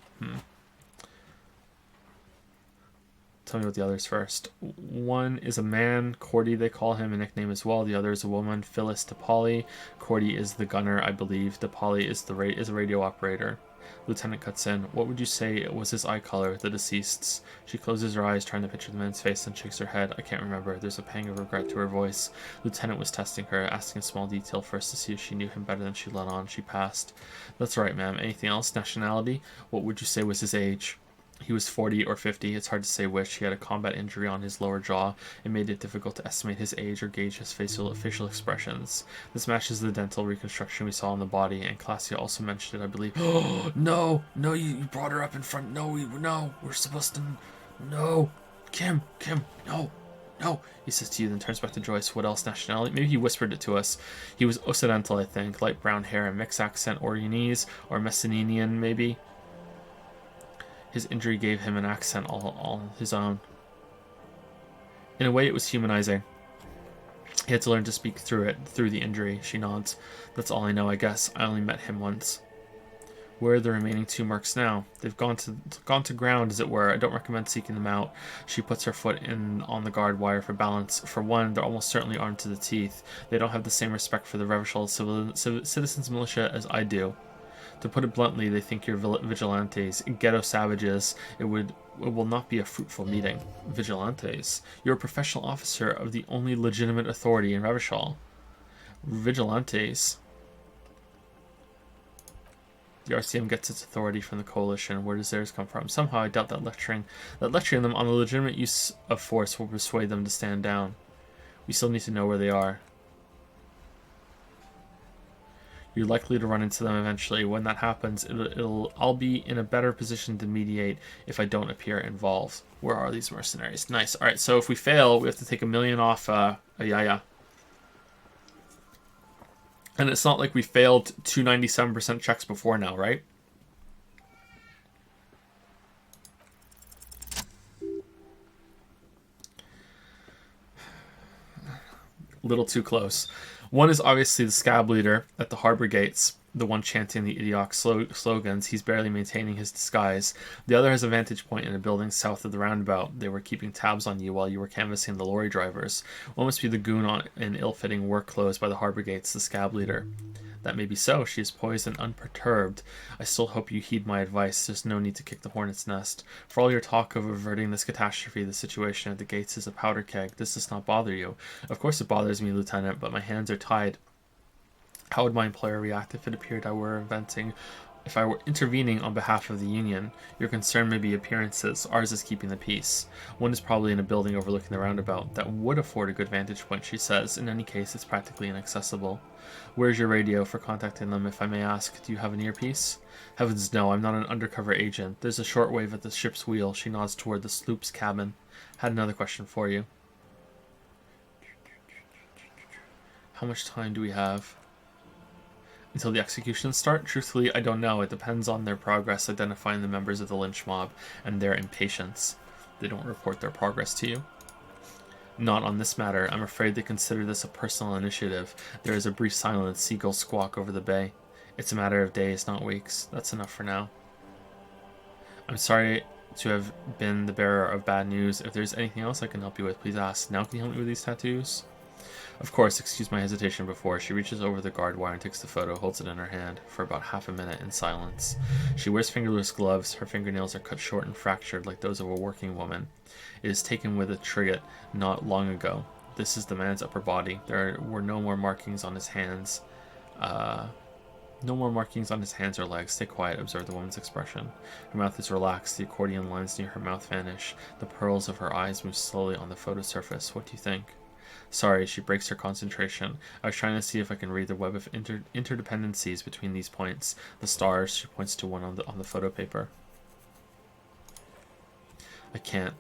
Tell me about the others first. One is a man, Cordy they call him, a nickname as well. The other is a woman, Phyllis DePauli. Cordy is the gunner, I believe. DePauli is a radio operator. Lieutenant cuts in. What would you say was his eye color, the deceased's? She closes her eyes, trying to picture the man's face, and shakes her head. I can't remember. There's a pang of regret to her voice. Lieutenant was testing her, asking a small detail first to see if she knew him better than she let on. She passed. That's right, ma'am. Anything else? Nationality? What would you say was his age? He was 40 or 50, it's hard to say which. He had a combat injury on his lower jaw. It made it difficult to estimate his age or gauge his facial expressions. This matches the dental reconstruction we saw on the body, and Classia also mentioned it, I believe. Oh, no, you brought her up in front. No, we're supposed to... No, Kim, no. He says to you, then turns back to Joyce. What else? Nationality? Maybe he whispered it to us. He was Occidental, I think. Light brown hair, a mixed accent, Orionese, or Messininian, maybe. His injury gave him an accent all his own. In a way, it was humanizing. He had to learn to speak through the injury. She nods. That's all I know, I guess. I only met him once. Where are the remaining two mercs now? They've gone to ground, as it were. I don't recommend seeking them out. She puts her foot on the guard wire for balance. For one, they're almost certainly armed to the teeth. They don't have the same respect for the Revachol citizens militia as I do. To put it bluntly, they think you're vigilantes, ghetto savages. It will not be a fruitful meeting. Vigilantes? You're a professional officer of the only legitimate authority in Revachol. Vigilantes? The RCM gets its authority from the coalition. Where does theirs come from? Somehow I doubt that lecturing them on the legitimate use of force will persuade them to stand down. We still need to know where they are. You're likely to run into them eventually. When that happens, I'll be in a better position to mediate if I don't appear involved. Where are these mercenaries? Nice. All right, so if we fail, we have to take 1 million off Ayaya. And it's not like we failed 297% checks before now, right? little too close. One is obviously the scab leader at the harbor gates, the one chanting the idiotic slogans. He's barely maintaining his disguise. The other has a vantage point in a building south of the roundabout. They were keeping tabs on you while you were canvassing the lorry drivers. One must be the goon in ill-fitting work clothes by the harbor gates, the scab leader. That may be so. She is poised and unperturbed. I still hope you heed my advice. There's no need to kick the hornet's nest. For all your talk of averting this catastrophe, the situation at the gates is a powder keg. This does not bother you. Of course it bothers me, Lieutenant, but my hands are tied. How would my employer react if it appeared I were intervening on behalf of the Union? Your concern may be appearances. Ours is keeping the peace. One is probably in a building overlooking the roundabout. That would afford a good vantage point, she says. In any case, it's practically inaccessible. Where's your radio for contacting them, if I may ask? Do you have an earpiece? Heavens no, I'm not an undercover agent. There's a shortwave at the ship's wheel. She nods toward the sloop's cabin. Had another question for you. How much time do we have until the executions start? Truthfully, I don't know. It depends on their progress identifying the members of the lynch mob and their impatience. They don't report their progress to you. Not on this matter. I'm afraid they consider this a personal initiative. There is a brief silence. Seagulls squawk over the bay. It's a matter of days, not weeks. That's enough for now. I'm sorry to have been the bearer of bad news. If there's anything else I can help you with, please ask. Now can you help me with these tattoos? Of course, excuse my hesitation before. She reaches over the guard wire and takes the photo, holds it in her hand for about half a minute in silence. She wears fingerless gloves. Her fingernails are cut short and fractured like those of a working woman. It is taken with a trivet not long ago. This is the man's upper body. There were no more markings on his hands. No more markings on his hands or legs. Stay quiet, observe the woman's expression. Her mouth is relaxed. The accordion lines near her mouth vanish. The pearls of her eyes move slowly on the photo surface. What do you think? Sorry, she breaks her concentration. I was trying to see if I can read the web of interdependencies between these points. The stars, she points to one on the photo paper. I can't,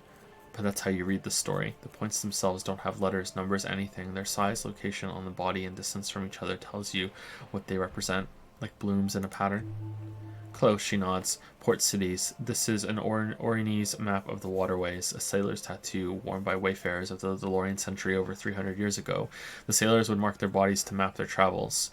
but that's how you read the story. The points themselves don't have letters, numbers, anything. Their size, location on the body, and distance from each other tells you what they represent, like blooms in a pattern. Close, she nods. Port cities. This is an Orionese map of the waterways, a sailor's tattoo worn by wayfarers of the DeLorean century over 300 years ago. The sailors would mark their bodies to map their travels.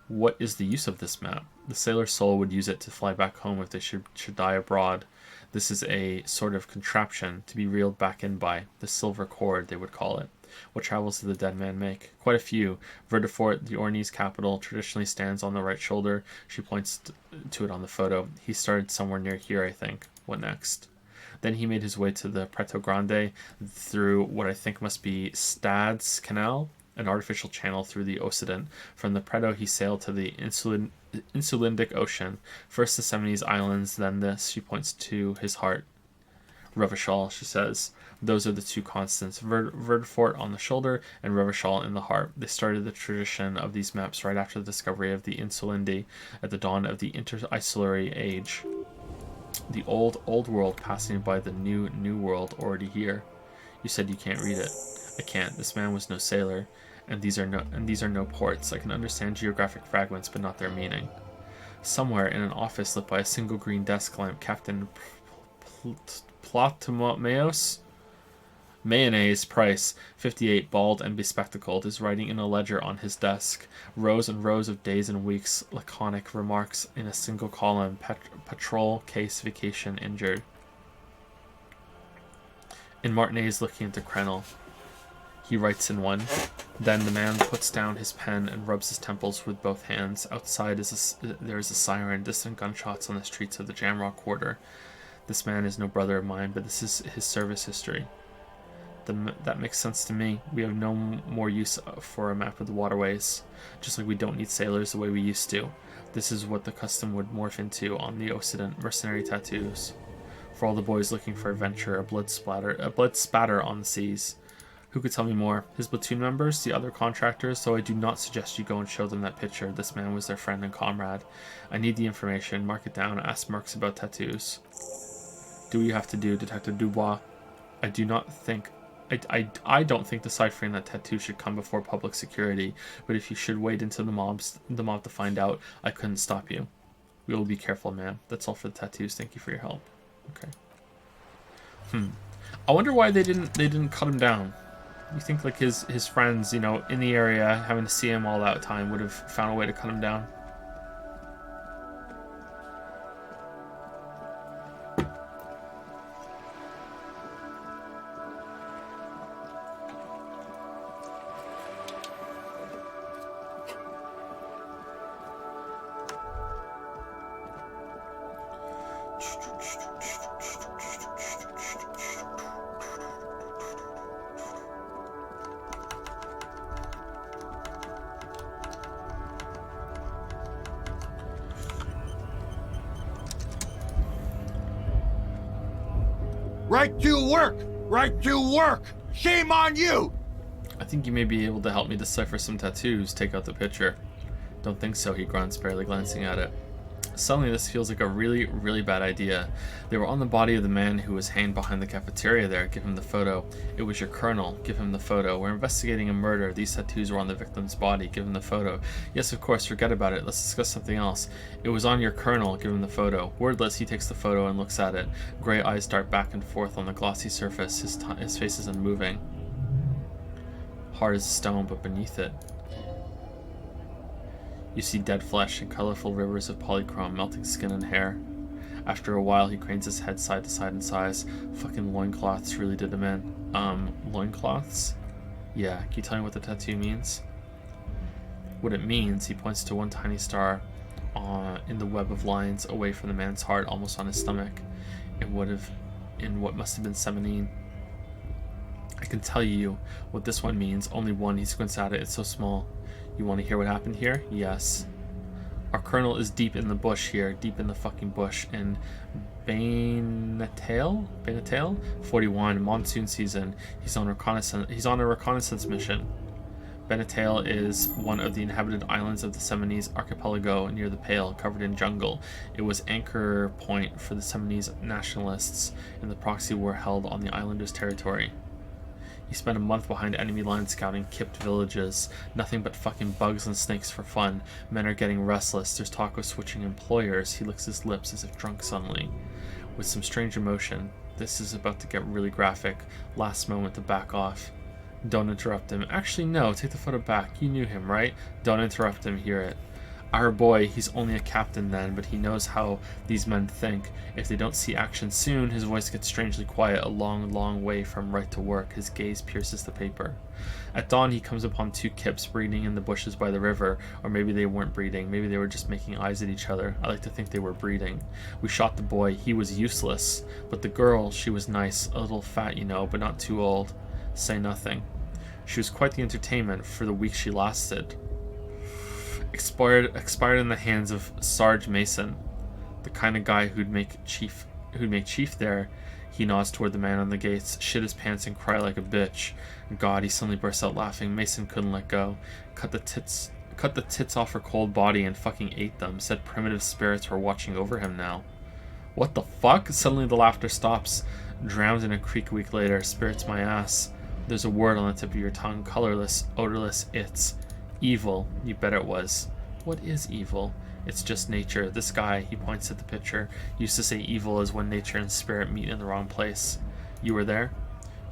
What is the use of this map? The sailor's soul would use it to fly back home if they should die abroad. This is a sort of contraption to be reeled back in by. The silver cord, they would call it. What travels did the dead man make? Quite a few. Verdefort, the Ornese capital, traditionally stands on the right shoulder. She points to it on the photo. He started somewhere near here, I think. What next? Then he made his way to the Preto Grande through what I think must be Stad's Canal, an artificial channel through the Occident. From the Preto he sailed to the Insulindic Ocean. First the Seminoles Islands, then this. She points to his heart. Revachol, she says. Those are the two constants, Verdefort on the shoulder and Revachol in the heart. They started the tradition of these maps right after the discovery of the Insulindi at the dawn of the Interinsulary Age. The old world passing by the new world already here. You said you can't read it. I can't. This man was no sailor, and these are no ports. I can understand geographic fragments, but not their meaning. Somewhere in an office lit by a single green desk lamp, Captain Platomeos Mayonnaise Price, 58, bald and bespectacled, is writing in a ledger on his desk. Rows and rows of days and weeks, laconic remarks in a single column. Patrol case vacation injured. In Martinet is looking into Krenel. He writes in one. Then the man puts down his pen and rubs his temples with both hands. Outside there is a siren, distant gunshots on the streets of the Jamrock Quarter. This man is no brother of mine, but this is his service history. That makes sense to me. We have no more use for a map of the waterways, just like we don't need sailors the way we used to. This is what the custom would morph into on the Occident, mercenary tattoos. For all the boys looking for adventure, a blood spatter on the seas. Who could tell me more? His platoon members, the other contractors, so I do not suggest you go and show them that picture. This man was their friend and comrade. I need the information. Mark it down. Ask Mercs about tattoos. Do what you have to do, Detective Dubois. I don't think deciphering that tattoo should come before public security, but if you should wait until the mob to find out, I couldn't stop you. We will be careful, ma'am. That's all for the tattoos. Thank you for your help. Okay. I wonder why they didn't cut him down. You think like his friends, you know, in the area, having to see him all that time, would have found a way to cut him down. Right to work! Right to work! Shame on you! I think you may be able to help me decipher some tattoos. Take out the picture. Don't think so, he grunts, barely glancing at it. Suddenly, this feels like a really, really bad idea. They were on the body of the man who was hanged behind the cafeteria there. Give him the photo. It was your colonel. Give him the photo. We're investigating a murder. These tattoos were on the victim's body. Give him the photo. Yes, of course, forget about it. Let's discuss something else. It was on your colonel. Give him the photo. Wordless, he takes the photo and looks at it. Gray eyes dart back and forth on the glossy surface. His face is unmoving. Hard as stone, but beneath it, you see dead flesh and colorful rivers of polychrome, melting skin and hair. After a while, he cranes his head side to side and sighs. Fucking loincloths really did him in. Loincloths? Yeah, can you tell me what the tattoo means? What it means, he points to one tiny star in the web of lines away from the man's heart, almost on his stomach, in what must have been Semenine. I can tell you what this one means. Only one. He squints at it. It's so small. You want to hear what happened here? Yes. Our colonel is deep in the bush here. Deep in the fucking bush. In Bainatail? 41. Monsoon season. He's on a reconnaissance mission. Bainatail is one of the inhabited islands of the Semenese archipelago near the Pale, covered in jungle. It was anchor point for the Semenese nationalists in the proxy war held on the islanders' territory. He spent a month behind enemy lines scouting kipped villages. Nothing but fucking bugs and snakes for fun. Men are getting restless. There's talk of switching employers. He licks his lips as if drunk suddenly. With some strange emotion. This is about to get really graphic. Last moment to back off. Don't interrupt him. Actually, no. Take the photo back. You knew him, right? Don't interrupt him. Hear it. Our boy, he's only a captain then, but he knows how these men think. If they don't see action soon, his voice gets strangely quiet a long, long way from right to work. His gaze pierces the paper. At dawn, he comes upon two kips breeding in the bushes by the river. Or maybe they weren't breeding. Maybe they were just making eyes at each other. I like to think they were breeding. We shot the boy. He was useless. But the girl, she was nice. A little fat, you know, but not too old. Say nothing. She was quite the entertainment for the week she lasted. Expired in the hands of Sarge Mason, the kind of guy who'd make chief there. He nods toward the man on the gates, shit his pants and cry like a bitch. God, he suddenly bursts out laughing. Mason couldn't let go. Cut the tits off her cold body and fucking ate them. Said primitive spirits were watching over him now. What the fuck? Suddenly the laughter stops, drowned in a creak a week later. Spirits my ass. There's a word on the tip of your tongue. Colorless, odorless, it's evil. You bet it was. What is evil? It's just nature. This guy, he points at the picture, used to say evil is when nature and spirit meet in the wrong place. You were there?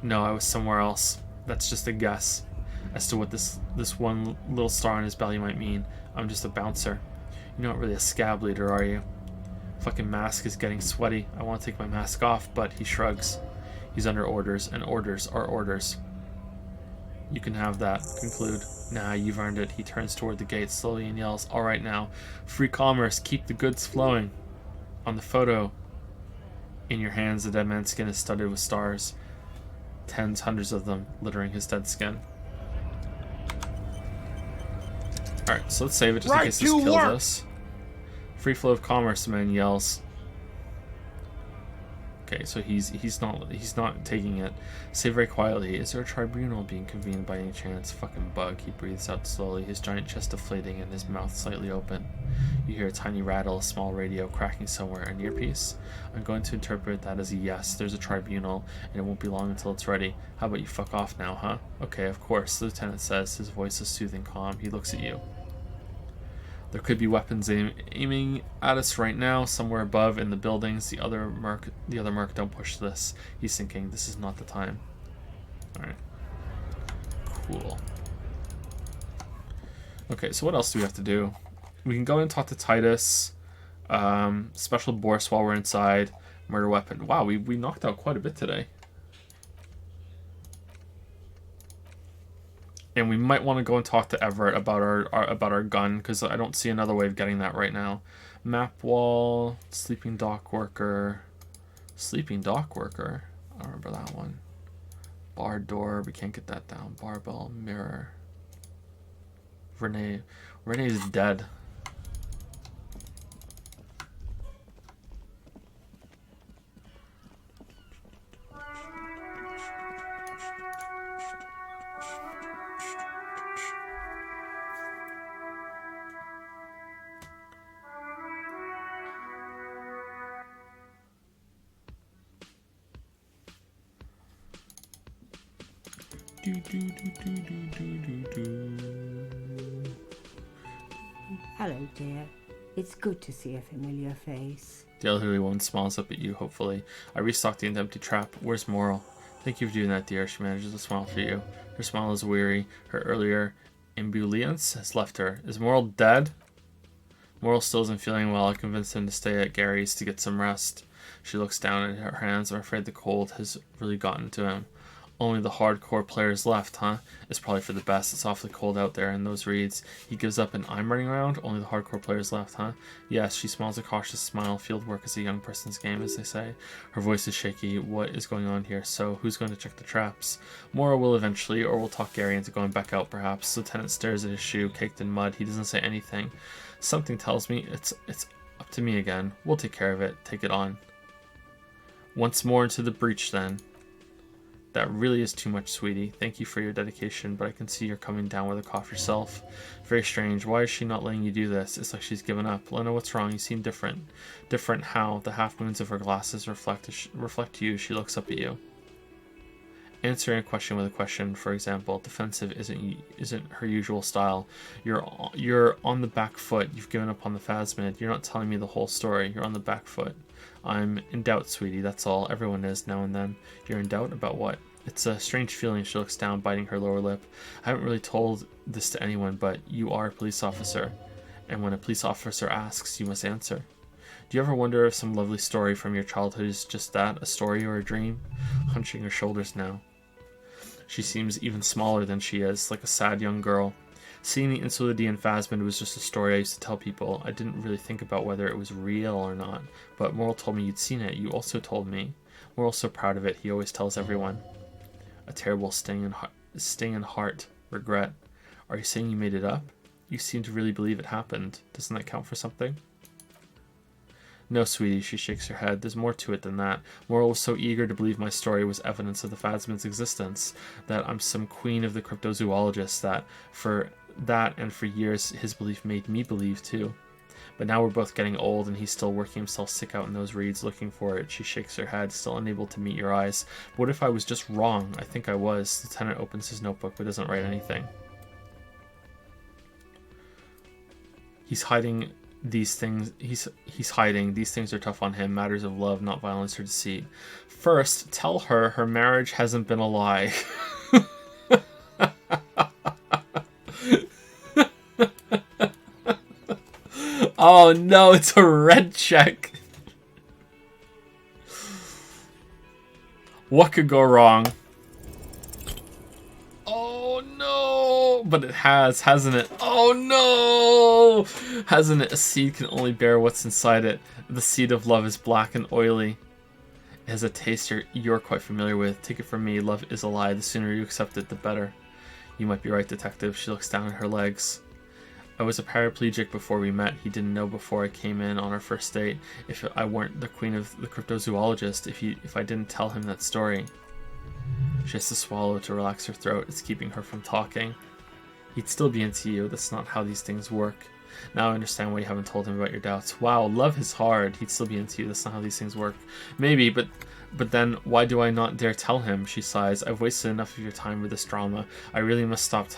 No, I was somewhere else. That's just a guess as to what this one little star on his belly might mean. I'm just a bouncer. You're not really a scab leader, are you? Fucking mask is getting sweaty. I want to take my mask off, but he shrugs. He's under orders, and orders are orders. You can have that. Conclude. Nah, you've earned it. He turns toward the gate slowly and yells, all right now. Free commerce. Keep the goods flowing. On the photo in your hands, the dead man's skin is studded with stars. Tens, hundreds of them, littering his dead skin. Alright, so let's save it just in case this kills us. Free flow of commerce, the man yells. Okay, so he's not taking it. Say very quietly, is there a tribunal being convened by any chance? Fucking bug, he breathes out slowly, his giant chest deflating and his mouth slightly open. You hear a tiny rattle, a small radio cracking somewhere, an earpiece? I'm going to interpret that as a yes, there's a tribunal, and it won't be long until it's ready. How about you fuck off now, huh? Okay, of course, the lieutenant says, his voice is soothing calm. He looks at you. There could be weapons aiming at us right now, somewhere above in the buildings. The other merc, don't push this. He's thinking, this is not the time. Alright. Cool. Okay, so what else do we have to do? We can go and talk to Titus. Special Bourse while we're inside. Murder weapon. Wow, we knocked out quite a bit today. And we might want to go and talk to Everett about our gun, because I don't see another way of getting that right now. Map wall, sleeping dock worker. Sleeping dock worker? I remember that one. Bar door, we can't get that down. Barbell, mirror. Renee's dead. Hello, dear. It's good to see a familiar face. The elderly woman smiles up at you, hopefully. I restocked the empty trap. Where's Moral? Thank you for doing that, dear. She manages to smile for you. Her smile is weary. Her earlier ebullience has left her. Is Moral dead? Moral still isn't feeling well. I convinced him to stay at Gary's to get some rest. She looks down at her hands. I'm afraid the cold has really gotten to him. Only the hardcore players left, huh? It's probably for the best. It's awfully cold out there in those reeds. He gives up and I'm running around? Only the hardcore players left, huh? Yes, she smiles a cautious smile. Field work is a young person's game, as they say. Her voice is shaky. What is going on here? So, who's going to check the traps? Mora will eventually, or we'll talk Gary into going back out, perhaps. Lieutenant stares at his shoe, caked in mud. He doesn't say anything. Something tells me it's up to me again. We'll take care of it. Take it on. Once more into the breach, then. That really is too much, sweetie. Thank you for your dedication, but I can see you're coming down with a cough yourself. Very strange. Why is she not letting you do this? It's like she's given up. Lena, what's wrong? You seem different. Different how? The half moons of her glasses reflect you. She looks up at you. Answering a question with a question, for example. Defensive isn't her usual style. You're on the back foot. You've given up on the phasmid. You're not telling me the whole story. You're on the back foot. I'm in doubt, sweetie, that's all. Everyone is, now and then. You're in doubt about what? It's a strange feeling. She looks down, biting her lower lip. I haven't really told this to anyone, but you are a police officer. And when a police officer asks, you must answer. Do you ever wonder if some lovely story from your childhood is just that, a story or a dream? Hunching her shoulders now. She seems even smaller than she is, like a sad young girl. Seeing the Insulidian phasmid was just a story I used to tell people. I didn't really think about whether it was real or not. But Moral told me you'd seen it. You also told me. Moral's so proud of it. He always tells everyone. A terrible sting in heart. Regret. Are you saying you made it up? You seem to really believe it happened. Doesn't that count for something? No, sweetie, she shakes her head. There's more to it than that. Moral was so eager to believe my story was evidence of the phasmid's existence, that I'm some queen of the cryptozoologists, that for years his belief made me believe too. But now we're both getting old and he's still working himself sick out in those reeds looking for it. She shakes her head, still unable to meet your eyes. But what if I was just wrong? I think I was. The lieutenant opens his notebook but doesn't write anything. He's hiding these things. He's hiding. These things are tough on him. Matters of love, not violence or deceit. First, tell her her marriage hasn't been a lie. Oh no, it's a red check. What could go wrong? Oh no! But it has, hasn't it? Oh no! Hasn't it? A seed can only bear what's inside it. The seed of love is black and oily. It has a taste you're quite familiar with. Take it from me, love is a lie. The sooner you accept it, the better. You might be right, detective. She looks down at her legs. I was a paraplegic before we met. He didn't know before I came in on our first date. If I weren't the queen of the cryptozoologist, if I didn't tell him that story. She has to swallow to relax her throat. It's keeping her from talking. He'd still be into you. That's not how these things work. Now I understand why you haven't told him about your doubts. Wow, love is hard. He'd still be into you. That's not how these things work. Maybe, but then why do I not dare tell him? She sighs. I've wasted enough of your time with this drama. I really must stop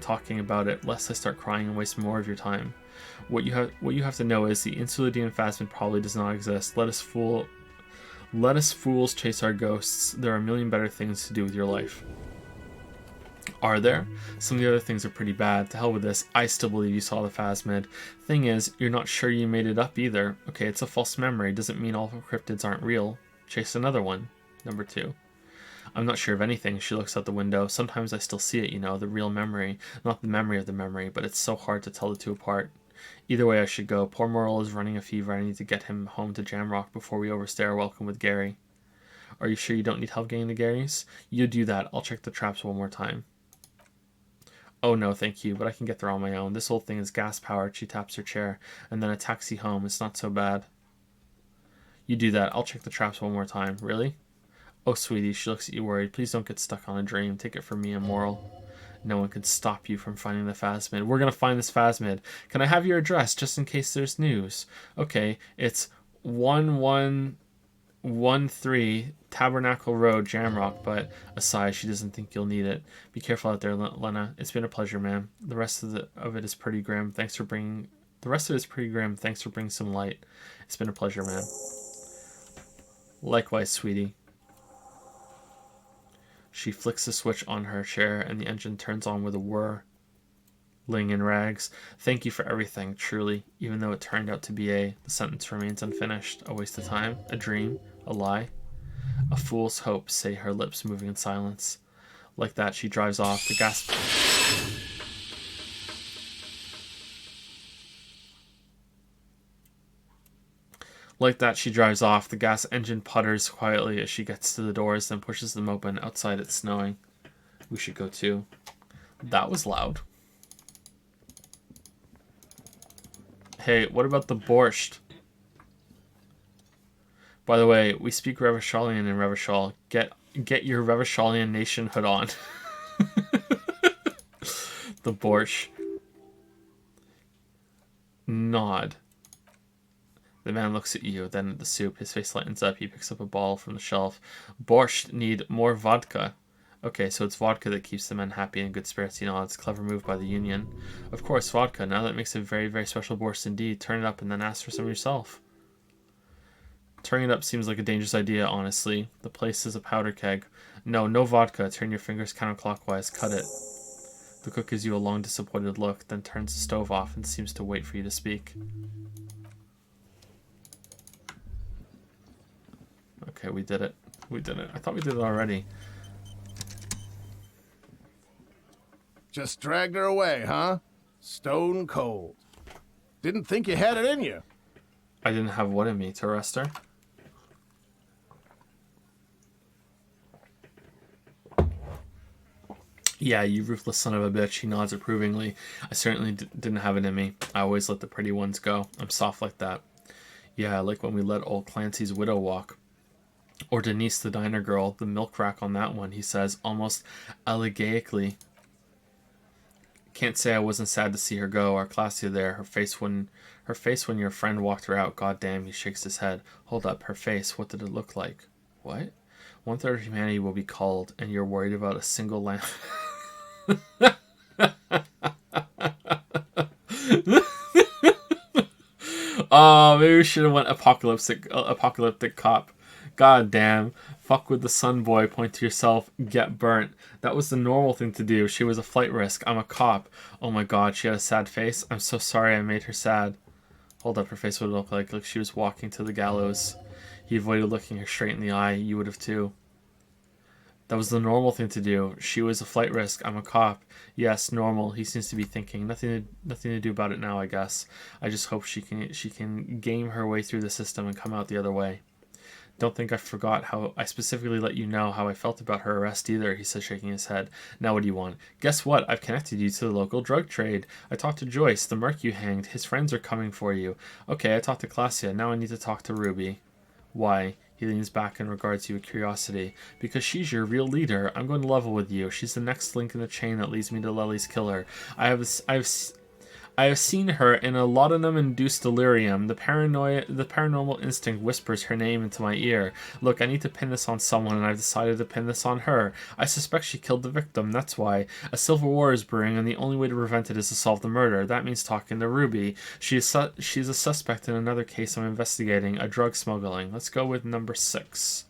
talking about it, lest I start crying and waste more of your time. What you have to know is the Insulidian phasmid probably does not exist. Let us fools chase our ghosts. There are a million better things to do with your life. Are there? Some of the other things are pretty bad. To hell with this. I still believe you saw the phasmid. Thing is, you're not sure you made it up either. Okay, it's a false memory. Doesn't mean all cryptids aren't real. Chase another one. Number 2. I'm not sure of anything. She looks out the window. Sometimes I still see it, you know, the real memory. Not the memory of the memory, but it's so hard to tell the two apart. Either way, I should go. Poor Morrill is running a fever. I need to get him home to Jamrock before we overstay our welcome with Gary. Are you sure you don't need help getting to Gary's? You do that. I'll check the traps one more time. Oh no, thank you, but I can get there on my own. This whole thing is gas-powered. She taps her chair. And then a taxi home. It's not so bad. You do that. I'll check the traps one more time. Really? Oh, sweetie, she looks at you worried. Please don't get stuck on a dream. Take it from me and Morrill. No one can stop you from finding the phasmid. We're going to find this phasmid. Can I have your address just in case there's news? Okay, it's 1113 Tabernacle Road, Jamrock, but aside, she doesn't think you'll need it. Be careful out there, Lena. It's been a pleasure, ma'am. The rest of it is pretty grim. Thanks for bringing some light. It's been a pleasure, ma'am. Likewise, sweetie. She flicks the switch on her chair and the engine turns on with a whirling in rags. Thank you for everything, truly. Even though it turned out to be the sentence remains unfinished. A waste of time, a dream, a lie. A fool's hope, say her lips moving in silence. Like that, she drives off. The gas... Like that, she drives off. The gas engine putters quietly as she gets to the doors, then pushes them open. Outside, it's snowing. We should go too. That was loud. Hey, what about the borscht? By the way, we speak Revacholian in Revachol. Get your Revacholian nationhood on. The borscht. Nod. The man looks at you, then at the soup. His face lightens up. He picks up a bottle from the shelf. Borscht need more vodka. Okay, so it's vodka that keeps the men happy and in good spirits. You know, it's a clever move by the Union. Of course, vodka. Now that makes a very, very special borscht indeed. Turn it up and then ask for some yourself. Turning it up seems like a dangerous idea, honestly. The place is a powder keg. No vodka. Turn your fingers counterclockwise. Cut it. The cook gives you a long, disappointed look, then turns the stove off and seems to wait for you to speak. Okay, we did it. We did it. I thought we did it already. Just dragged her away, huh? Stone cold. Didn't think you had it in you. I didn't have what in me to arrest her? Yeah, you ruthless son of a bitch. He nods approvingly. I certainly didn't have it in me. I always let the pretty ones go. I'm soft like that. Yeah, like when we let old Clancy's widow walk. Or Denise, the diner girl, the milk rack on that one, he says, almost elegaically. Can't say I wasn't sad to see her go. Our Classia there, her face when your friend walked her out. God damn, he shakes his head. Hold up, her face, what did it look like? What? 1/3 of humanity will be called, and you're worried about a single lamb. Oh, maybe we should have went apocalyptic cop. God damn. Fuck with the sun boy, point to yourself, get burnt. That was the normal thing to do. She was a flight risk. I'm a cop. Oh my god, she had a sad face. I'm so sorry I made her sad. Hold up, her face would look like she was walking to the gallows. He avoided looking her straight in the eye. You would have too. That was the normal thing to do. She was a flight risk. I'm a cop. Yes, normal. He seems to be thinking. Nothing to do about it now, I guess. I just hope she can game her way through the system and come out the other way. Don't think I forgot how I specifically let you know how I felt about her arrest either, he says, shaking his head. Now what do you want? Guess what? I've connected you to the local drug trade. I talked to Joyce, the merc you hanged. His friends are coming for you. Okay, I talked to Classia. Now I need to talk to Ruby. Why? He leans back and regards you with curiosity. Because she's your real leader. I'm going to level with you. She's the next link in the chain that leads me to Lely's killer. I have seen her in a laudanum-induced delirium. The paranormal instinct whispers her name into my ear. Look, I need to pin this on someone, and I've decided to pin this on her. I suspect she killed the victim, that's why. A civil war is brewing, and the only way to prevent it is to solve the murder. That means talking to Ruby. She's a suspect in another case I'm investigating, a drug smuggling. Let's go with number 6.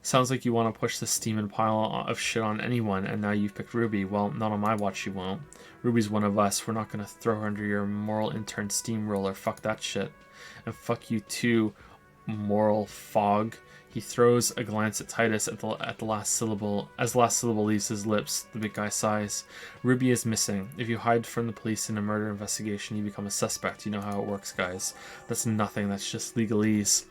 Sounds like you want to push the steaming pile of shit on anyone, and now you've picked Ruby. Well, not on my watch you won't. Ruby's one of us. We're not going to throw her under your moral intern steamroller. Fuck that shit. And fuck you too, moral fog. He throws a glance at Titus at the last syllable. As the last syllable leaves his lips, the big guy sighs. Ruby is missing. If you hide from the police in a murder investigation, you become a suspect. You know how it works, guys. That's nothing. That's just legalese.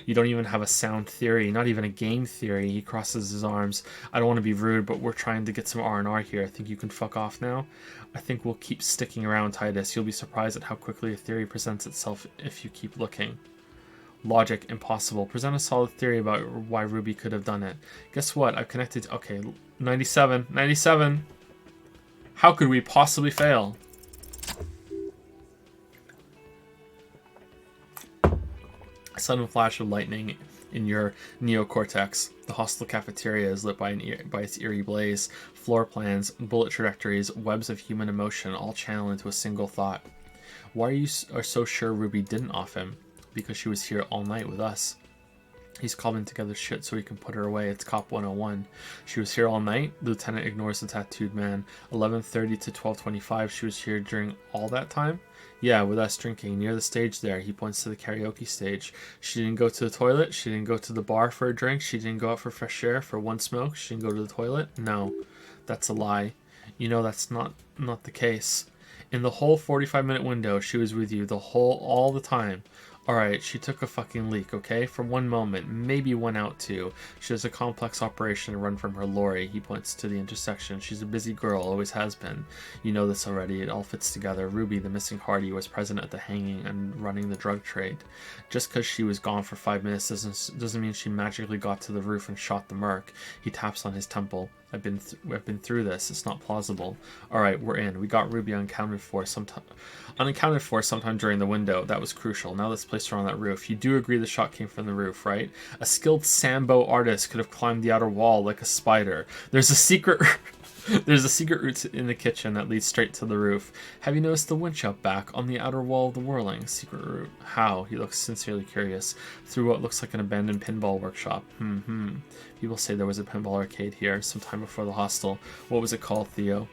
You don't even have a sound theory, not even a game theory. He crosses his arms. I don't want to be rude, but we're trying to get some R&R here. I think you can fuck off now. I think we'll keep sticking around, Titus. You'll be surprised at how quickly a theory presents itself if you keep looking. Logic, impossible. Present a solid theory about why Ruby could have done it. Guess what? I've connected... Okay, 97. 97! How could we possibly fail? A sudden flash of lightning in your neocortex. The hostile cafeteria is lit by its eerie blaze. Floor plans, bullet trajectories, webs of human emotion all channel into a single thought. Why are so sure Ruby didn't off him? Because she was here all night with us. He's cobbling together shit so he can put her away. It's Cop 101. She was here all night? The lieutenant ignores the tattooed man. 11:30 to 12:25. She was here during all that time? Yeah, with us drinking. Near the stage there. He points to the karaoke stage. She didn't go to the toilet. She didn't go to the bar for a drink. She didn't go out for fresh air for one smoke. She didn't go to the toilet. No, that's a lie. You know that's not the case. In the whole 45-minute window, she was with you all the time. Alright, she took a fucking leak, okay? For one moment, maybe one out too. She has a complex operation to run from her lorry. He points to the intersection. She's a busy girl, always has been. You know this already, it all fits together. Ruby, the missing Hardy, was present at the hanging and running the drug trade. Just because she was gone for 5 minutes doesn't mean she magically got to the roof and shot the merc. He taps on his temple. I've been through this. It's not plausible. Alright, we're in. We got Ruby unaccounted for sometime during the window. That was crucial. Now let's place her on that roof. You do agree the shot came from the roof, right? A skilled Sambo artist could have climbed the outer wall like a spider. There's a secret route in the kitchen that leads straight to the roof. Have you noticed the winch up back on the outer wall of the whirling? Secret route. How? He looks sincerely curious. Through what looks like an abandoned pinball workshop. People say there was a pinball arcade here sometime before the hostel. What was it called, Theo?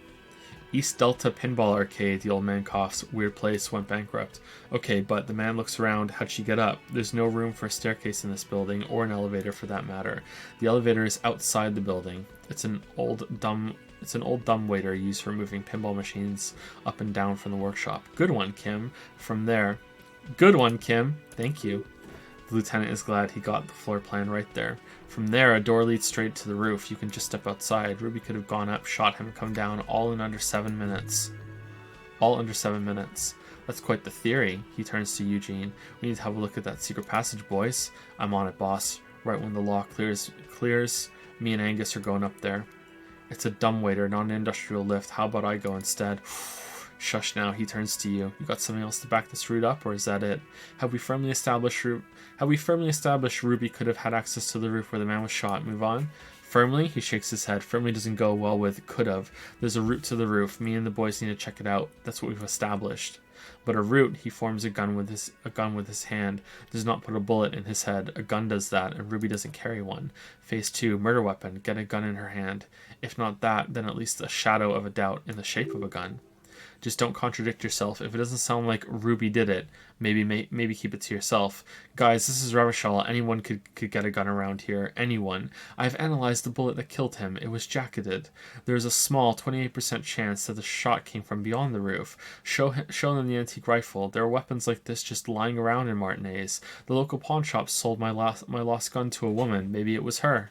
East Delta Pinball Arcade, the old man coughs. Weird place, went bankrupt. Okay, but the man looks around. How'd she get up? There's no room for a staircase in this building, or an elevator for that matter. The elevator is outside the building. It's an old dumbwaiter used for moving pinball machines up and down from the workshop. Good one, Kim. From there... Good one, Kim. Thank you. The lieutenant is glad he got the floor plan right there. From there, a door leads straight to the roof. You can just step outside. Ruby could have gone up, shot him, and come down all in under 7 minutes. All under 7 minutes. That's quite the theory. He turns to Eugene. We need to have a look at that secret passage, boys. I'm on it, boss. Right when the law clears, me and Angus are going up there. It's a dumbwaiter, not an industrial lift. How about I go instead? Shush now, he turns to you. You got something else to back this route up, or is that it? Have we firmly established Ruby could have had access to the roof where the man was shot? Move on? Firmly? He shakes his head. Firmly doesn't go well with could have. There's a route to the roof. Me and the boys need to check it out. That's what we've established. But a route, he forms a gun with his hand. Does not put a bullet in his head. A gun does that, and Ruby doesn't carry one. Phase 2, murder weapon. Get a gun in her hand. If not that, then at least a shadow of a doubt in the shape of a gun. Just don't contradict yourself. If it doesn't sound like Ruby did it, maybe keep it to yourself. Guys, this is Revachol. Anyone could get a gun around here. Anyone. I've analyzed the bullet that killed him. It was jacketed. There's a small 28% chance that the shot came from beyond the roof. Show them the antique rifle. There are weapons like this just lying around in Martinez. The local pawn shop sold my lost gun to a woman. Maybe it was her.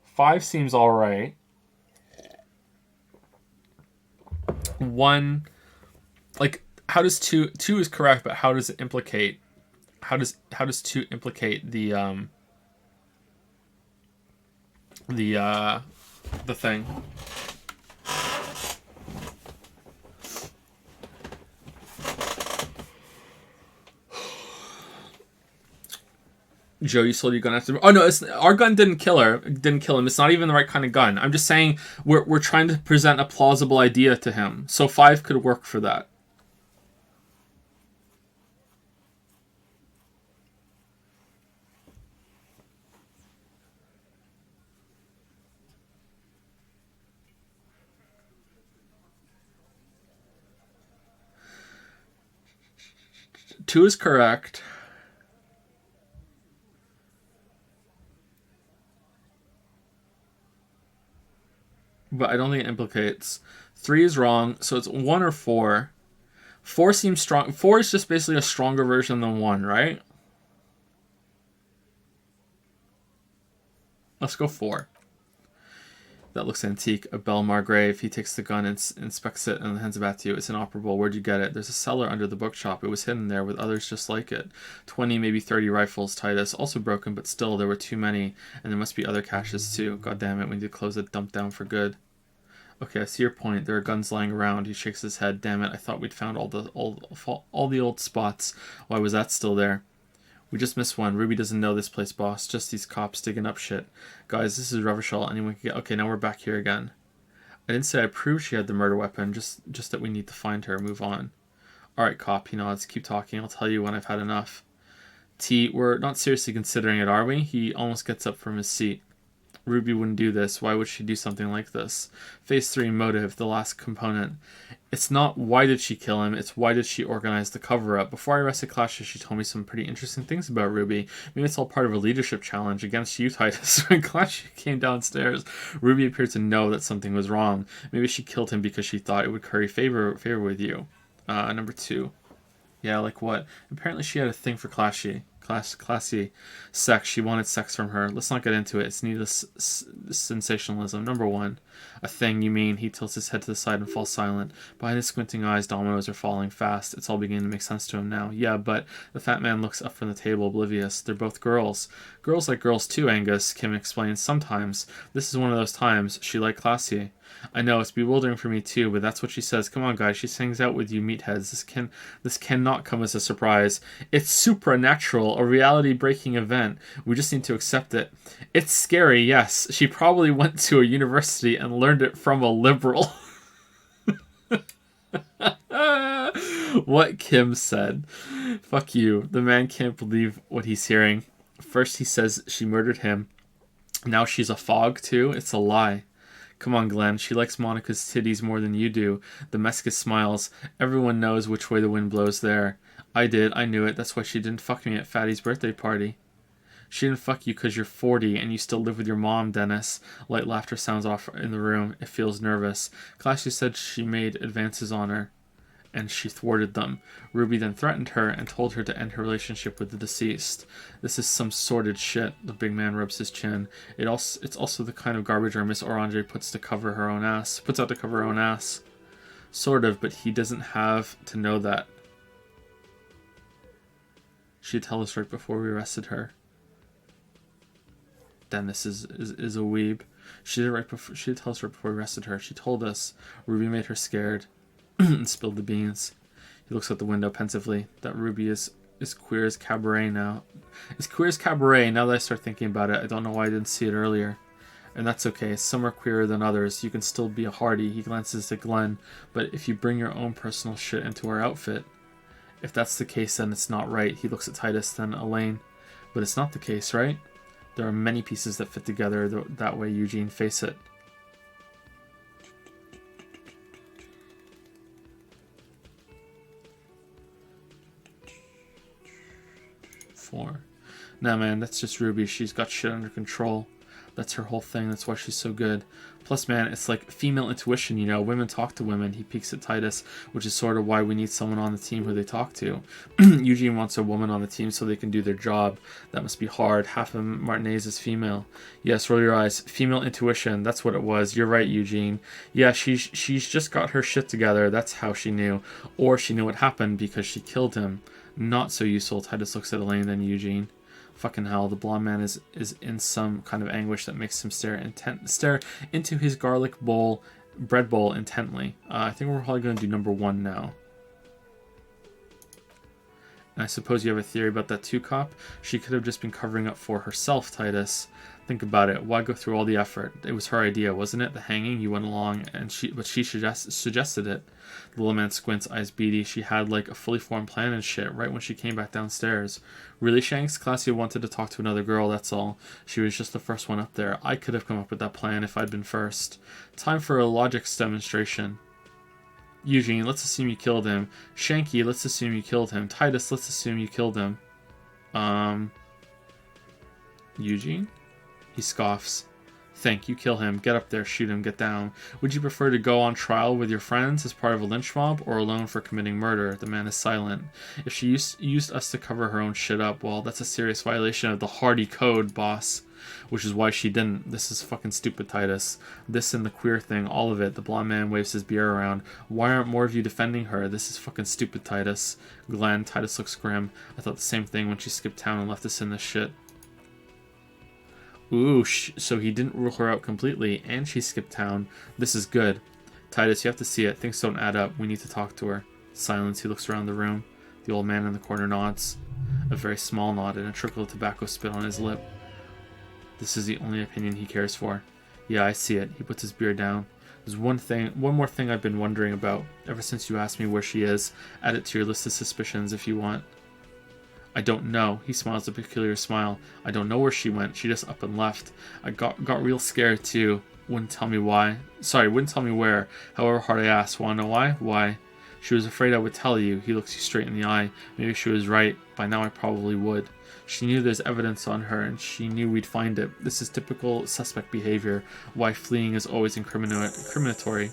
5 seems alright. 1, like, how does 2 is correct, but how does it implicate, how does 2 implicate the thing? Joe, you sold your gun after... Oh, no, our gun didn't kill him. It's not even the right kind of gun. I'm just saying we're trying to present a plausible idea to him. So 5 could work for that. 2 is correct. But I don't think it implicates. 3 is wrong, so it's 1 or 4. 4 seems strong. 4 is just basically a stronger version than 1, right? Let's go 4. That looks antique. A Belmar grave. He takes the gun and inspects it and hands it back to you. It's inoperable. Where'd you get it? There's a cellar under the bookshop. It was hidden there with others just like it. 20, maybe 30 rifles, Titus. Also broken, but still, there were too many. And there must be other caches, too. God damn it, we need to close the dump down for good. Okay, I see your point. There are guns lying around. He shakes his head. Damn it, I thought we'd found all the old spots. Why was that still there? We just missed one. Ruby doesn't know this place, boss. Just these cops digging up shit. Guys, this is Revachol. Anyone can get... Okay, now we're back here again. I didn't say I proved she had the murder weapon. Just that we need to find her. Move on. Alright, cop. He nods. Keep talking. I'll tell you when I've had enough. T, we're not seriously considering it, are we? He almost gets up from his seat. Ruby wouldn't do this. Why would she do something like this? Phase 3 motive, the last component. It's not why did she kill him, it's why did she organize the cover-up. Before I arrested Clashes, she told me some pretty interesting things about Ruby. Maybe it's all part of a leadership challenge against you, Titus. When Clashes came downstairs, Ruby appeared to know that something was wrong. Maybe she killed him because she thought it would curry favor with you. Number 2. Yeah, like what? Apparently she had a thing for classy sex. She wanted sex from her. Let's not get into it. It's needless sensationalism. Number 1. A thing, you mean? He tilts his head to the side and falls silent. Behind his squinting eyes, dominoes are falling fast. It's all beginning to make sense to him now. Yeah, but... The fat man looks up from the table, oblivious. They're both girls. Girls like girls too, Angus, Kim explains. Sometimes. This is one of those times. She liked classy. I know, it's bewildering for me too, but that's what she says. Come on, guys, she hangs out with you meatheads. This cannot come as a surprise. It's supernatural, a reality-breaking event. We just need to accept it. It's scary, yes. She probably went to a university and learned it from a liberal. What Kim said. Fuck you. The man can't believe what he's hearing. First he says she murdered him. Now she's a fog too? It's a lie. Come on, Glenn. She likes Monica's titties more than you do. The Mescus smiles. Everyone knows which way the wind blows there. I did. I knew it. That's why she didn't fuck me at Fatty's birthday party. She didn't fuck you because you're 40 and you still live with your mom, Dennis. Light laughter sounds off in the room. It feels nervous. Classy said she made advances on her, and she thwarted them. Ruby then threatened her and told her to end her relationship with the deceased. This is some sordid shit. The big man rubs his chin. It's also the kind of garbage our Miss Orange puts out to cover her own ass. Sort of, but he doesn't have to know that. She'd tell us right before we arrested her. Dennis is a weeb. She'd tell us right before we arrested her. She told us. Ruby made her scared. And spilled the beans. He looks out the window pensively. That Ruby is queer as cabaret now. Is queer as cabaret now that I start thinking about it. I don't know why I didn't see it earlier. And that's okay. Some are queerer than others. You can still be a hardy. He glances at Glenn. But if you bring your own personal shit into our outfit, if that's the case, then it's not right. He looks at Titus, then Elaine. But it's not the case, right? There are many pieces that fit together that way, Eugene. Face it. Nah, man, that's just Ruby. She's got shit under control. That's her whole thing. That's why she's so good. Plus, man, it's like female intuition, you know. Women talk to women. He peeks at Titus, which is sort of why we need someone on the team who they talk to. Eugene wants a woman on the team so they can do their job. That must be hard. Half of Martinez is female. Yes, roll your eyes. Female intuition. That's what it was. You're right, Eugene. Yeah, she's just got her shit together. That's how she knew. Or she knew what happened because she killed him. Not so useful. Titus looks at Elaine, then Eugene. Fucking hell, the blonde man is in some kind of anguish that makes him stare into his garlic bread bowl intently. I think we're probably going to do number 1 now. And I suppose you have a theory about that too, cop? She could have just been covering up for herself, Titus. Think about it. Why go through all the effort? It was her idea, wasn't it? The hanging, you went along, but she suggested it. The little man squints, eyes beady. She had like a fully formed plan and shit right when she came back downstairs. Really, Shanks? Classy wanted to talk to another girl, that's all. She was just the first one up there. I could have come up with that plan if I'd been first. Time for a logics demonstration. Eugene, let's assume you killed him. Shanky, let's assume you killed him. Titus, let's assume you killed him. Eugene? He scoffs. Think, you kill him. Get up there, shoot him, get down. Would you prefer to go on trial with your friends as part of a lynch mob or alone for committing murder? The man is silent. If she used us to cover her own shit up, well, that's a serious violation of the Hardy Code, boss. Which is why she didn't. This is fucking stupid, Titus. This and the queer thing, all of it. The blonde man waves his beer around. Why aren't more of you defending her? This is fucking stupid, Titus. Glenn, Titus looks grim. I thought the same thing when she skipped town and left us in this shit. Ooh, so he didn't rule her out completely, and she skipped town. This is good. Titus, you have to see it. Things don't add up. We need to talk to her. Silence. He looks around the room. The old man in the corner nods. A very small nod and a trickle of tobacco spit on his lip. This is the only opinion he cares for. Yeah, I see it. He puts his beer down. There's one more thing I've been wondering about. Ever since you asked me where she is, add it to your list of suspicions if you want. I don't know. He smiles a peculiar smile. I don't know where she went. She just up and left. I got real scared too. Wouldn't tell me why. Sorry, wouldn't tell me where. However hard I asked. Wanna know why? Why? She was afraid I would tell you. He looks you straight in the eye. Maybe she was right. By now I probably would. She knew there's evidence on her, and she knew we'd find it. This is typical suspect behavior. Why fleeing is always incriminatory.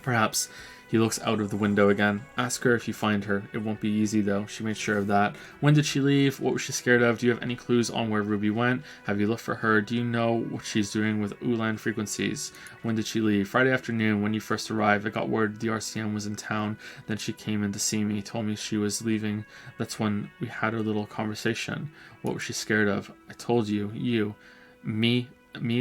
Perhaps. He looks out of the window again. Ask her if you find her. It won't be easy, though. She made sure of that. When did she leave? What was she scared of? Do you have any clues on where Ruby went? Have you looked for her? Do you know what she's doing with Ulan frequencies? When did she leave? Friday afternoon, when you first arrived. I got word the RCM was in town. Then she came in to see me. Told me she was leaving. That's when we had our little conversation. What was she scared of? I told you. You. Me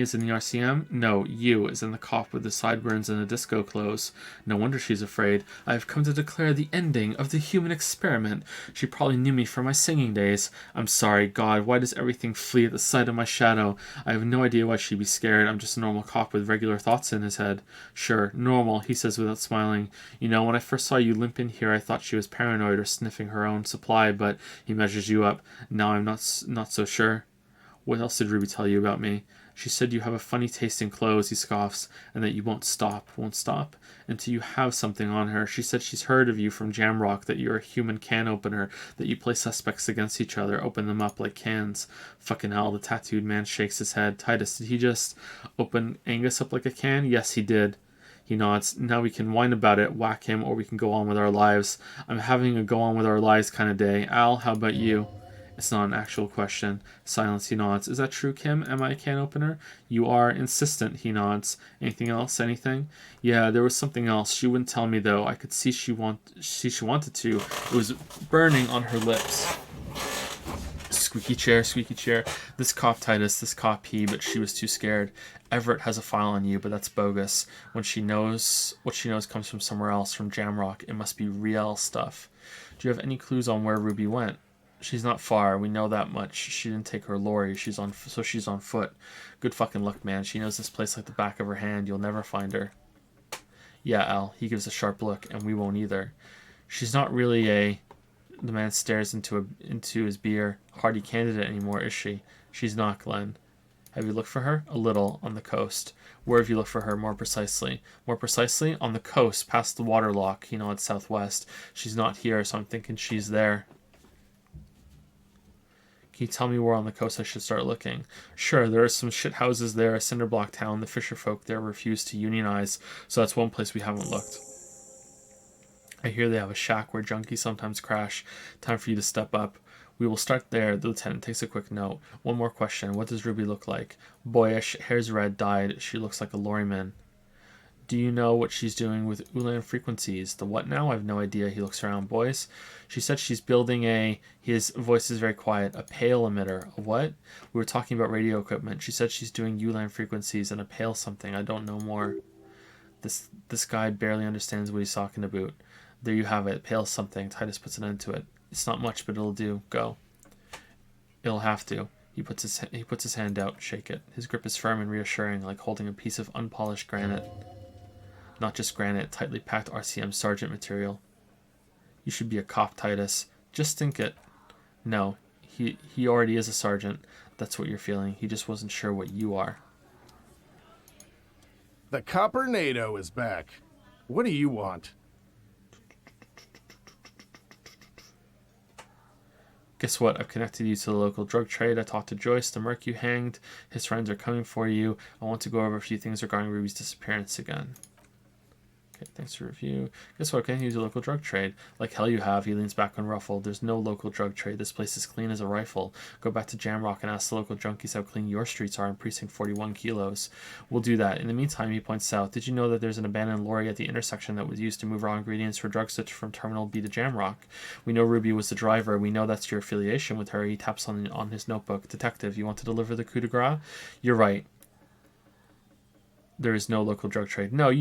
as in the RCM? No, you as in the cop with the sideburns and the disco clothes. No wonder she's afraid. I have come to declare the ending of the human experiment. She probably knew me from my singing days. I'm sorry, God, why does everything flee at the sight of my shadow? I have no idea why she'd be scared. I'm just a normal cop with regular thoughts in his head. Sure, normal, he says without smiling. You know, when I first saw you limp in here, I thought she was paranoid or sniffing her own supply, but he measures you up. Now I'm not so sure. What else did Ruby tell you about me? She said you have a funny taste in clothes, he scoffs, and that you won't stop, until you have something on her. She said she's heard of you from Jamrock, that you're a human can opener, that you play suspects against each other, open them up like cans. Fucking hell, the tattooed man shakes his head. Titus, did he just open Angus up like a can? Yes, he did. He nods. Now we can whine about it, whack him, or we can go on with our lives. I'm having a go on with our lives kind of day. Al, how about you? It's not an actual question. Silence, he nods. Is that true, Kim? Am I a can opener? You are insistent, he nods. Anything else? Anything? Yeah, there was something else. She wouldn't tell me, though. I could see she wanted to. It was burning on her lips. Squeaky chair, squeaky chair. This cop Titus, this cop he, but she was too scared. Everett has a file on you, but that's bogus. What she knows comes from somewhere else, from Jamrock. It must be real stuff. Do you have any clues on where Ruby went? She's not far. We know that much. She didn't take her lorry. She's on foot. Good fucking luck, man. She knows this place like the back of her hand. You'll never find her. Yeah, Al. He gives a sharp look, and we won't either. She's not really a... The man stares into his beer. Hardy candidate anymore, is she? She's not, Glenn. Have you looked for her? A little. On the coast. Where have you looked for her, more precisely? More precisely? On the coast, past the water lock. He nods southwest. She's not here, so I'm thinking she's there. Can you tell me where on the coast I should start looking? Sure, there are some shit houses there, a cinderblock town. The fisher folk there refuse to unionize, so that's one place we haven't looked. I hear they have a shack where junkies sometimes crash. Time for you to step up. We will start there. The lieutenant takes a quick note. One more question. What does Ruby look like? Boyish, hair's red, dyed. She looks like a lorryman. Do you know what she's doing with Ulan frequencies? The what now? I have no idea. He looks around. Boys? She said she's building his voice is very quiet, a pale emitter. A what? We were talking about radio equipment. She said she's doing Ulan frequencies and a pale something. I don't know more. This guy barely understands what he's talking about. There you have it. Pale something. Titus puts an end to it. It's not much, but it'll do. Go. It'll have to. He puts his hand out. Shake it. His grip is firm and reassuring, like holding a piece of unpolished granite. Not just granite, tightly packed RCM sergeant material. You should be a cop, Titus. Just think it. No, he already is a sergeant. That's what you're feeling. He just wasn't sure what you are. The Copper NATO is back. What do you want? Guess what? I've connected you to the local drug trade. I talked to Joyce. The merc you hanged. His friends are coming for you. I want to go over a few things regarding Ruby's disappearance again. Okay, thanks for review. Guess what? Can I use a local drug trade? Like hell you have. He leans back unruffled. There's no local drug trade. This place is clean as a rifle. Go back to Jamrock and ask the local junkies how clean your streets are in Precinct 41 kilos. We'll do that. In the meantime, he points south. Did you know that there's an abandoned lorry at the intersection that was used to move raw ingredients for drug stitch from Terminal B to Jamrock? We know Ruby was the driver. We know that's your affiliation with her. He taps on his notebook. Detective, you want to deliver the coup de grace? You're right. There is no local drug trade. No,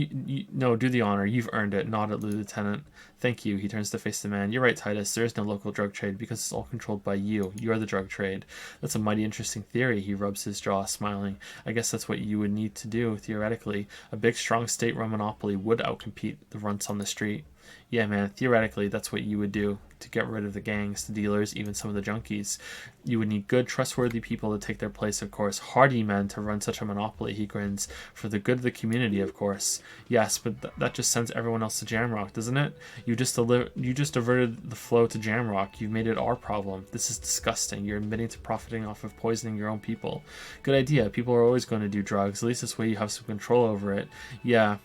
no, do the honor. You've earned it. Nod at the lieutenant. Thank you. He turns to face the man. You're right, Titus. There is no local drug trade because it's all controlled by you. You're the drug trade. That's a mighty interesting theory. He rubs his jaw, smiling. I guess that's what you would need to do, theoretically. A big, strong state-run monopoly would outcompete the runts on the street. Yeah, man, theoretically, that's what you would do to get rid of the gangs, the dealers, even some of the junkies. You would need good, trustworthy people to take their place, of course. Hardy men to run such a monopoly, he grins. For the good of the community, of course. Yes, but that just sends everyone else to Jamrock, doesn't it? You just diverted the flow to Jamrock. You've made it our problem. This is disgusting. You're admitting to profiting off of poisoning your own people. Good idea. People are always going to do drugs. At least this way you have some control over it. Yeah.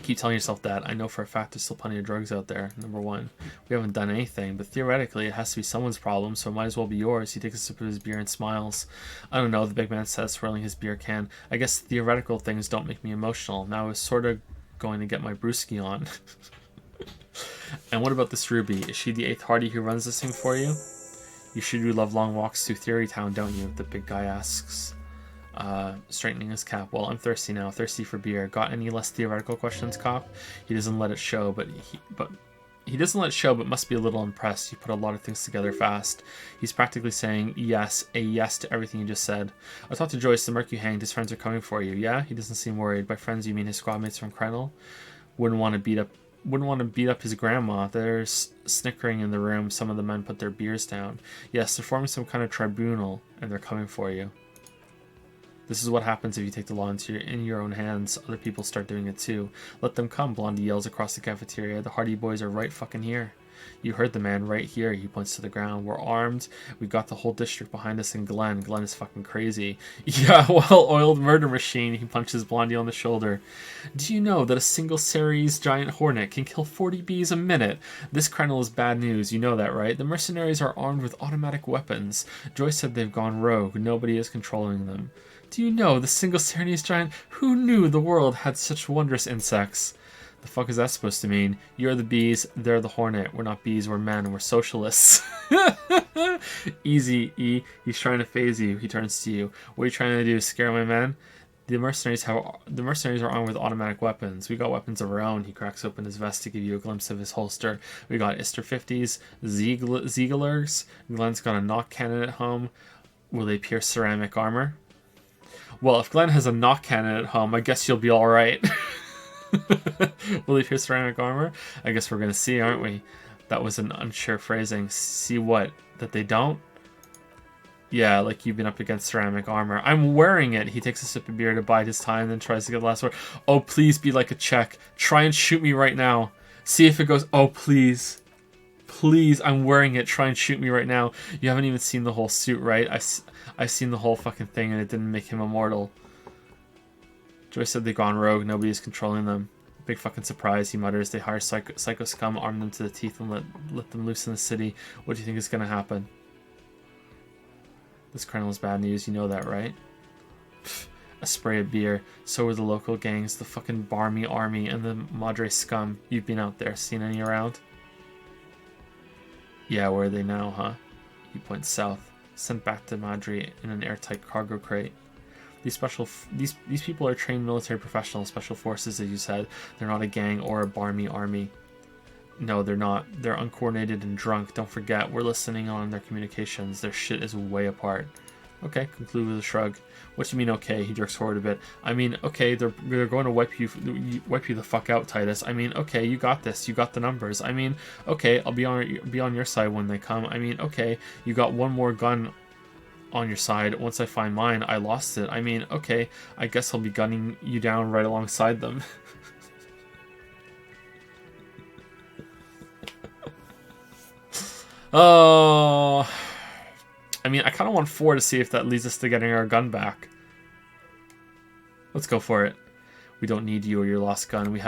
Keep telling yourself that. I know for a fact there's still plenty of drugs out there. Number one, we haven't done anything, but theoretically it has to be someone's problem, so it might as well be yours. He takes a sip of his beer and smiles. I don't know, the big man says, swirling his beer can. I guess theoretical things don't make me emotional. Now I was sort of going to get my brewski on. And what about this Ruby? Is she the 8th Hardy who runs this thing for you? You sure do love long walks through Theory Town, don't you? The big guy asks. Straightening his cap. Well, I'm thirsty now. Thirsty for beer. Got any less theoretical questions, cop? He doesn't let it show, but he doesn't let it show, but must be a little impressed. You put a lot of things together fast. He's practically saying yes, a yes to everything you just said. I talked to Joyce, the merc you hanged. His friends are coming for you. Yeah? He doesn't seem worried. By friends, you mean his squad mates from Krenel? Wouldn't want to beat up his grandma. There's snickering in the room. Some of the men put their beers down. Yes, they're forming some kind of tribunal, and they're coming for you. This is what happens if you take the law in your own hands. Other people start doing it too. Let them come, Blondie yells across the cafeteria. The Hardy boys are right fucking here. You heard the man, right here. He points to the ground. We're armed. We've got the whole district behind us, and Glenn is fucking crazy. Yeah, well-oiled murder machine. He punches Blondie on the shoulder. Do you know that a single Ceres giant hornet can kill 40 bees a minute? This Krenel is bad news. You know that, right? The mercenaries are armed with automatic weapons. Joyce said they've gone rogue. Nobody is controlling them. Do you know the single Ceres giant? Who knew the world had such wondrous insects? The fuck is that supposed to mean? You're the bees, they're the hornet. We're not bees, we're men, we're socialists. Easy, E. He's trying to phase you. He turns to you. What are you trying to do? Scare my men? The mercenaries are armed with automatic weapons. We got weapons of our own. He cracks open his vest to give you a glimpse of his holster. We got Ister 50s, Ziegelers. Glenn's got a knock cannon at home. Will they pierce ceramic armor? Well, if Glenn has a knock cannon at home, I guess you'll be alright. Will he pierce ceramic armor? I guess we're going to see, aren't we? That was an unsure phrasing. See what? That they don't? Yeah, like you've been up against ceramic armor. I'm wearing it. He takes a sip of beer to bide his time, then tries to get the last word. Oh, please be like a Czech. Try and shoot me right now. See if it goes. Oh, please. Please, I'm wearing it. Try and shoot me right now. You haven't even seen the whole suit, right? I've seen the whole fucking thing, and it didn't make him immortal. Joyce said they've gone rogue. Nobody is controlling them. Big fucking surprise, he mutters. They hire psycho scum, arm them to the teeth, and let them loose in the city. What do you think is going to happen? This Krenel is bad news. You know that, right? Pfft, a spray of beer. So are the local gangs, the fucking Barmy army, and the Madre scum. You've been out there. Seen any around? Yeah, where are they now, huh? He points south. Sent back to Madre in an airtight cargo crate. These people are trained military professionals, special forces, as you said. They're not a gang or a Barmy army. No, they're not. They're uncoordinated and drunk. Don't forget, we're listening on their communications. Their shit is way apart. Okay, conclude with a shrug. What do you mean, okay? He jerks forward a bit. I mean, okay, they're going to wipe you the fuck out, Titus. I mean, okay, you got this. You got the numbers. I mean, okay, I'll be on your side when they come. I mean, okay, you got one more gun on your side. Once I find mine, I lost it. I mean, okay, I guess I'll be gunning you down right alongside them. Oh, I mean, I kind of want 4 to see if that leads us to getting our gun back. Let's go for it. We don't need you or your lost gun. We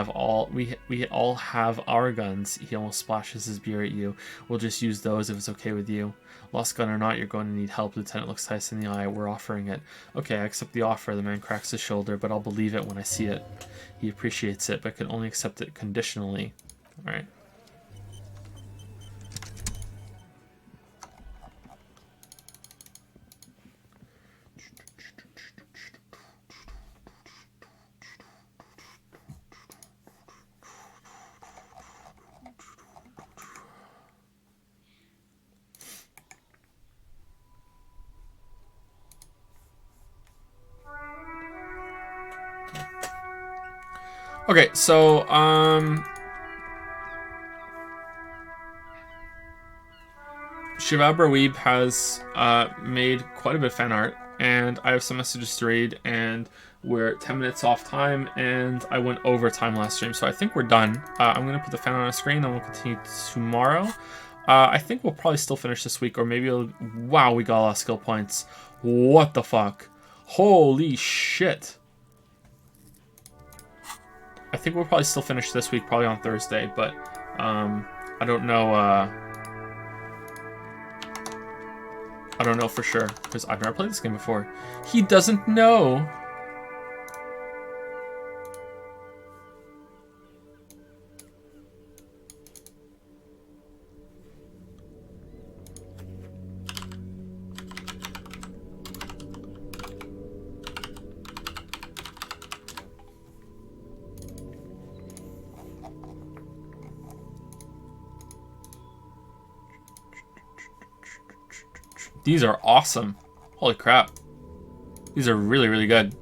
all have our guns. He almost splashes his beer at you. We'll just use those if it's okay with you. Lost gun or not, you're going to need help. Lieutenant looks Titus in the eye. We're offering it. Okay, I accept the offer. The man cracks his shoulder, but I'll believe it when I see it. He appreciates it, but can only accept it conditionally. All right. Okay, so, Shivabra Weeb has made quite a bit of fan art, and I have some messages to read, and we're 10 minutes off time, and I went over time last stream, so I think we're done. I'm going to put the fan art on a screen, and we'll continue tomorrow. I think we'll probably still finish this week, or maybe wow, we got a lot of skill points. What the fuck? Holy shit. I think we'll probably still finish this week, probably on Thursday, but I don't know. I don't know for sure because I've never played this game before. He doesn't know. These are awesome. Holy crap. These are really, really good.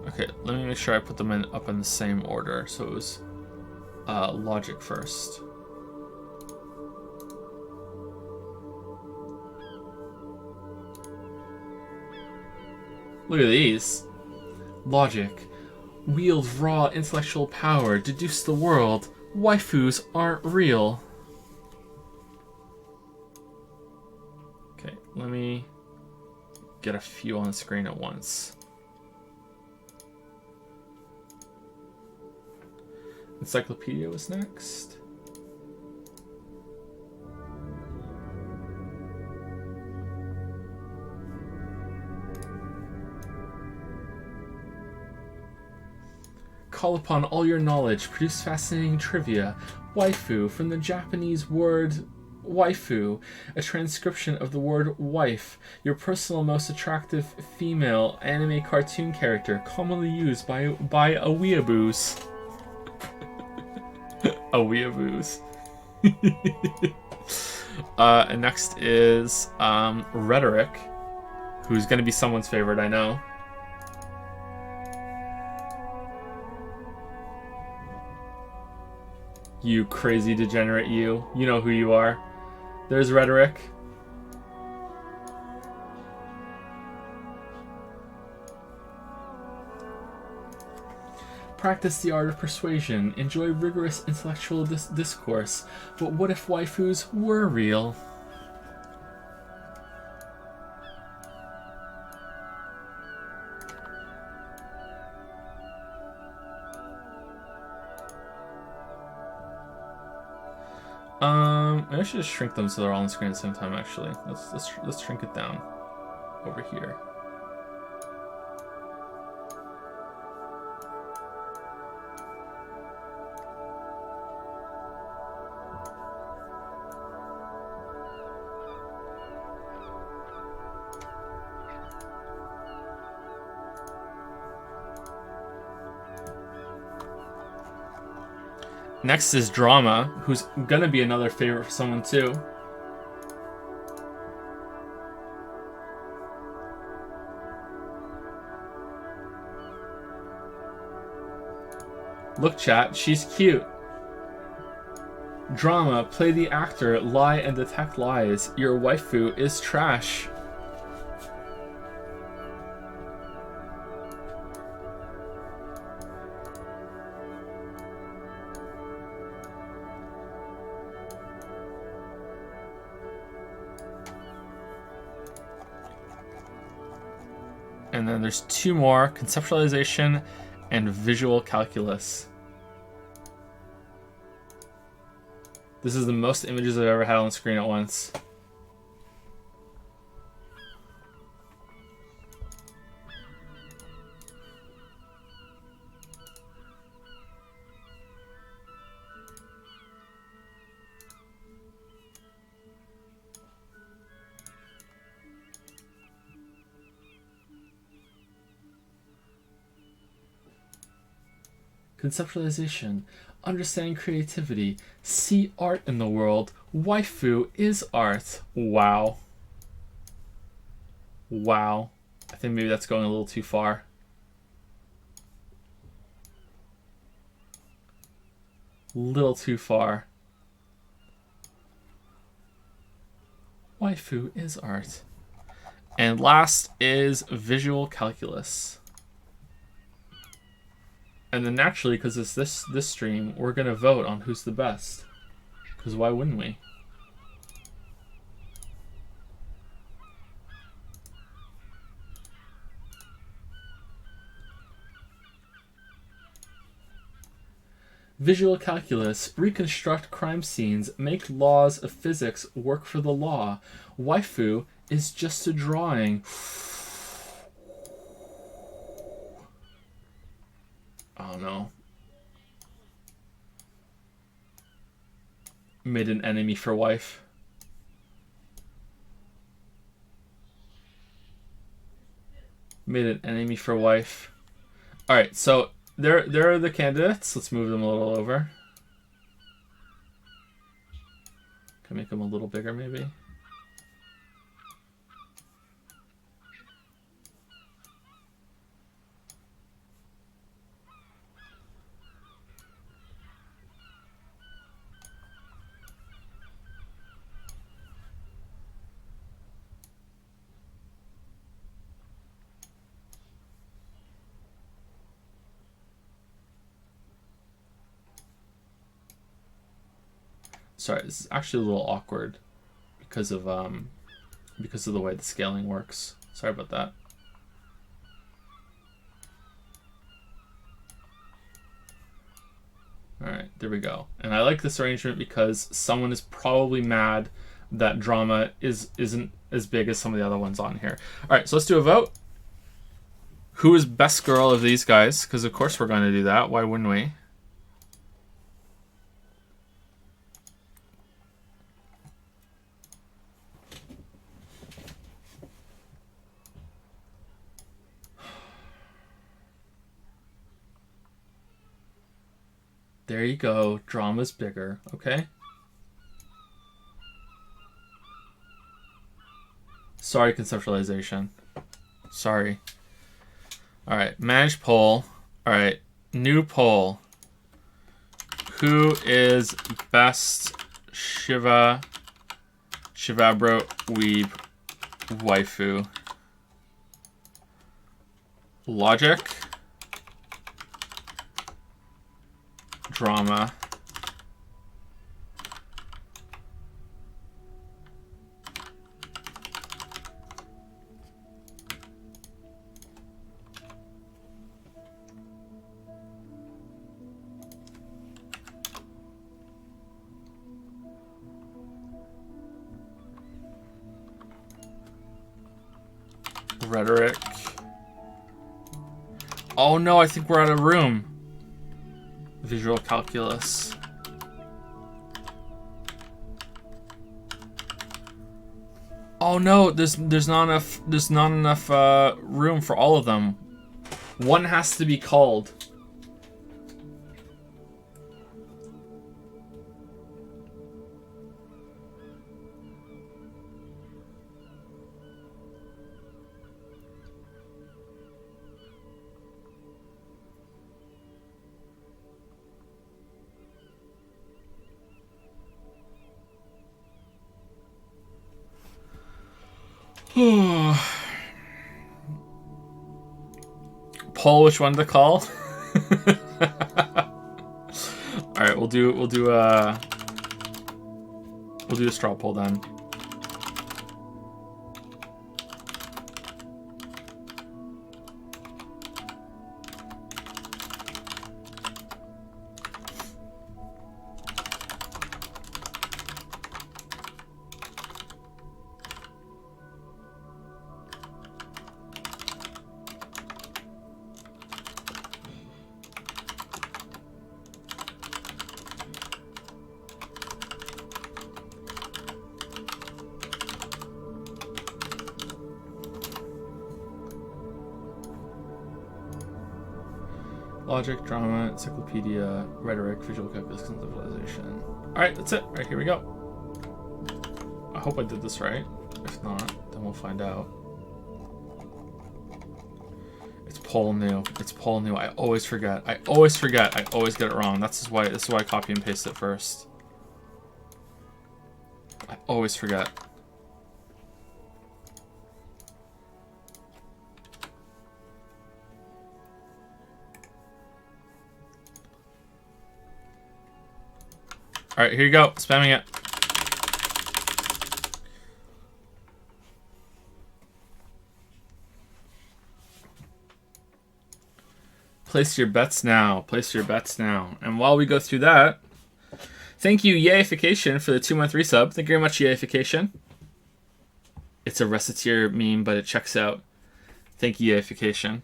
Okay, let me make sure I put them up in the same order. So it was logic first. Look at these. Logic. Wield raw intellectual power. Deduce the world. Waifus aren't real. Okay, let me get a few on the screen at once. Encyclopedia was next. Call upon all your knowledge, produce fascinating trivia. Waifu, from the Japanese word waifu, a transcription of the word wife, your personal most attractive female anime cartoon character, commonly used by a weeaboos. A weeaboos. And next is Rhetoric, who's going to be someone's favorite, I know. You crazy degenerate, you. You know who you are. There's Rhetoric. Practice the art of persuasion. Enjoy rigorous intellectual discourse. But what if waifus were real? I should just shrink them so they're all on the screen at the same time. Actually, let's shrink it down over here. Next is Drama, who's gonna be another favorite for someone too. Look, chat, she's cute. Drama, play the actor, lie and detect lies. Your waifu is trash. And then there's two more, conceptualization and visual calculus. This is the most images I've ever had on the screen at once. Conceptualization, understanding creativity, see art in the world, waifu is art. Wow. Wow. I think maybe that's going a little too far. Little too far. Waifu is art. And last is visual calculus. And then naturally, because it's this stream, we're going to vote on who's the best. Because why wouldn't we? Visual calculus, reconstruct crime scenes, make laws of physics work for the law. Waifu is just a drawing. Oh no. Made an enemy for wife. Made an enemy for wife. Alright, so there are the candidates. Let's move them a little over. Can make them a little bigger maybe. Sorry, this is actually a little awkward because of the way the scaling works. Sorry about that. Alright, there we go. And I like this arrangement because someone is probably mad that drama isn't as big as some of the other ones on here. Alright, so let's do a vote. Who is best girl of these guys? Because of course we're going to do that. Why wouldn't we? There you go. Drama's bigger. Okay. Sorry, conceptualization. Sorry. Alright, manage poll. Alright, new poll. Who is best Shivabro Weeb waifu? Logic. Drama. Rhetoric. Oh no, I think we're out of room. Visual calculus. Oh no, there's not enough room for all of them. One has to be called. Poll which one to call. All right, we'll do a straw poll then. Logic, drama, encyclopedia, rhetoric, visual calculus, conceptualization. Alright, that's it. Alright, here we go. I hope I did this right. If not, then we'll find out. It's poll new. It's poll new. I always forget. I always forget. I always get it wrong. This is why I copy and paste it first. I always forget. All right, here you go. Spamming it. Place your bets now. Place your bets now. And while we go through that, thank you, Yayification, for the 2-month resub. Thank you very much, Yayification. It's a Reciteer meme, but it checks out. Thank you, Yayification.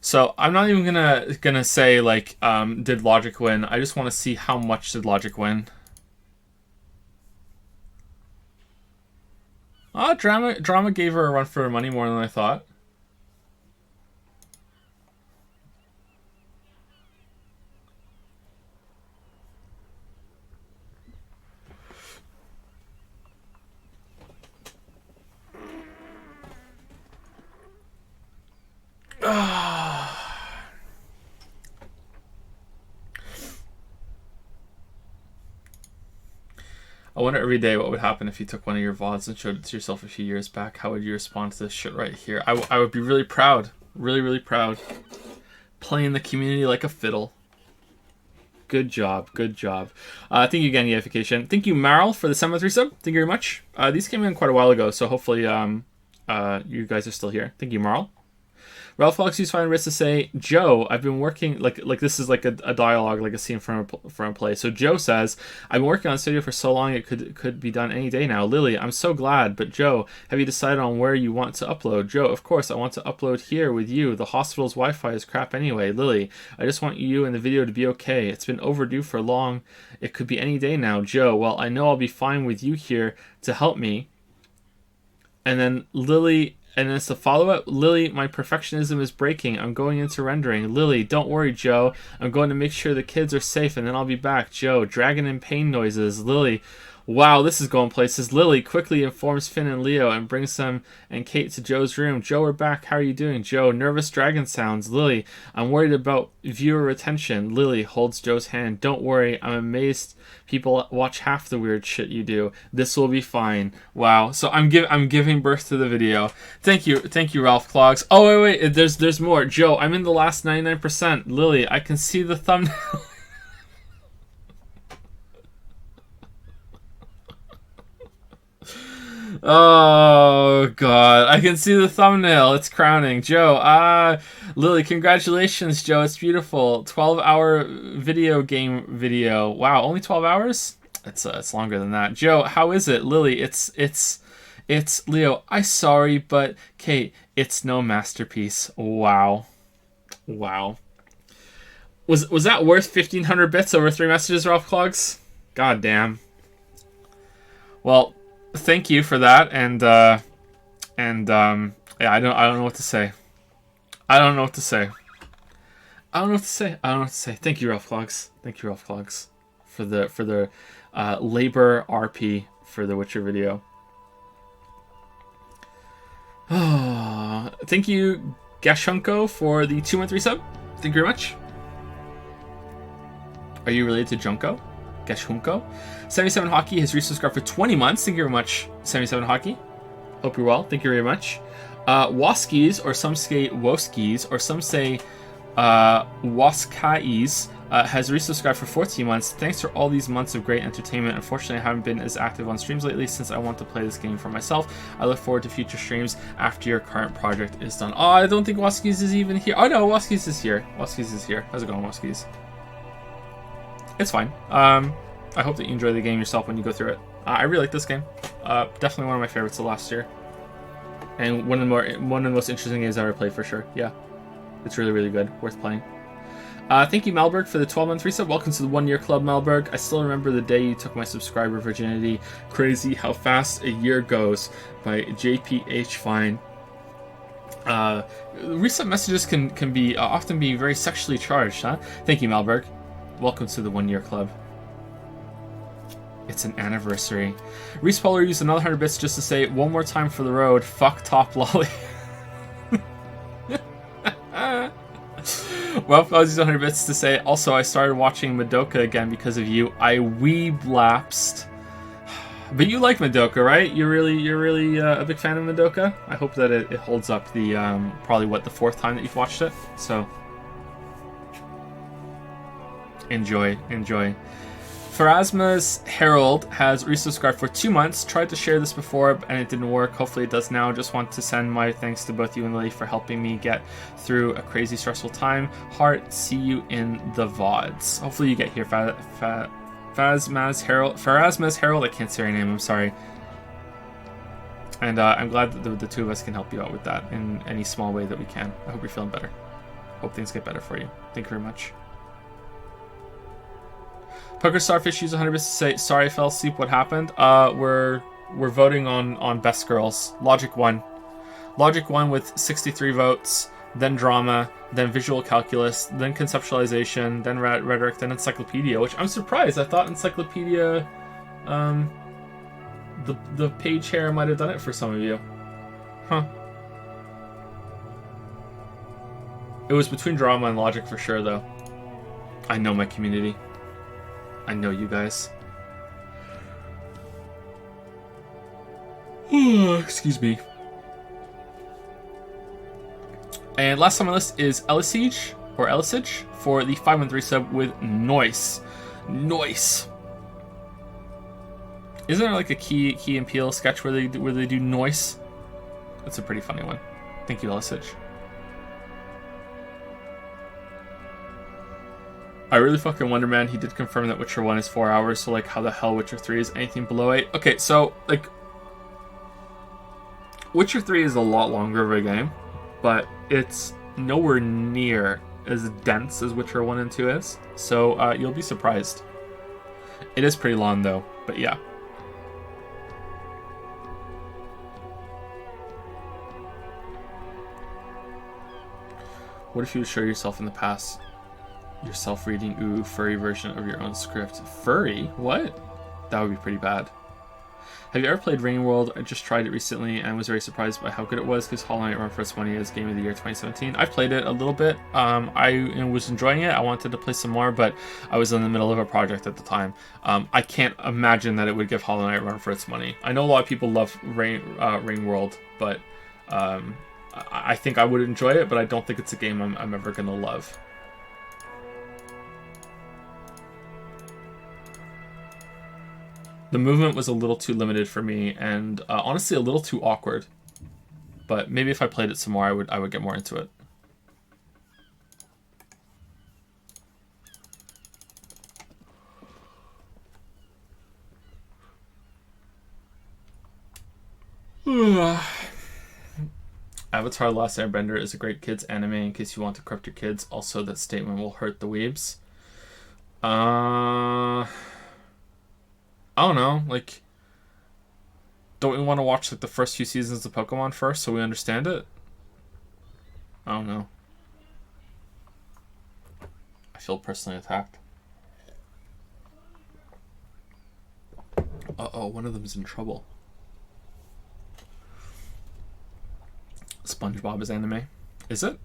So I'm not even gonna say like did Logic win. I just want to see how much did Logic win. Oh, drama gave her a run for her money more than I thought. I wonder every day what would happen if you took one of your VODs and showed it to yourself a few years back. How would you respond to this shit right here? I would be really proud. Really, really proud. Playing the community like a fiddle. Good job. Good job. Thank you again, Yayification. Thank you, Marl, for the 7-month resub. Thank you very much. These came in quite a while ago, so hopefully you guys are still here. Thank you, Marl. Ralph Fox used fine words to say, Joe, I've been working, like this is like a dialogue, like a scene from a play. So Joe says, I've been working on this video for so long it could be done any day now. Lily, I'm so glad, but Joe, have you decided on where you want to upload? Joe, of course, I want to upload here with you. The hospital's Wi-Fi is crap anyway. Lily, I just want you and the video to be okay. It's been overdue for long. It could be any day now. Joe, well, I know I'll be fine with you here to help me. And then Lily... And then it's the follow-up. Lily, my perfectionism is breaking. I'm going into rendering. Lily, don't worry, Joe. I'm going to make sure the kids are safe, and then I'll be back. Joe, dragon and pain noises. Lily, wow, this is going places. Lily quickly informs Finn and Leo and brings them and Kate to Joe's room. Joe, we're back. How are you doing? Joe, nervous dragon sounds. Lily, I'm worried about viewer retention. Lily holds Joe's hand. Don't worry. I'm amazed people watch half the weird shit you do. This will be fine. Wow. So I'm giving birth to the video. Thank you, Ralph Clogs. Oh wait, there's more. Joe, I'm in the last 99%. Lily, I can see the thumbnail. Oh god, I can see the thumbnail. It's crowning. Joe, Lily, congratulations, Joe. It's beautiful. 12-hour video game video. Wow, only 12 hours? It's longer than that. Joe, how is it? Lily, it's Leo. I'm sorry, but Kate, it's no masterpiece. Wow. Wow. Was that worth 1,500 bits over 3 messages, Ralph Clogs? God damn. Well, thank you for that, and yeah, I don't know what to say. I don't know what to say. Thank you, Ralph Clogs. Thank you, Ralph Clogs, for the labor RP for the Witcher video. Thank you, Gashunko, for the 2-month resub. Thank you very much. Are you related to Junko? Gashunko? 77 Hockey has resubscribed for 20 months. Thank you very much, 77 Hockey. Hope you're well. Thank you very much. Waskies, or some say Woskies, or some say Waskais, has resubscribed for 14 months. Thanks for all these months of great entertainment. Unfortunately, I haven't been as active on streams lately since I want to play this game for myself. I look forward to future streams after your current project is done. Oh, I don't think Waskies is even here. Oh no, Waskies is here. Waskies is here. How's it going, Waskies? It's fine. I hope that you enjoy the game yourself when you go through it. I really like this game. Definitely one of my favorites of last year. And one of the most interesting games I ever played for sure. Yeah. It's really, really good. Worth playing. Thank you, Malberg, for the 12-month reset. Welcome to the 1 year club, Malberg. I still remember the day you took my subscriber virginity. Crazy how fast a year goes, by JPH Fine. Reset messages can be often be very sexually charged, huh? Thank you, Malberg. Welcome to the 1 year club. It's an anniversary. Reese Polar used another 100 bits just to say, one more time for the road, fuck top lolly. Well, I was using 100 bits to say, also, I started watching Madoka again because of you. I weeb lapsed. But you like Madoka, right? You're really a big fan of Madoka? I hope that it holds up the, probably, the 4th time that you've watched it? So, enjoy. Pharasma's Herald has resubscribed for 2 months. Tried to share this before and it didn't work. Hopefully it does now. Just want to send my thanks to both you and Lily for helping me get through a crazy stressful time. Heart, see you in the VODs. Hopefully you get here, Pharasma's Herald. I can't say your name, I'm sorry. And I'm glad that the two of us can help you out with that in any small way that we can. I hope you're feeling better. Hope things get better for you. Thank you very much. Poker Starfish used 100 bits to say, sorry I fell asleep, what happened? We're voting on best girls. Logic won. Logic won with 63 votes, then drama, then visual calculus, then conceptualization, then rhetoric, then encyclopedia, which I'm surprised. I thought encyclopedia, the page hair might have done it for some of you. Huh. It was between drama and logic for sure, though. I know my community. I know you guys. Excuse me. And last on my list is Elysium for the 5-month resub with Noise. Noise. Isn't there like a Key and Peele sketch where they do Noise? That's a pretty funny one. Thank you, Elysium. I really fucking wonder, man. He did confirm that Witcher 1 is 4 hours, so like how the hell Witcher 3 is anything below 8? Okay, so like Witcher 3 is a lot longer of a game, but it's nowhere near as dense as Witcher 1 and 2 is, so you'll be surprised. It is pretty long though, but yeah. What if you would show yourself in the past? Your self-reading, ooh, furry version of your own script. Furry? What? That would be pretty bad. Have you ever played Rain World? I just tried it recently and was very surprised by how good it was because Hollow Knight Run for its 1 year's Game of the Year 2017. I played it a little bit. I was enjoying it. I wanted to play some more, but I was in the middle of a project at the time. I can't imagine that it would give Hollow Knight Run for its money. I know a lot of people love Rain World, but I think I would enjoy it, but I don't think it's a game I'm ever going to love. The movement was a little too limited for me, and honestly a little too awkward. But maybe if I played it some more, I would get more into it. Avatar: Last Airbender is a great kids anime in case you want to corrupt your kids. Also, that statement will hurt the weebs. I don't know, like, don't we want to watch like the first few seasons of Pokemon first so we understand it? I don't know. I feel personally attacked. Uh-oh, one of them's in trouble. SpongeBob is anime. Is it?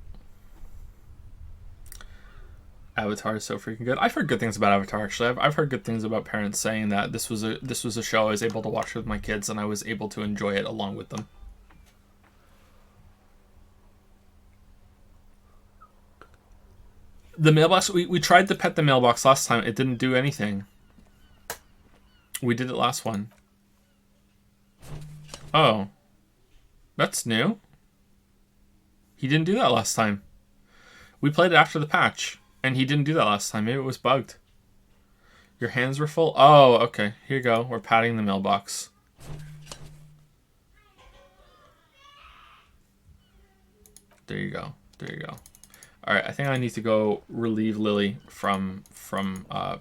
Avatar is so freaking good. I've heard good things about Avatar, actually. I've heard good things about parents saying that this was a show I was able to watch with my kids and I was able to enjoy it along with them. The mailbox, we tried to pet the mailbox last time. It didn't do anything. We did it last one. Oh. That's new. He didn't do that last time. We played it after the patch, and he didn't do that last time. Maybe it was bugged. Your hands were full? Oh, okay. Here you go. We're patting the mailbox. There you go. There you go. All right, I think I need to go relieve Lily from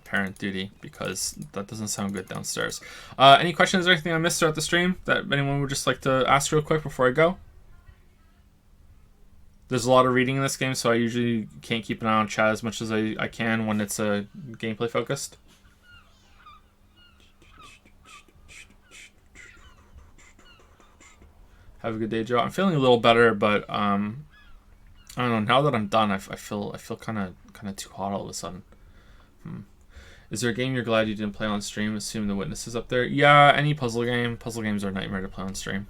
parent duty because that doesn't sound good downstairs. Any questions or anything I missed throughout the stream that anyone would just like to ask real quick before I go? There's a lot of reading in this game, so I usually can't keep an eye on chat as much as I can when it's gameplay focused. Have a good day, Joe. I'm feeling a little better, but I don't know. Now that I'm done, I feel kind of too hot all of a sudden. Is there a game you're glad you didn't play on stream? Assume the witness is up there. Yeah, any puzzle game. Puzzle games are a nightmare to play on stream.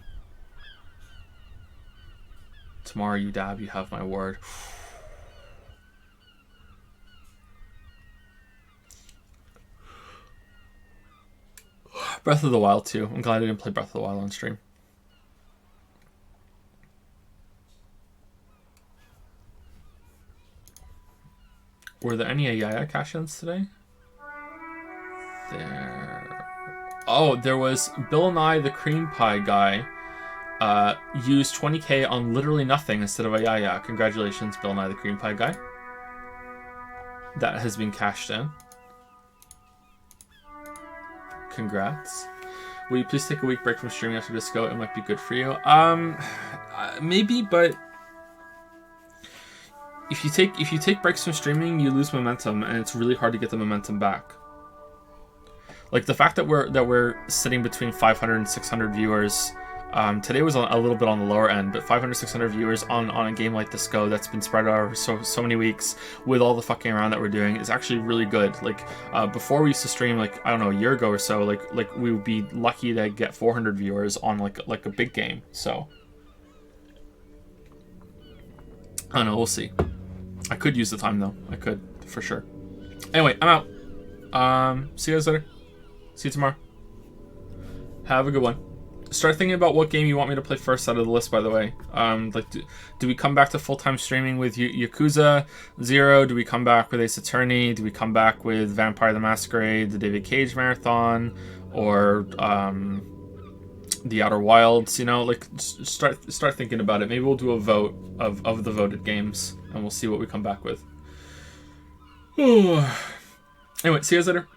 Tomorrow, you dab. You have my word. Breath of the Wild too. I'm glad I didn't play Breath of the Wild on stream. Were there any Ayaya cash-ins today? There was Bill Nye, the cream pie guy, used 20k on literally nothing instead of Ayaya. Congratulations, Bill Nye, the cream pie guy. That has been cashed in. Congrats. Will you please take a week break from streaming after Disco? It might be good for you. Maybe, but if you take breaks from streaming, you lose momentum, and it's really hard to get the momentum back. Like the fact that we're sitting between 500 and 600 viewers. Today was a little bit on the lower end, but 500, 600 viewers on a game like Disco that's been spread out over so many weeks with all the fucking around that we're doing is actually really good. Like before we used to stream like I don't know a year ago or so, like we would be lucky to get 400 viewers on like a big game. So I don't know, we'll see. I could use the time though. I could for sure. Anyway, I'm out. See you guys later. See you tomorrow. Have a good one. Start thinking about what game you want me to play first out of the list, by the way. Like, do we come back to full-time streaming with Yakuza 0? Do we come back with Ace Attorney? Do we come back with Vampire the Masquerade, the David Cage Marathon, or the Outer Wilds? You know, like, start thinking about it. Maybe we'll do a vote of the voted games, and we'll see what we come back with. Anyway, see you guys later.